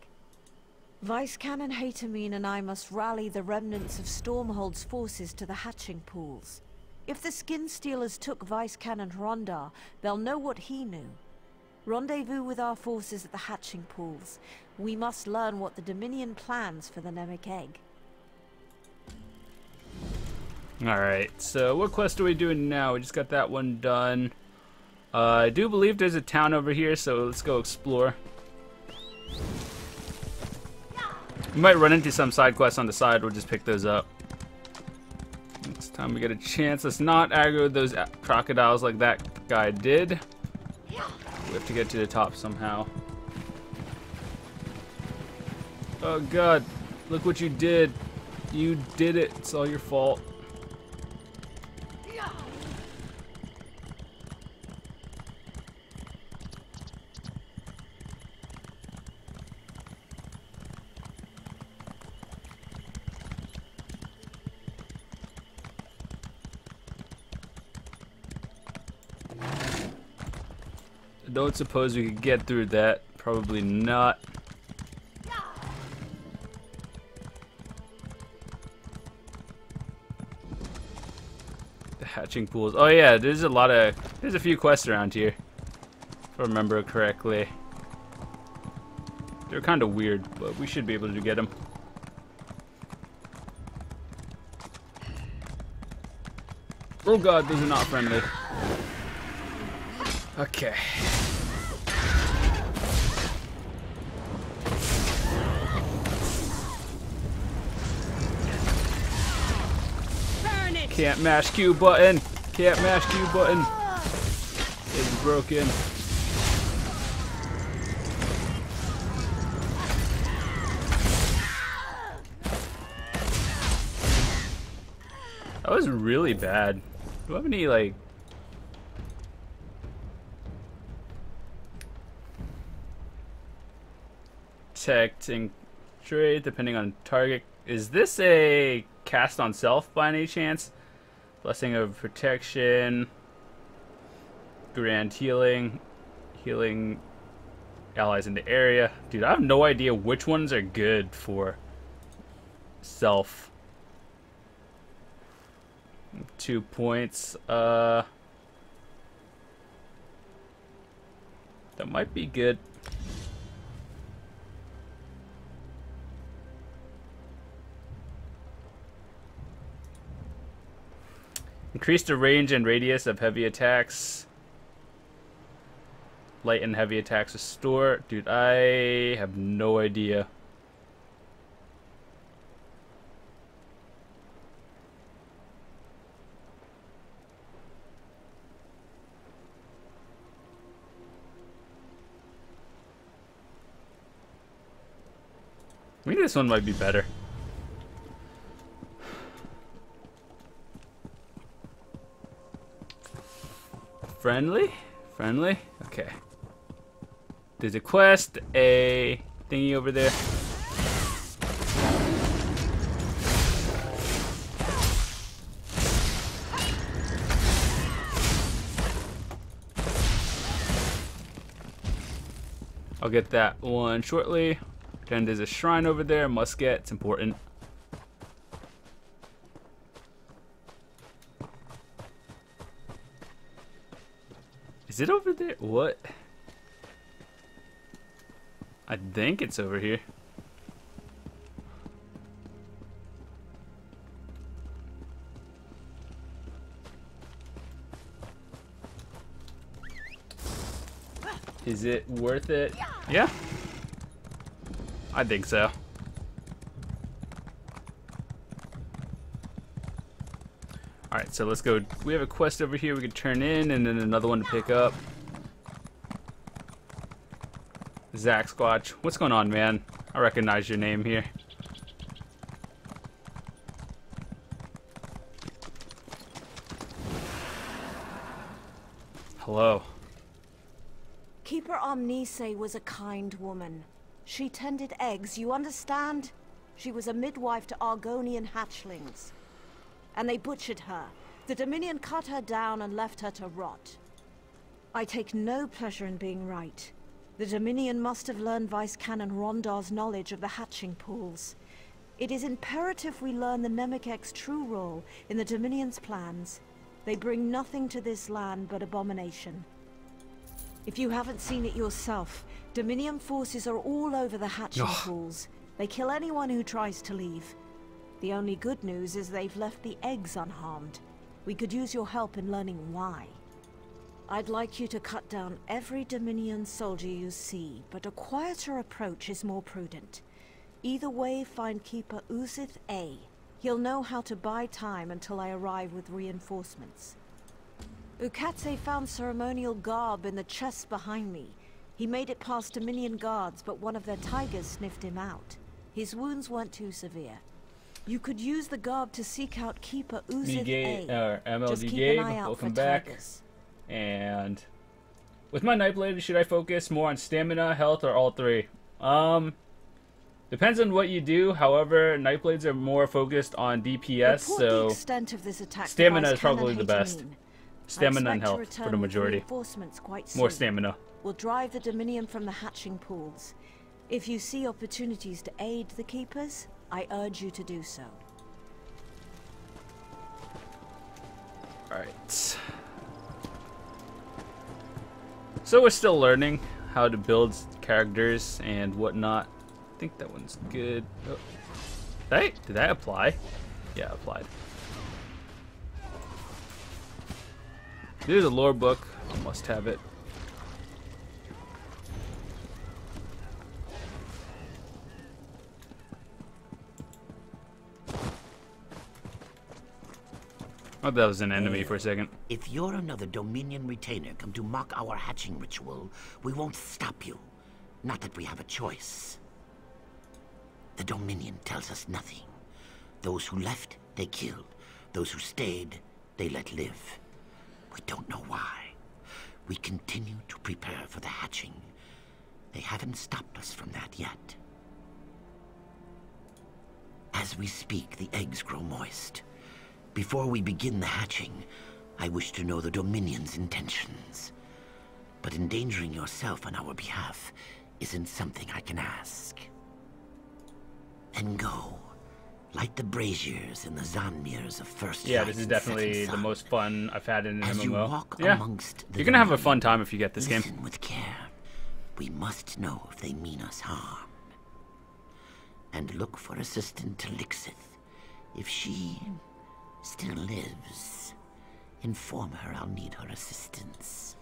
Vice Canon Hadamine and I must rally the remnants of Stormhold's forces to the hatching pools. If the Skin Stealers took Vice Canon Rondar, they'll know what he knew. Rendezvous with our forces at the hatching pools. We must learn what the Dominion plans for the Nemic Egg. Alright, so what quest are we doing now? We just got that one done. I do believe there's a town over here, so let's go explore. We might run into some side quests on the side, we'll just pick those up. Next time we get a chance, let's not aggro those crocodiles like that guy did. We have to get to the top somehow. Oh god, look what you did. You did it, it's all your fault. I don't suppose we could get through that. Probably not. The hatching pools. Oh yeah, there's a few quests around here. If I remember correctly. They're kind of weird, but we should be able to get them. Oh god, those are not friendly. Okay. Can't mash Q button. Can't mash Q button. It's broken. That was really bad. Do I have any like protect and trade depending on target? Is this a cast on self by any chance? Blessing of protection, grand healing, healing allies in the area. Dude, I have no idea which ones are good for self. 2 points. That might be good. Increase the range and radius of heavy attacks. Light and heavy attacks restore. Dude, I have no idea. I think this one might be better. Friendly? Friendly? Okay. There's a quest, a thingy over there. I'll get that one shortly. Then there's a shrine over there, must get, it's important. Is it over there? What? I think it's over here. Is it worth it? Yeah. I think so. Alright, so let's go. We have a quest over here we can turn in, and then another one to pick up. Zack Squatch. What's going on, man? I recognize your name here. Hello. Keeper Omnise was a kind woman. She tended eggs, you understand? She was a midwife to Argonian hatchlings. And they butchered her. The Dominion cut her down and left her to rot. I take no pleasure in being right. The Dominion must have learned Vice Canon Rondar's knowledge of the hatching pools. It is imperative we learn the Nemikek's true role in the Dominion's plans. They bring nothing to this land but abomination. If you haven't seen it yourself, Dominion forces are all over the hatching pools. They kill anyone who tries to leave. The only good news is they've left the eggs unharmed. We could use your help in learning why. I'd like you to cut down every Dominion soldier you see, but a quieter approach is more prudent. Either way, find Keeper Uzith A. He'll know how to buy time until I arrive with reinforcements. Ukatse found ceremonial garb in the chests behind me. He made it past Dominion guards, but one of their tigers sniffed him out. His wounds weren't too severe. You could use the garb to seek out Keeper Uzith A. MLD Gabe, welcome back. Tigers. And with my Nightblade, should I focus more on stamina, health, or all three? Depends on what you do. However, Nightblades are more focused on DPS, so stamina is probably the best. Stamina and health for the majority. More stamina. We'll drive the Dominion from the hatching pools. If you see opportunities to aid the Keepers, I urge you to do so. Alright. So we're still learning how to build characters and whatnot. I think that one's good. Oh. Hey, did that apply? Yeah, applied. There's a lore book. I must have it. Oh, that was an enemy for a second. If you're another Dominion retainer come to mock our hatching ritual, we won't stop you. Not that we have a choice. The Dominion tells us nothing. Those who left, they killed. Those who stayed, they let live. We don't know why. We continue to prepare for the hatching. They haven't stopped us from that yet. As we speak, the eggs grow moist. Before we begin the hatching, I wish to know the Dominion's intentions. But endangering yourself on our behalf isn't something I can ask. Then go. Light the braziers in the Zanmirs of First Yeah, Light this is and definitely Second the Sun. most fun I've had in an As you MMO. walk Yeah, amongst the you're gonna have a Dominion, fun time if you get this game. listen with care. We must know if they mean us harm. And look for Assistant Lixith. If she still lives, inform her I'll need her assistance.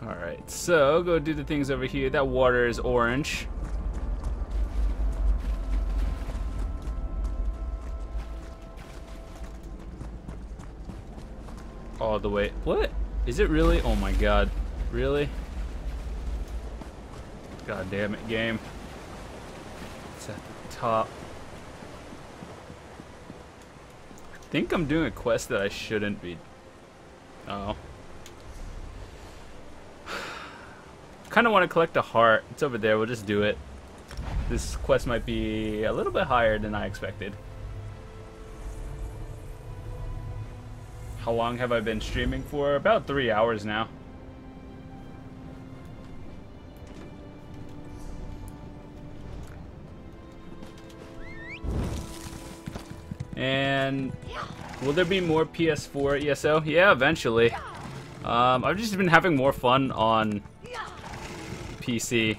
Alright, so go do the things over here. That water is orange. All the way. What? Is it really? Oh my god. Really? God damn it, game. It's at the top. I think I'm doing a quest that I shouldn't be. Oh. Kind of want to collect a heart. It's over there. We'll just do it. This quest might be a little bit higher than I expected. How long have I been streaming for? About 3 hours now. And will there be more PS4 ESO? Yeah, eventually. I've just been having more fun on PC.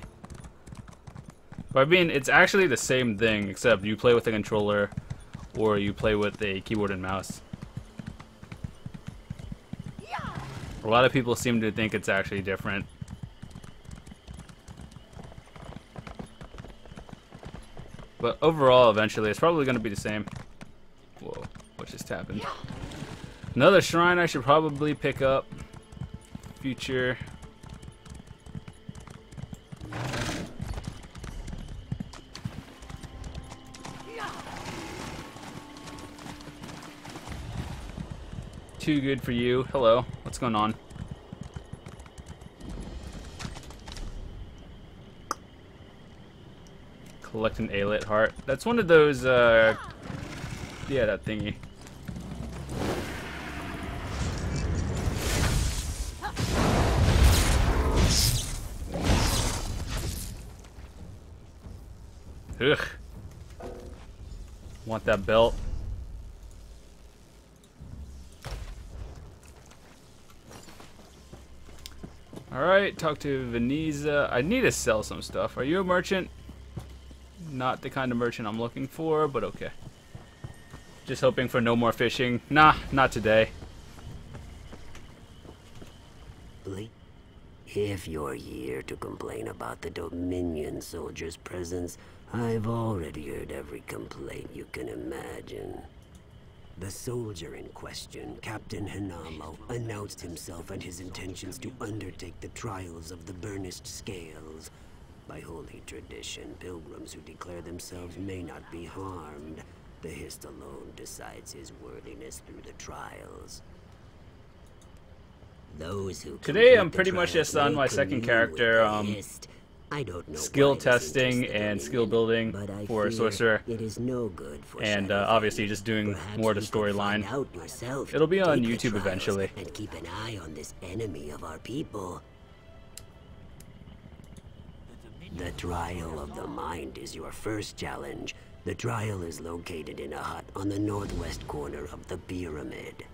But I mean, it's actually the same thing, except you play with a controller or you play with a keyboard and mouse. A lot of people seem to think it's actually different. But overall, eventually, it's probably going to be the same. Whoa, what just happened? Another shrine I should probably pick up. Future. Too good for you. Hello. What's going on? Collect an Aelite heart. That's one of those, yeah, that thingy. Ugh. Want that belt? Alright, talk to Veneza. I need to sell some stuff. Are you a merchant? Not the kind of merchant I'm looking for, but okay. Just hoping for no more fishing. Nah, not today. If you're here to complain about the Dominion soldiers' presence, I've already heard every complaint you can imagine. The soldier in question, Captain Hinamo, announced himself and his intentions to undertake the trials of the burnished scales. By holy tradition, pilgrims who declare themselves may not be harmed. The Hist alone decides his worthiness through the trials. Those who today I'm pretty much just on my second character, skill testing and skill building for Sorcerer, and obviously just doing more of the storyline. It'll be on YouTube eventually. And keep an eye on this enemy of our people. The Trial of the Mind is your first challenge. The trial is located in a hut on the northwest corner of the pyramid.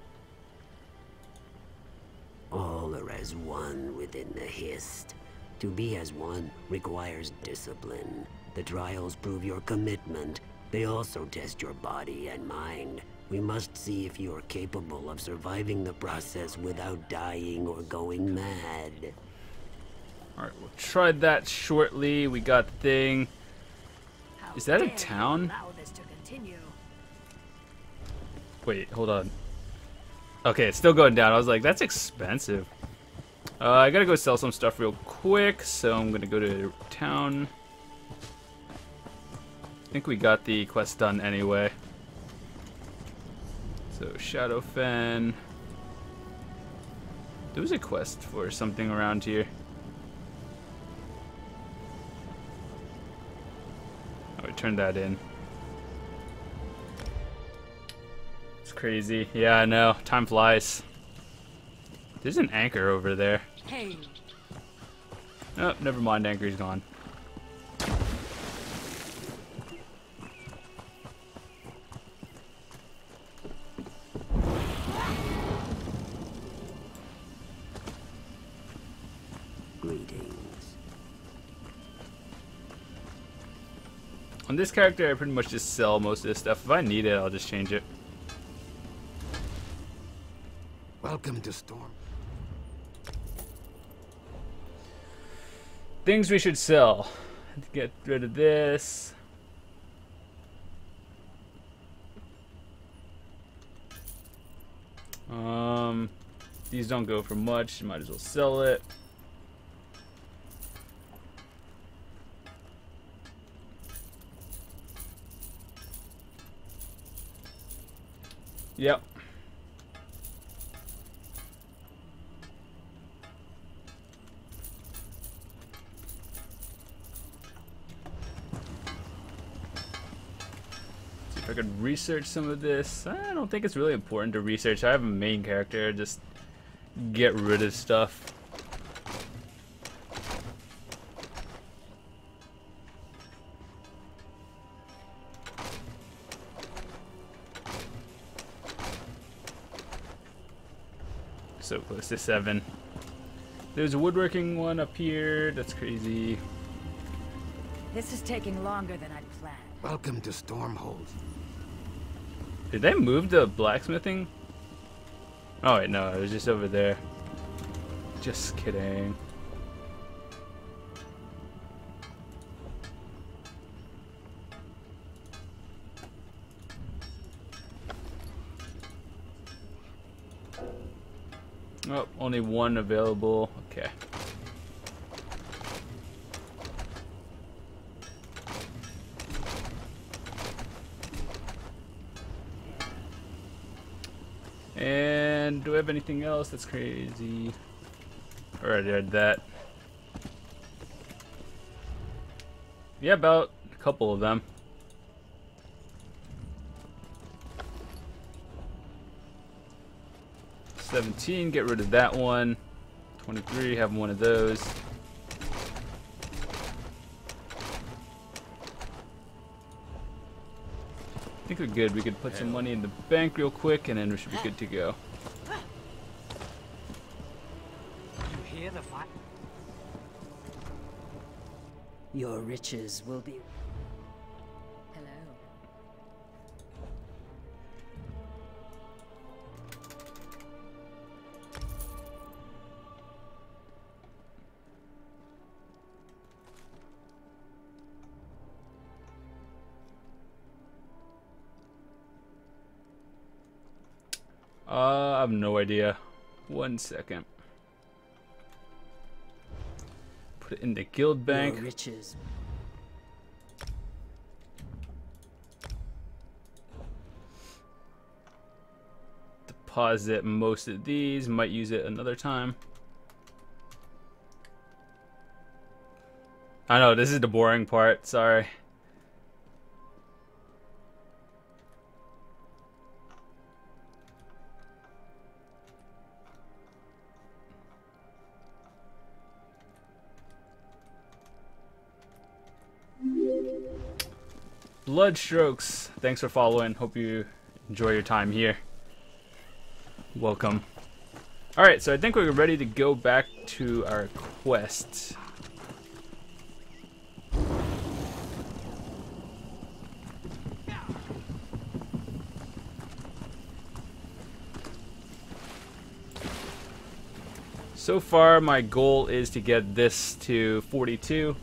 All are as one within the Hist. To be as one requires discipline. The trials prove your commitment. They also test your body and mind. We must see if you are capable of surviving the process without dying or going mad. Alright, we'll try that shortly. We got the thing. Is that a town? Wait, hold on. Okay, it's still going down. I was like, that's expensive. I gotta go sell some stuff real quick, so I'm gonna go to town. I think we got the quest done anyway. So, Shadowfen. There was a quest for something around here. Oh, we turned that in. It's crazy. Yeah, I know. Time flies. There's an anchor over there. Hey. Oh, never mind. Anchor's gone. Greetings. On this character, I pretty much just sell most of this stuff. If I need it, I'll just change it. Welcome to Storm. Things we should sell. Get rid of this. These don't go for much. Might as well sell it. Yep. See if I could research some of this. I don't think it's really important to research. I have a main character. Just get rid of stuff. So close to 7. There's a woodworking one up here. That's crazy. This is taking longer than I'd planned. Welcome to Stormhold. Did they move the blacksmithing? Oh wait, no, it was just over there. Just kidding. Oh, only one available. Okay. And do I have anything else that's crazy? Already had that. Yeah, about a couple of them. $17, get rid of that one. 23, have one of those. I think we're good. We could put some money in the bank real quick, and then we should be good to go. You hear the fight? Your riches will be... Hello. I have no idea. 1 second. Put it in the guild bank. Your riches. Deposit most of these. Might use it another time. I know, this is the boring part. Sorry. Bloodstrokes, thanks for following. Hope you enjoy your time here. Welcome. Alright, so I think we're ready to go back to our quest. So far, my goal is to get this to 42.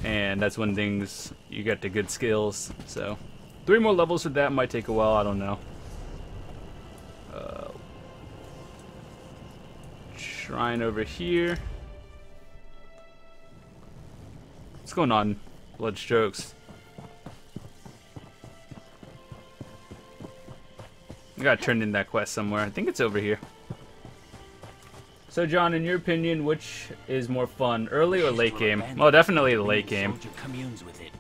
And that's when things, you get the good skills. So 3 more levels with that might take a while, I don't know. Shrine over here. What's going on, Bloodstrokes? I gotta turn in that quest somewhere. I think it's over here. So John, in your opinion, which is more fun, early or late game? Well, definitely the late game.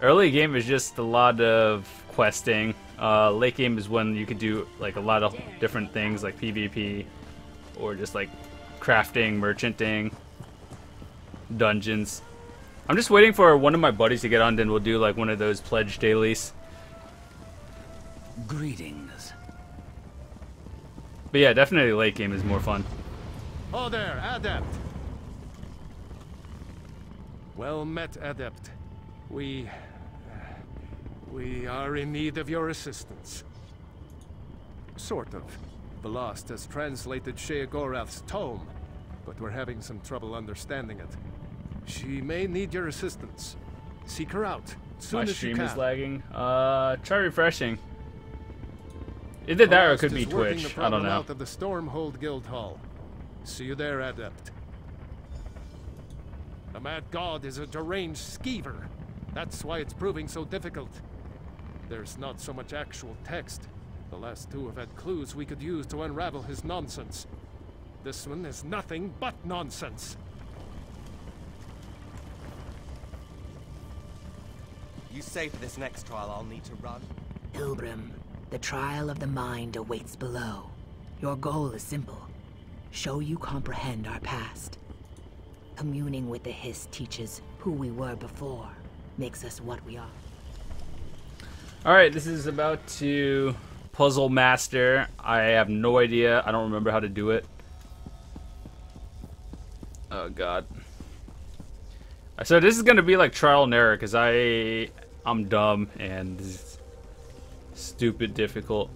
Early game is just a lot of questing. Late game is when you could do like a lot of different things like PvP or just like crafting, merchanting, dungeons. I'm just waiting for one of my buddies to get on, then we'll do like one of those pledge dailies. Greetings. But yeah, definitely late game is more fun. Oh there, Adept. Well met, Adept. We are in need of your assistance. Sort of. Velost has translated Sheogorath's tome, but we're having some trouble understanding it. She may need your assistance. Seek her out soon as you can. My stream is lagging. Try refreshing. Either that or it could be Twitch. I don't know. Out of the Stormhold Guild Hall. See you there, Adept. The Mad God is a deranged skeever. That's why it's proving so difficult. There's not so much actual text. The last 2 have had clues we could use to unravel his nonsense. This one is nothing but nonsense. You say for this next trial I'll need to run? Pilgrim, the trial of the mind awaits below. Your goal is simple. Show you comprehend our past. Communing with the Hiss teaches who we were before, makes us what we are. Alright, this is about to Puzzle Master. I have no idea. I don't remember how to do it. Oh god. So this is gonna be like trial and error because I'm dumb and this is stupid difficult.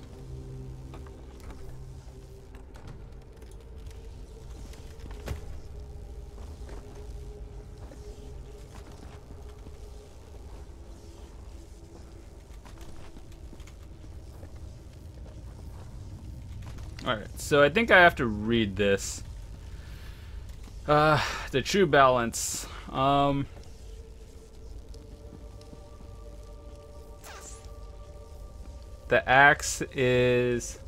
Alright, so I think I have to read this. The true balance. The axe is...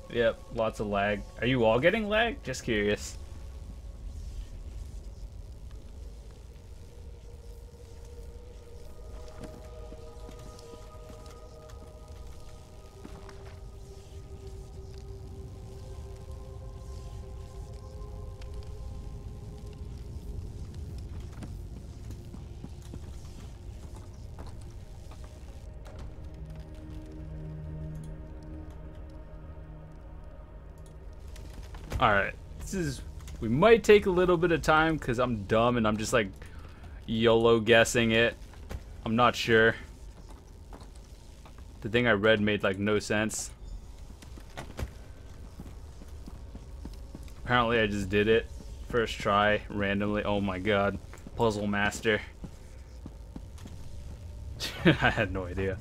Yep, lots of lag. Are you all getting lag? Just curious. Alright, we might take a little bit of time because I'm dumb and I'm just like YOLO guessing it. I'm not sure. The thing I read made like no sense. Apparently I just did it. First try, randomly. Oh my god. Puzzle master. I had no idea.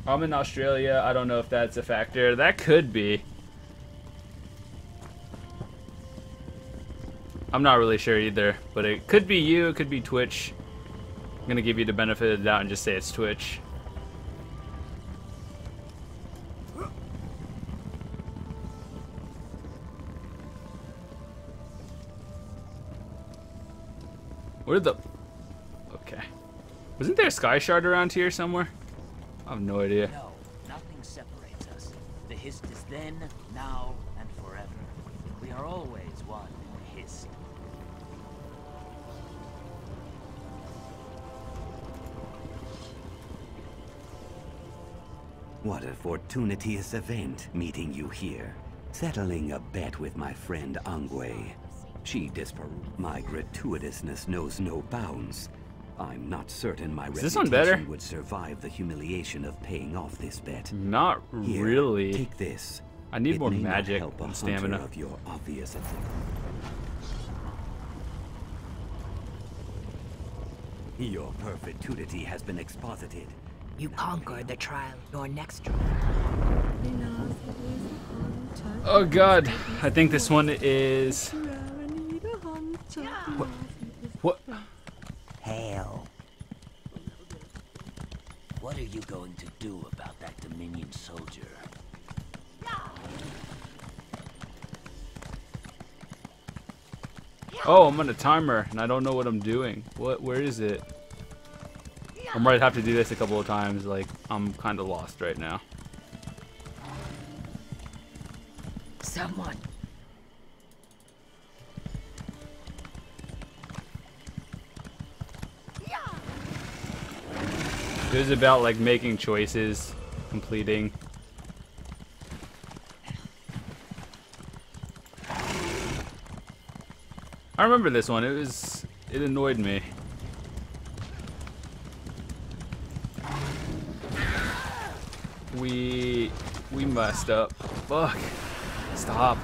I'm in Australia. I don't know if that's a factor. That could be. I'm not really sure either, but it could be you, it could be Twitch. I'm gonna give you the benefit of the doubt and just say it's Twitch. Where the... Okay. Wasn't there a sky shard around here somewhere? I have no idea. No, nothing separates us. The Hist is then, now, and forever. We are always one in the Hist. What a fortuitous event meeting you here. Settling a bet with my friend Angwe. She disapproved. My gratuitousness knows no bounds. I'm not certain my reputation would survive the humiliation of paying off this bet. Not Here, really. Take this. I need more may not magic help a and stamina. hunter of your obvious Your perpetuity has been exposited. You conquered the trial. Your next trial. Oh god, I think this one is... What? Hail. What are you going to do about that Dominion soldier? Oh, I'm on a timer, and I don't know what I'm doing. Where is it? I might have to do this a couple of times, like, I'm kind of lost right now. Someone. It was about, like, making choices, completing. I remember this one. It annoyed me. We messed up. Fuck. Stop.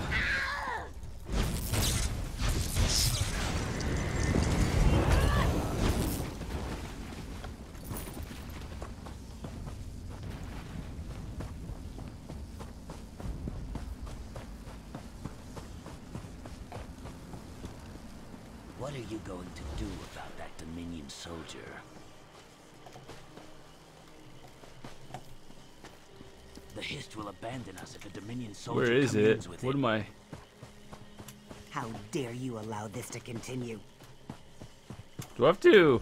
What are you going to do about that Dominion soldier? The Hist will abandon us if a Dominion soldier Where is it? with What am I? How dare you allow this to continue? Do I have to?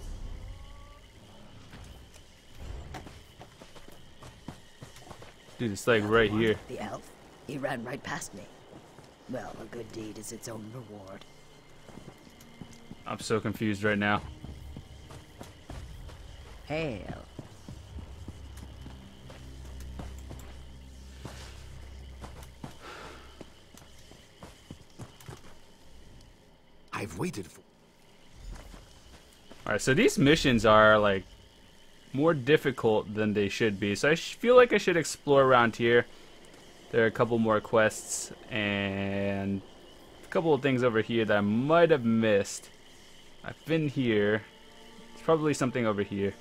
Dude, it's like right here. The elf? He ran right past me. Well, a good deed is its own reward. I'm so confused right now. Hail. I've waited for... Alright, so these missions are, like, more difficult than they should be. So I feel like I should explore around here. There are a couple more quests and a couple of things over here that I might have missed. I've been here. There's probably something over here.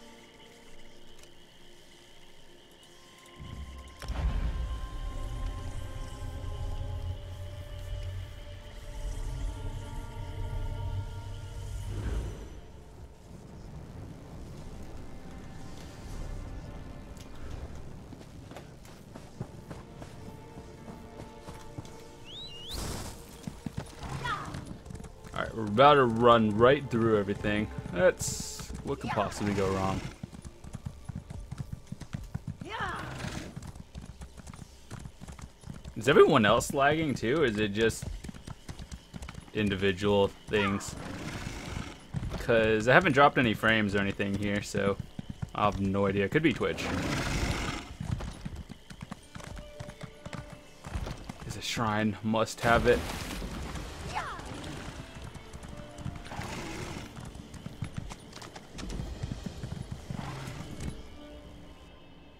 We're about to run right through everything. That's what could possibly go wrong. Is everyone else lagging too, or is it just individual things? Because I haven't dropped any frames or anything here, so I have no idea. It could be Twitch. There's a shrine. Must have it.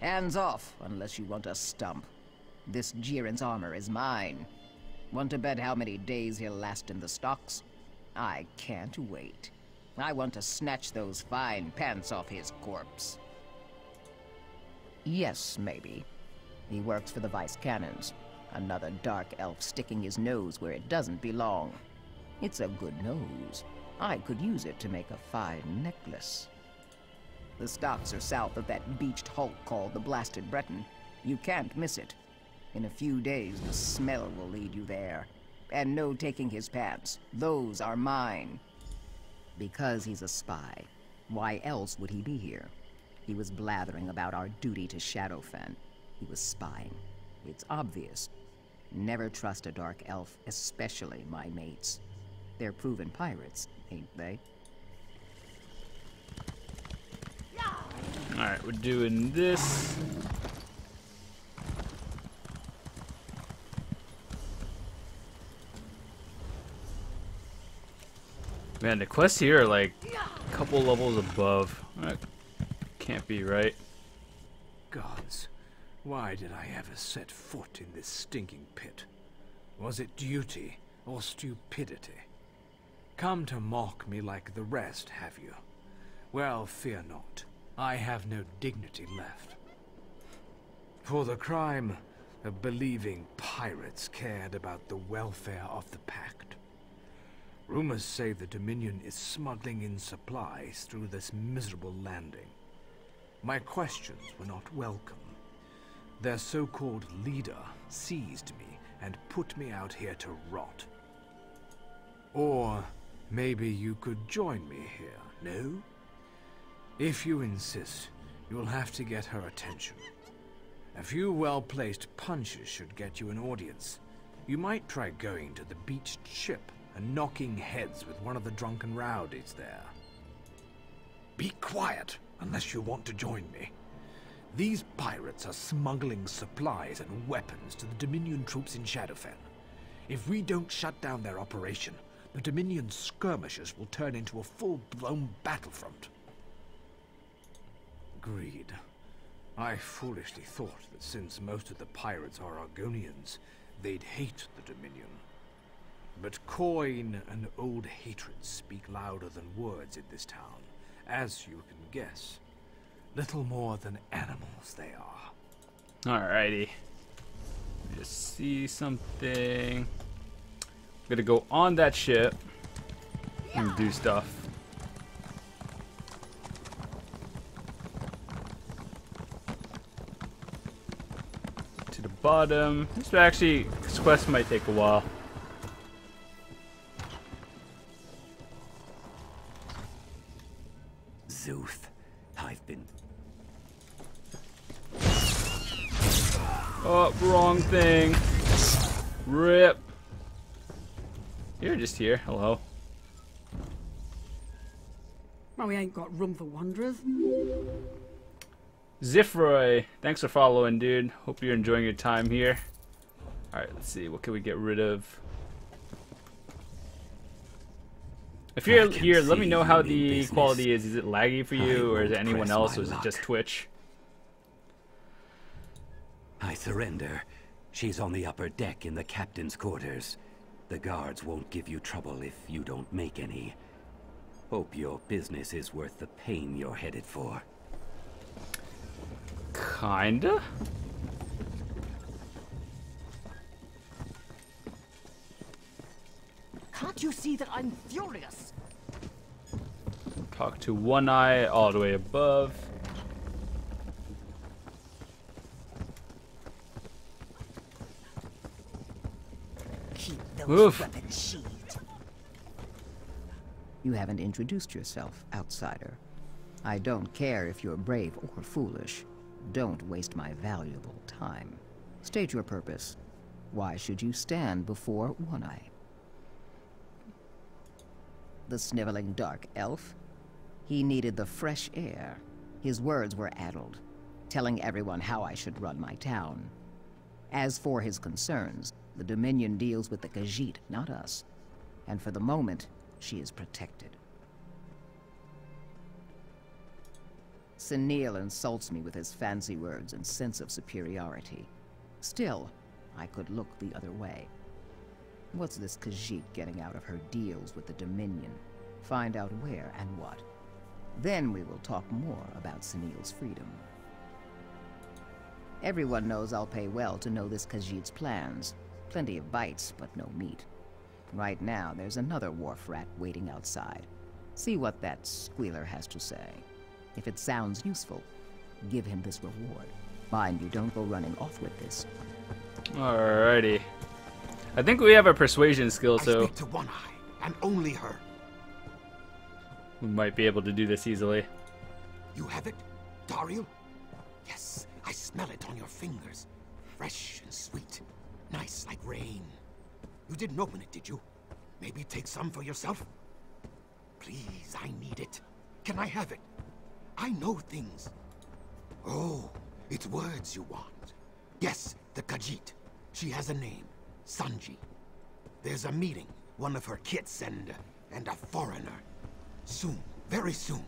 Hands off, unless you want a stump. This Jiren's armor is mine. Want to bet how many days he'll last in the stocks? I can't wait. I want to snatch those fine pants off his corpse. Yes, maybe. He works for the Vice Cannons. Another dark elf sticking his nose where it doesn't belong. It's a good nose. I could use it to make a fine necklace. The stocks are south of that beached hulk called the Blasted Breton. You can't miss it. In a few days, the smell will lead you there. And no taking his pants. Those are mine. Because he's a spy. Why else would he be here? He was blathering about our duty to Shadowfen. He was spying. It's obvious. Never trust a dark elf, especially my mates. They're proven pirates, ain't they? Alright, we're doing this. Man, the quests here are like a couple levels above. That can't be right. Gods, why did I ever set foot in this stinking pit? Was it duty or stupidity? Come to mock me like the rest, have you? Well, fear not. I have no dignity left. For the crime of believing pirates cared about the welfare of the Pact. Rumors say the Dominion is smuggling in supplies through this miserable landing. My questions were not welcome. Their so-called leader seized me and put me out here to rot. Or maybe you could join me here, no? If you insist, you'll have to get her attention. A few well-placed punches should get you an audience. You might try going to the beached ship and knocking heads with one of the drunken rowdies there. Be quiet, unless you want to join me. These pirates are smuggling supplies and weapons to the Dominion troops in Shadowfen. If we don't shut down their operation, the Dominion skirmishers will turn into a full-blown battlefront. Agreed. I foolishly thought that since most of the pirates are Argonians, they'd hate the Dominion. But coin and old hatred speak louder than words in this town, as you can guess. Little more than animals they are. Alrighty. Just see something. I'm gonna go on that ship and do stuff. To the bottom. This quest might take a while. Zuth, I've been... Oh, wrong thing. Rip. You're just here. Hello. Well, we ain't got room for wanderers. Zifroy, thanks for following, dude. Hope you're enjoying your time here. Alright, let's see. What can we get rid of? If you're here, let me know how the quality is. Is it laggy for you, or is it anyone else, or is it just Twitch? I surrender. She's on the upper deck in the captain's quarters. The guards won't give you trouble if you don't make any. Hope your business is worth the pain you're headed for. Kinda? Can't you see that I'm furious? Talk to One Eye all the way above. Keep those weapons sheathed. You haven't introduced yourself, outsider. I don't care if you're brave or foolish. Don't waste my valuable time. State your purpose. Why should you stand before One-Eye? The sniveling dark elf? He needed the fresh air. His words were addled, telling everyone how I should run my town. As for his concerns, the Dominion deals with the Khajiit, not us. And for the moment, she is protected. Senil insults me with his fancy words and sense of superiority. Still, I could look the other way. What's this Khajiit getting out of her deals with the Dominion? Find out where and what. Then we will talk more about Senil's freedom. Everyone knows I'll pay well to know this Khajiit's plans. Plenty of bites, but no meat. Right now, there's another wharf rat waiting outside. See what that squealer has to say. If it sounds useful, give him this reward. Mind you, don't go running off with this. Alrighty. I think we have a persuasion skill, so I speak to One-Eye, and only her. we might be able to do this easily. You have it, Dariel? Yes, I smell it on your fingers. Fresh and sweet. Nice like rain. You didn't open it, did you? Maybe take some for yourself? Please, I need it. Can I have it? I know things. Oh, it's words you want. Yes, the Khajiit. She has a name. Sanji. There's a meeting. One of her kits and a foreigner. Soon. Very soon.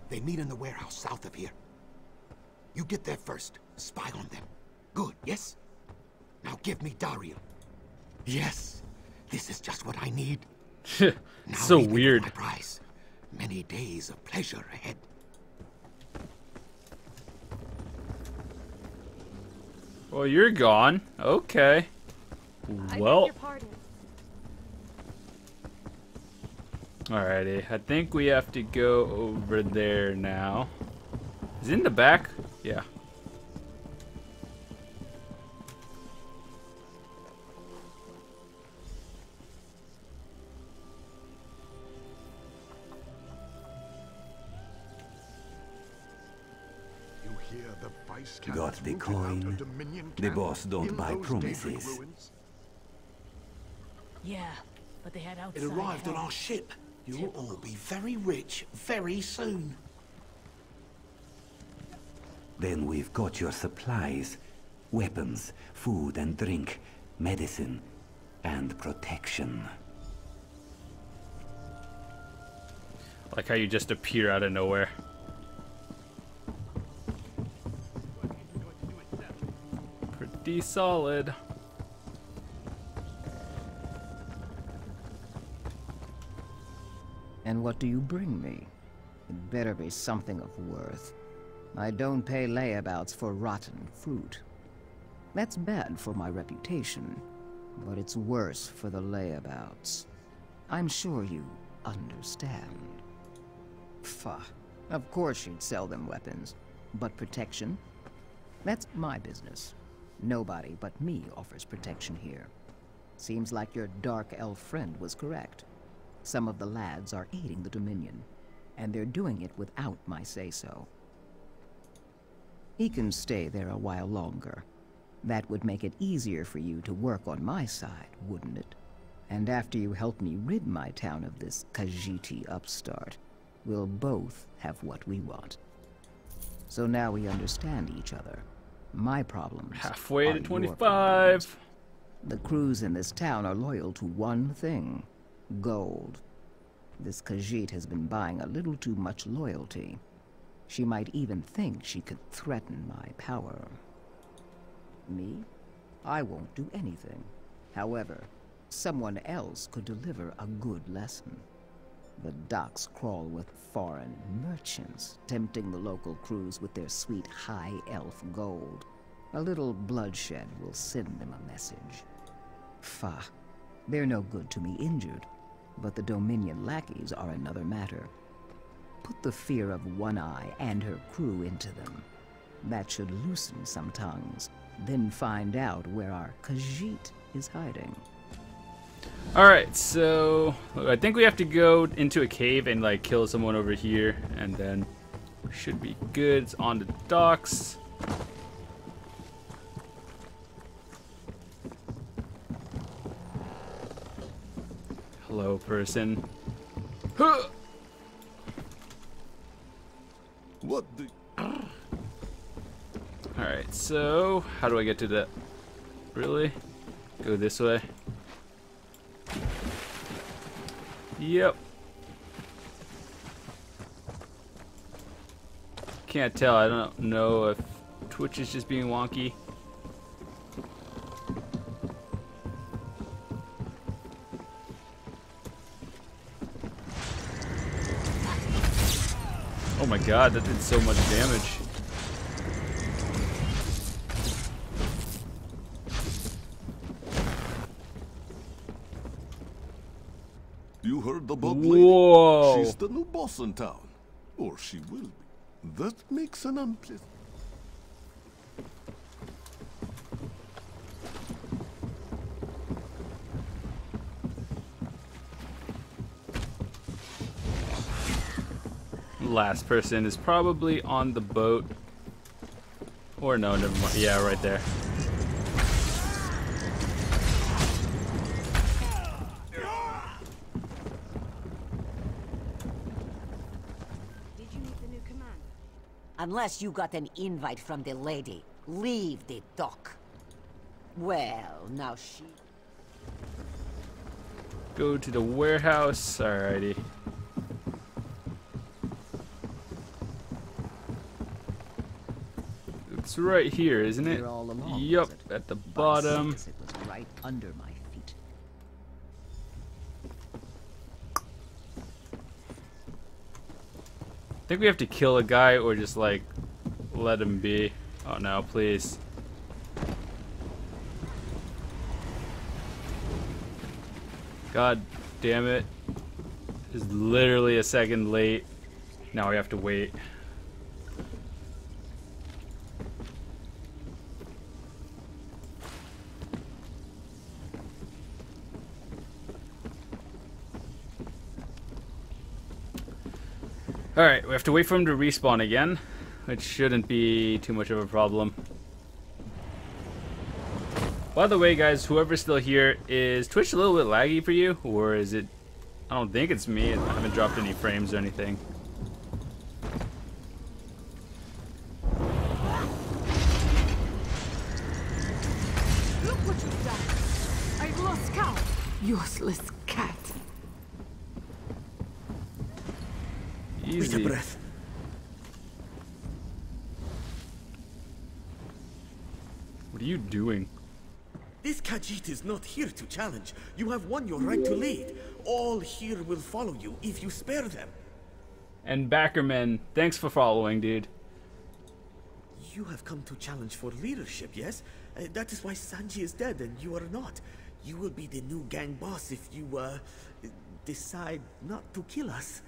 They meet in the warehouse south of here. You get there first. Spy on them. Good, yes? Now give me Dariel. Yes. This is just what I need. So weird. My prize. Many days of pleasure ahead. Well, you're gone. Okay. Well. Alrighty. I think we have to go over there now. Is it in the back? Yeah. Got the coin? The boss don't buy promises. Yeah, but they had outside. It arrived on our ship. You'll all be very rich very soon. Then we've got your supplies. Weapons, food and drink, medicine, and protection. Like how you just appear out of nowhere. Pretty solid. And what do you bring me? It better be something of worth. I don't pay layabouts for rotten fruit. That's bad for my reputation, but it's worse for the layabouts. I'm sure you understand. Pfah. Of course you'd sell them weapons, but protection? That's my business. Nobody but me offers protection here. Seems like your dark elf friend was correct. Some of the lads are aiding the Dominion, and they're doing it without my say-so. He can stay there a while longer. That would make it easier for you to work on my side, wouldn't it? And after you help me rid my town of this Khajiiti upstart, we'll both have what we want. So now we understand each other. My problems halfway to are 25. The crews in this town are loyal to one thing. Gold. This Khajiit has been buying a little too much loyalty. She might even think she could threaten my power. Me? I won't do anything. However, someone else could deliver a good lesson. The docks crawl with foreign merchants, tempting the local crews with their sweet high elf gold. A little bloodshed will send them a message. Pfah. They're no good to me injured. But the Dominion lackeys are another matter. Put the fear of One-Eye and her crew into them. That should loosen some tongues. Then find out where our Khajiit is hiding. Alright, so I think we have to go into a cave and like kill someone over here, and then we should be good. It's on the docks. Hello, person. Huh! What the? Alright, so how do I get to that? Really? Go this way? Yep. Can't tell. I don't know if Twitch is just being wonky. Oh my god, that did so much damage. You heard the bug Whoa. lady? She's the new boss in town. Or she will be. That makes an unpleasant... Last person is probably on the boat. Or no, never mind. Yeah, right there. Unless you got an invite from the lady, leave the dock. Well, now she... Go to the warehouse. Alrighty. It's right here, isn't it? All along, yup, at the bottom. It was right under my feet. I think we have to kill a guy or just like let him be. Oh no, please. God damn it. It's literally a second late. Now we have to wait. Alright, we have to wait for him to respawn again, which shouldn't be too much of a problem. By the way, guys, whoever's still here, is Twitch a little bit laggy for you? Or is it... I don't think it's me. I haven't dropped any frames or anything. Look what you've done. I've lost count. Useless cat. Easy. Take a breath. What are you doing? This Khajiit is not here to challenge. You have won your right to lead. All here will follow you if you spare them. And Backerman, thanks for following, dude. You have come to challenge for leadership, yes? That is why Sanji is dead and you are not. You will be the new gang boss if you, decide not to kill us.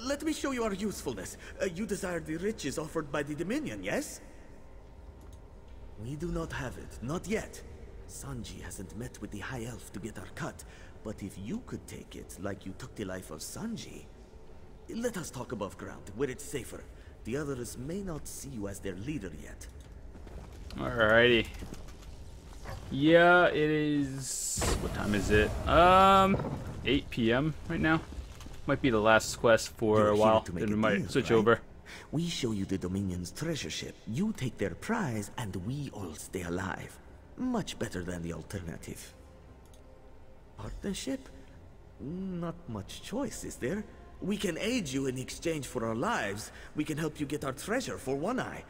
Let me show you our usefulness. You desire the riches offered by the Dominion, yes? We do not have it, not yet. Sanji hasn't met with the High Elf to get our cut, but if you could take it like you took the life of Sanji, let us talk above ground, where it's safer. The others may not see you as their leader yet. Alrighty. Yeah, it is... What time is it? 8 p.m. right now. Might be the last quest for a while, then we might switch over. We show you the Dominion's treasure ship, you take their prize, and we all stay alive. Much better than the alternative. Partnership? Not much choice, is there? We can aid you in exchange for our lives. We can help you get our treasure for One Eye.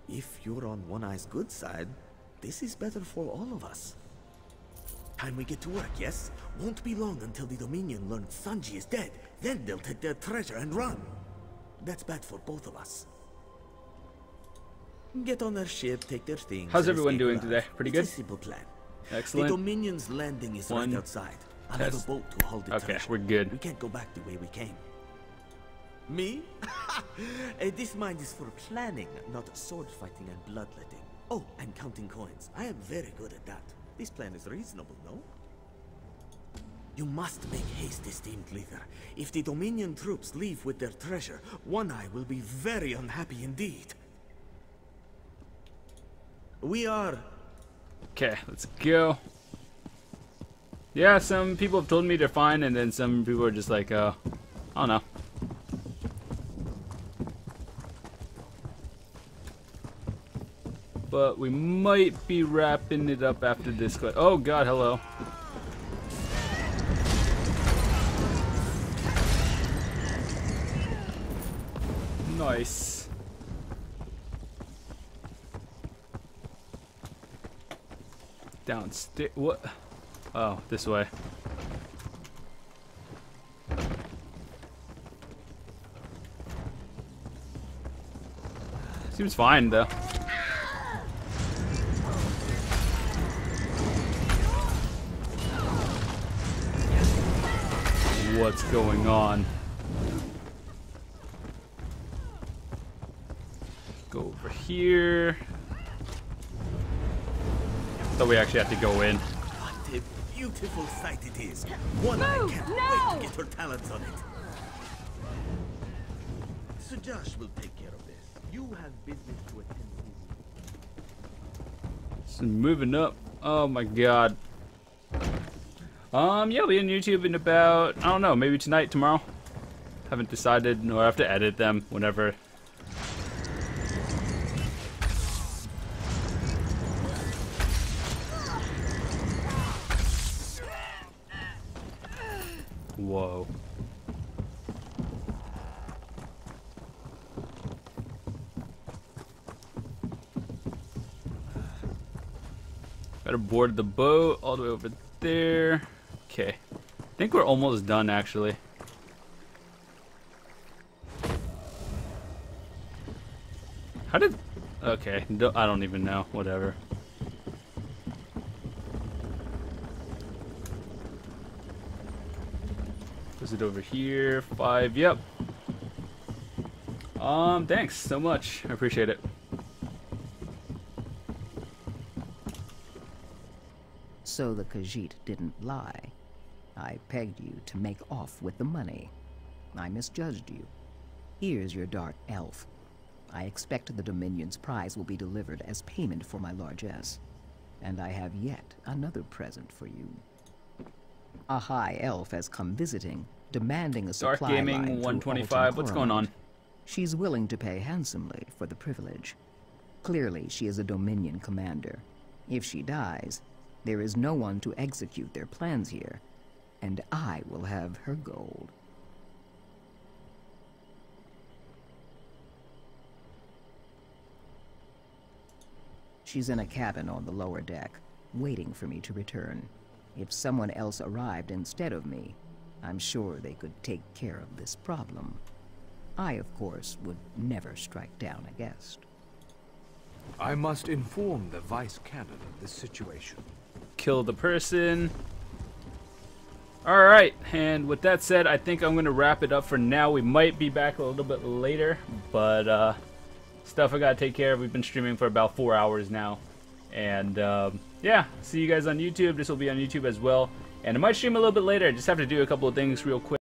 If you're on One Eye's good side, this is better for all of us. Time we get to work, yes? Won't be long until the Dominion learns Sanji is dead. Then they'll take their treasure and run. That's bad for both of us. Get on their ship, take their things. How's everyone doing today? Pretty good? It's a simple plan. Excellent. The Dominion's landing is right outside. I'll have a boat to hold the treasure. Okay, we're good. We can't go back the way we came. Me? This mind is for planning, not sword fighting and bloodletting. Oh, and counting coins. I am very good at that. This plan is reasonable, no? You must make haste, esteemed leader. If the Dominion troops leave with their treasure, One Eye will be very unhappy indeed. We are... Okay, let's go. Yeah, some people have told me they're fine, and then some people are just like, I don't know. But we might be wrapping it up after this. Oh god, hello. Nice. Downstairs. What? Oh, this way. Seems fine though. What's going on? Go over here. Thought we actually have to go in. What a beautiful sight it is. One Eye can't wait to get her talents on it. Sir Josh will take care of this. You have business to attend to. So moving up. Oh my god. Yeah, I'll be on YouTube in about, I don't know, maybe tonight, tomorrow. Haven't decided, nor I have to edit them whenever. Whoa. Gotta board the boat all the way over there. Okay. I think we're almost done, actually. How did... Okay, I don't even know. Whatever. Was it over here? 5, yep. Thanks so much. I appreciate it. So the Khajiit didn't lie. I pegged you to make off with the money. I misjudged you. Here's your dark elf. I expect the Dominion's prize will be delivered as payment for my largesse. And I have yet another present for you. A high elf has come visiting, demanding a supply Dark Gaming line 125. What's going on? She's willing to pay handsomely for the privilege. Clearly, she is a Dominion commander. If she dies, there is no one to execute their plans here, and I will have her gold. She's in a cabin on the lower deck, waiting for me to return. If someone else arrived instead of me, I'm sure they could take care of this problem. I, of course, would never strike down a guest. I must inform the Vice Canon of this situation. Kill the person. Alright, and with that said, I think I'm going to wrap it up for now. We might be back a little bit later, but stuff I gotta take care of. We've been streaming for about 4 hours now. And yeah, see you guys on YouTube. This will be on YouTube as well. And I might stream a little bit later. I just have to do a couple of things real quick.